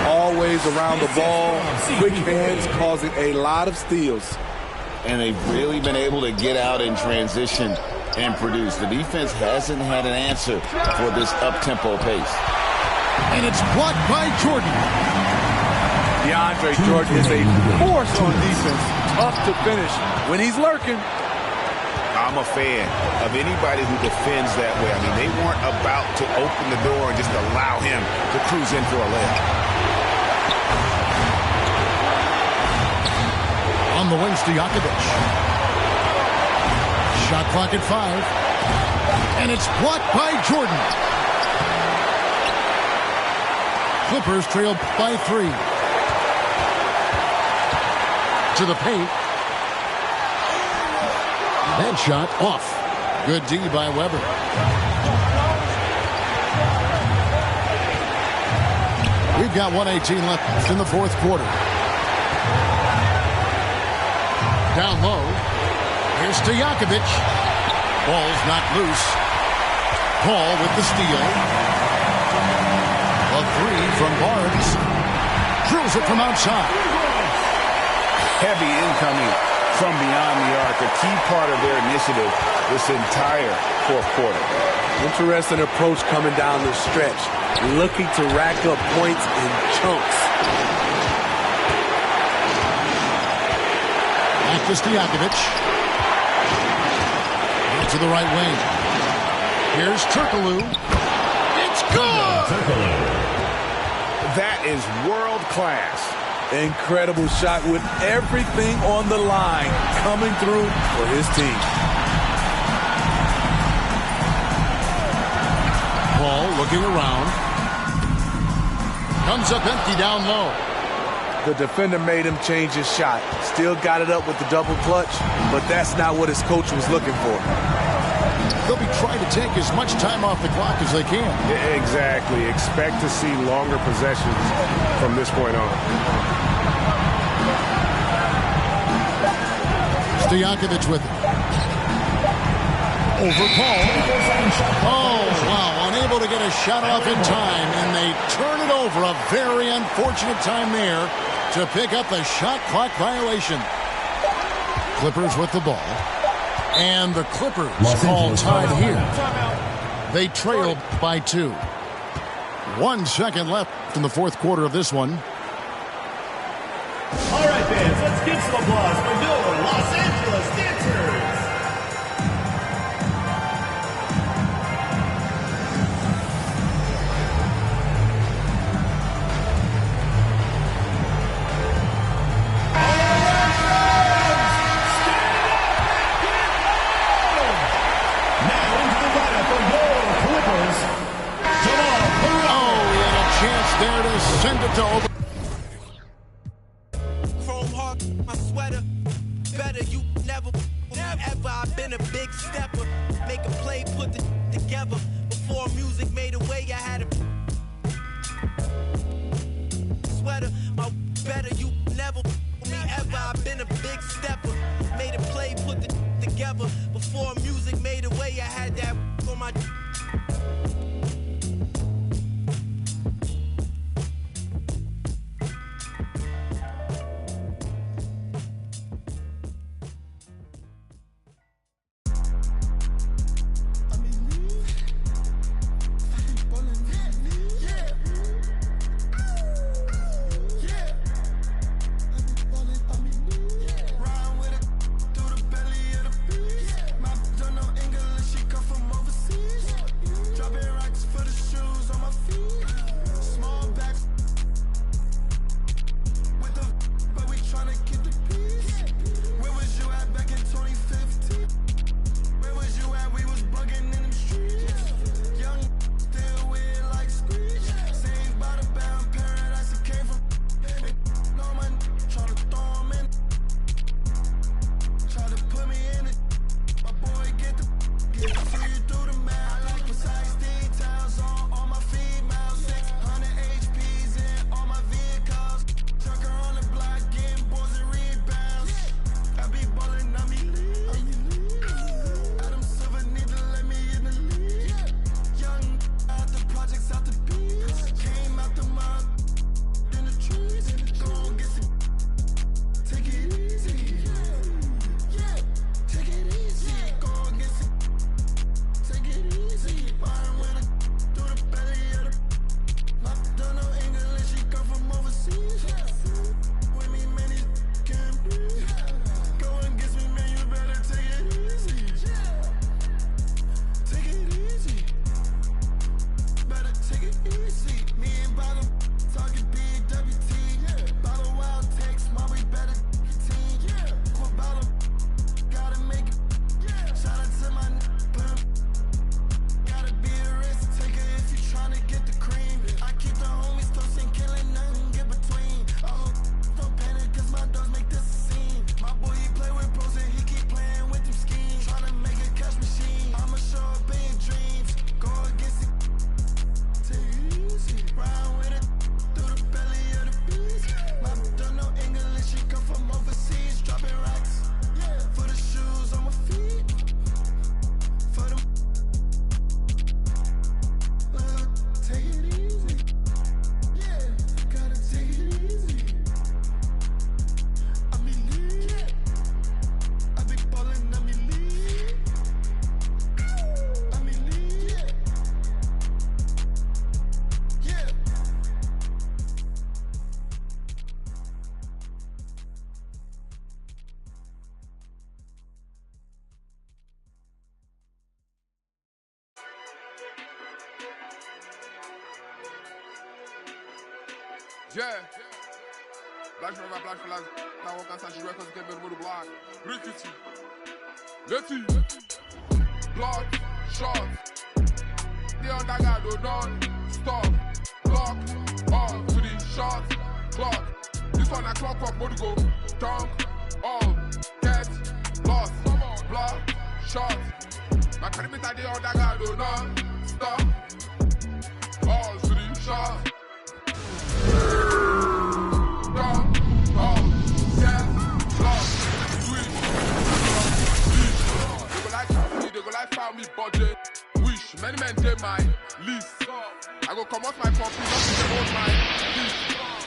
Always around the ball, quick hands causing a lot of steals. And they've really been able to get out in transition and produce. The defense hasn't had an answer for this up-tempo pace. And it's blocked by Jordan. DeAndre Jordan is a force on defense. Tough to finish when he's lurking. I'm a fan of anybody who defends that way. I mean, they weren't about to open the door and just allow him to cruise in for a layup. On the wings to Jakovic. Shot clock at 5. And it's blocked by Jordan. Clippers trailed by 3. To the paint. That shot off. Good D by Weber. We've got 1:18 left in the fourth quarter. Down low. Here's to Jakovic. Ball's not loose. Paul with the steal. A 3 from Barnes. Drills it from outside. Heavy incoming from beyond the arc, a key part of their initiative this entire fourth quarter. Interesting approach coming down the stretch, looking to rack up points in chunks. Back to Stojakovic. Out to the right wing. Here's Turkoglu. It's good! That is world class. Incredible shot with everything on the line coming through for his team. Paul looking around. Comes up empty down low. The defender made him change his shot. Still got it up with the double clutch, but that's not what his coach was looking for. They'll be trying to take as much time off the clock as they can. Yeah, exactly. Expect to see longer possessions from this point on. Stojakovic with it. Over Paul. Oh, wow. Unable to get a shot off in time, and they turn it over. A very unfortunate time there to pick up the shot clock violation. Clippers with the ball. And the Clippers all tied here. They trailed by 2. 1 second left in the fourth quarter of this one. All right, fans, let's give some applause for your Los Angeles Dancers. There to send it to over. Chrome heart, my sweater. Better you never, ever. I've been a big stepper. Make a play, put the together. Before music made a way, I had a sweater. My better you never, me ever. I've been a big stepper. Made a play, put the together. Before music made a way, I had that on my. Yeah. Black flag. Now walk outside your records, get with the block. Rickety. Letty. Block. Shot. The under guy do not stop. Block. All to the shot. Clock. This one a clock, body go. Dunk. All. Get. Lost. Block. Shot. My perimeter the under guy do not stop. All to the shot. Me budget, wish many men take my list. I go come out my copy, not to hold my list.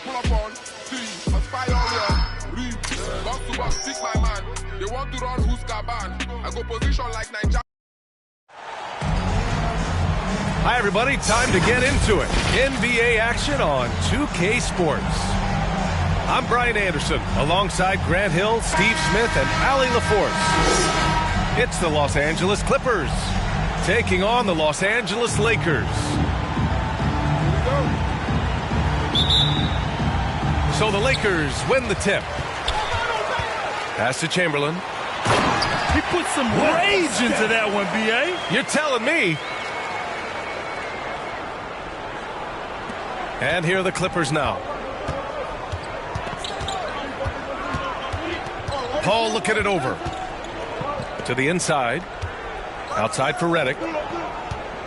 Pull up on, see, aspire all your read. Box to box, stick my man. They want to run who's Gaban. I go position like Nigeria. Hi, everybody. Time to get into it. NBA action on 2K Sports. I'm Brian Anderson, alongside Grant Hill, Steve Smith, and Allie LaForce. It's the Los Angeles Clippers taking on the Los Angeles Lakers. So the Lakers win the tip. Pass to Chamberlain. He put some rage into that one, B.A. You're telling me. And here are the Clippers now. Paul looking it over. To the inside. Outside for Redick.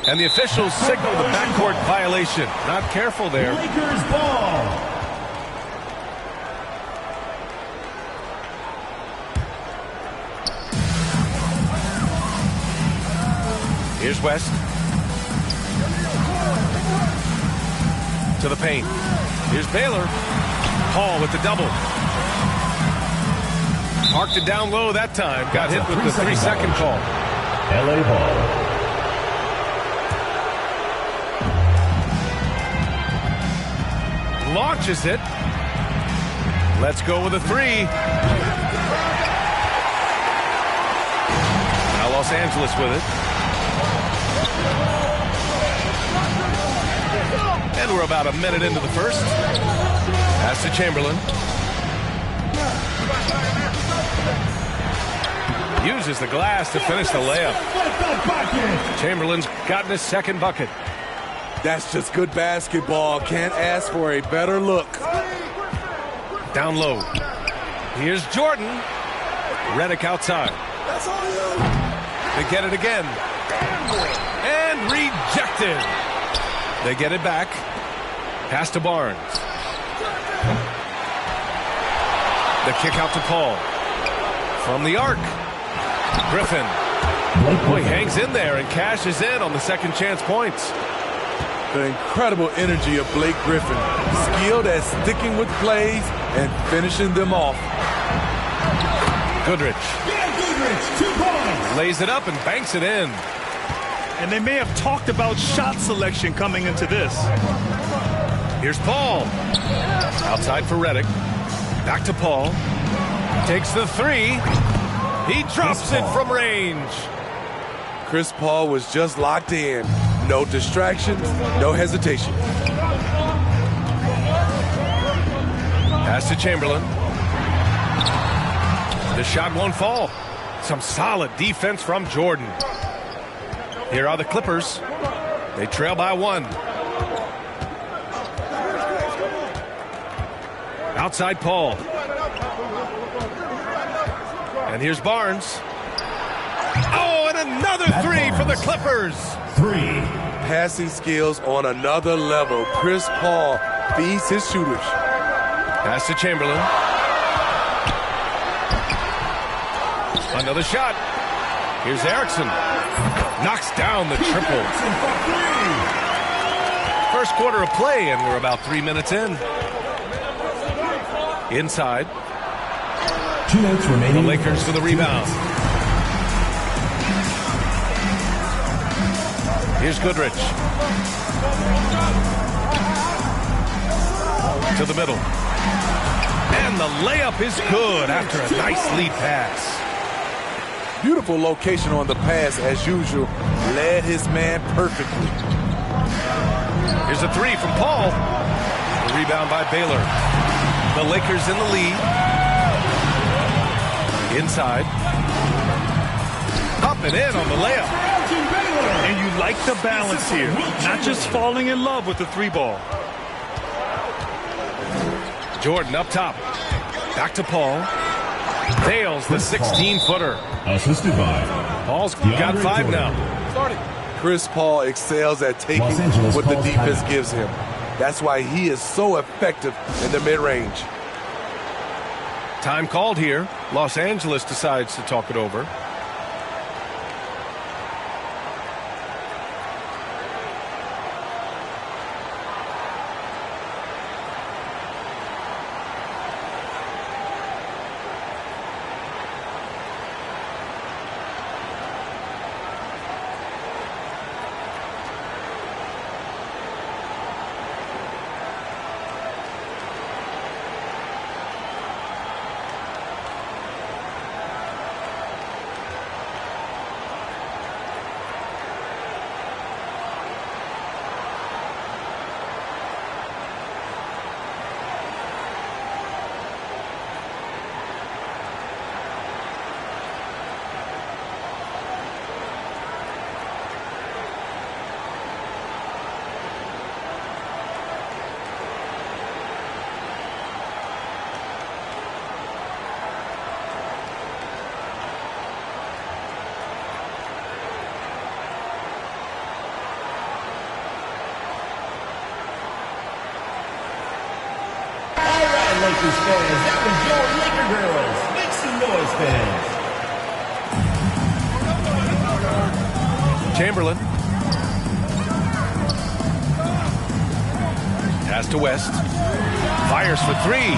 And the officials signal the backcourt violation. Not careful there. Lakers ball. Here's West. To the paint. Here's Baylor. Paul with the double. Marked it down low that time. Got hit with the 3-second call. LA ball. Launches it. Let's go with a 3. Now Los Angeles with it. And we're about a minute into the first. Pass to Chamberlain. Uses the glass to finish the layup. Chamberlain's gotten his second bucket. That's just good basketball. Can't ask for a better look. Down low. Here's Jordan. Redick outside. They get it again. And rejected. They get it back. Pass to Barnes. The kick out to Paul. From the arc. Griffin. Oh, he hangs in there and cashes in on the second chance points. The incredible energy of Blake Griffin. Skilled at sticking with plays and finishing them off. Goodrich. Yeah, Goodrich, 2 points. Lays it up and banks it in. And they may have talked about shot selection coming into this. Here's Paul. Outside for Redick. Back to Paul. Takes the 3. He drops it from range. Chris Paul was just locked in. No distractions, no hesitation. Pass to Chamberlain. The shot won't fall. Some solid defense from Jordan. Here are the Clippers. They trail by 1. Outside Paul. And here's Barnes. Oh, and another 3 for the Clippers. 3. Passing skills on another level. Chris Paul feeds his shooters. Pass to Chamberlain. Another shot. Here's Erickson. Knocks down the triple. First quarter of play, and we're about 3 minutes in. Inside. 2 minutes remaining. The Lakers for the rebound. Here's Goodrich. To the middle. And the layup is good after a nice lead pass. Beautiful location on the pass as usual. Led his man perfectly. Here's a 3 from Paul. The rebound by Baylor. The Lakers in the lead. Inside. Up and in on the layup. And you like the balance here. Not just falling in love with the three ball. Jordan up top. Back to Paul. Nails the 16-footer. Assisted by Paul's got 5 now. Chris Paul excels at taking what the defense gives him. That's why he is so effective in the mid-range. Time called here. Los Angeles decides to talk it over. Lakers fans, that was your Laker girls. Make some noise, fans. Chamberlain. Pass to West. Fires for 3.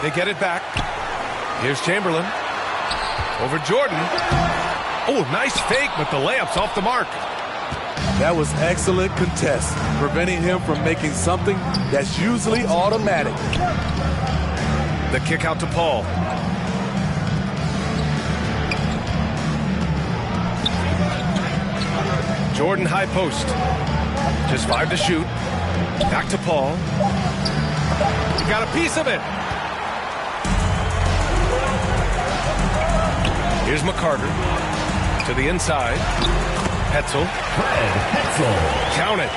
They get it back. Here's Chamberlain. Over Jordan. Oh, nice fake, but the layup's off the mark. That was excellent contest, preventing him from making something that's usually automatic. The kick out to Paul. Jordan high post. Just 5 to shoot. Back to Paul. He got a piece of it. Here's McCarter. To the inside. Hetzel. Count it.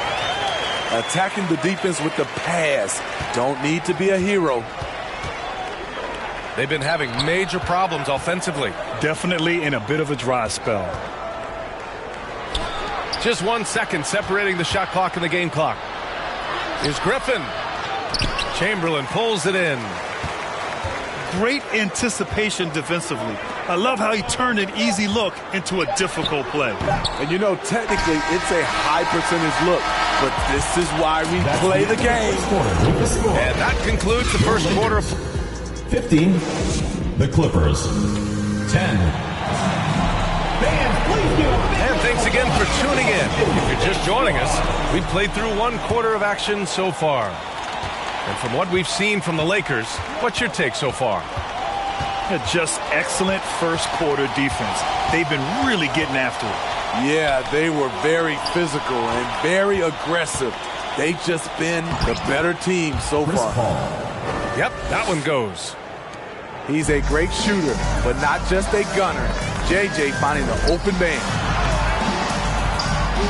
Attacking the defense with the pass. Don't need to be a hero. They've been having major problems offensively. Definitely in a bit of a dry spell. Just 1 second separating the shot clock and the game clock. Here's Griffin. Chamberlain pulls it in. Great anticipation defensively. I love how he turned an easy look into a difficult play. And you know, technically, it's a high percentage look, but this is why we play the game. And that concludes the first quarter. 15, the Clippers. 10. And thanks again for tuning in. If you're just joining us, we've played through 1 quarter of action so far. And from what we've seen from the Lakers, what's your take so far? Just excellent first quarter defense. They've been really getting after it. Yeah, they were very physical and very aggressive. They've just been the better team so far. Yep, that one goes. He's a great shooter, but not just a gunner. JJ finding the open man.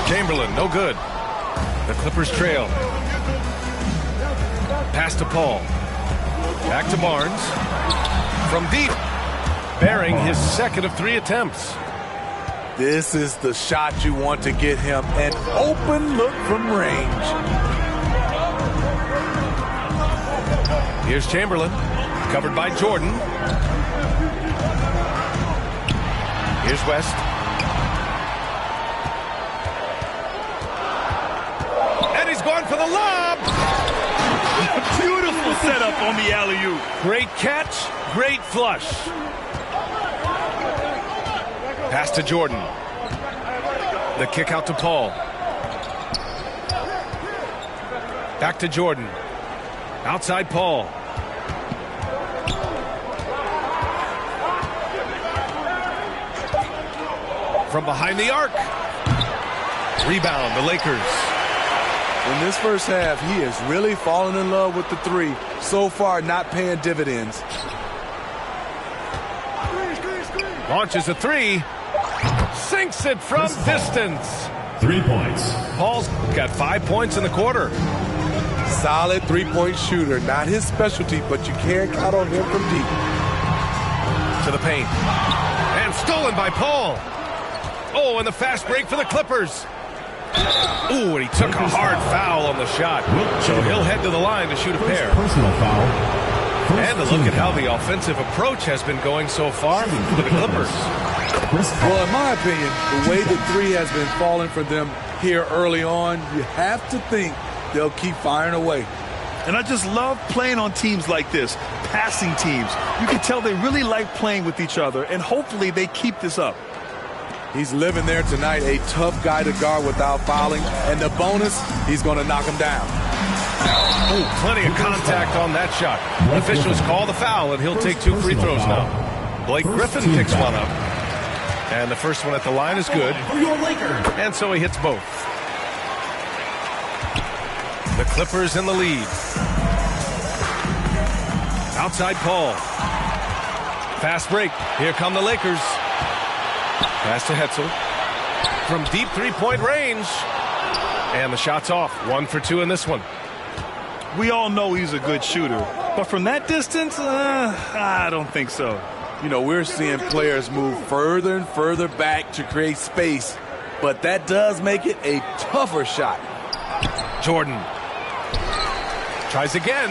Chamberlain, no good. The Clippers trail. Pass to Paul. Back to Barnes. From deep. Bearing his second of 3 attempts. This is the shot you want to get him. An open look from range. Here's Chamberlain. Covered by Jordan. Here's West. And he's going for the lob. Beautiful setup on the alley-oop. Great catch, great flush. Pass to Jordan. The kick out to Paul. Back to Jordan. Outside Paul. From behind the arc. Rebound, the Lakers. In this first half, he is really falling in love with the three. So far, not paying dividends. Launches a three. Sinks it from distance. 3 points. Paul's got 5 points in the quarter. Solid three-point shooter. Not his specialty, but you can't count on him from deep. To the paint. And stolen by Paul. Oh, and the fast break for the Clippers. Ooh, and he took a hard foul on the shot. So he'll head to the line to shoot a pair. Personal foul. And to look at how the offensive approach has been going so far for the Clippers. Well, in my opinion, the way the three has been falling for them here early on, you have to think they'll keep firing away. And I just love playing on teams like this, passing teams. You can tell they really like playing with each other, and hopefully they keep this up. He's living there tonight, a tough guy to guard without fouling. And the bonus, he's going to knock him down. Oh, plenty of contact on that shot. Officials call the foul, and he'll take 2 free throws now. Blake Griffin picks one up. And the first one at the line is good. And so he hits both. The Clippers in the lead. Outside Paul. Fast break. Here come the Lakers. Pass to Hetzel. From deep three-point range. And the shot's off. 1 for 2 in this one. We all know he's a good shooter. But from that distance, I don't think so. You know, we're seeing players move further and further back to create space. But that does make it a tougher shot. Jordan tries again.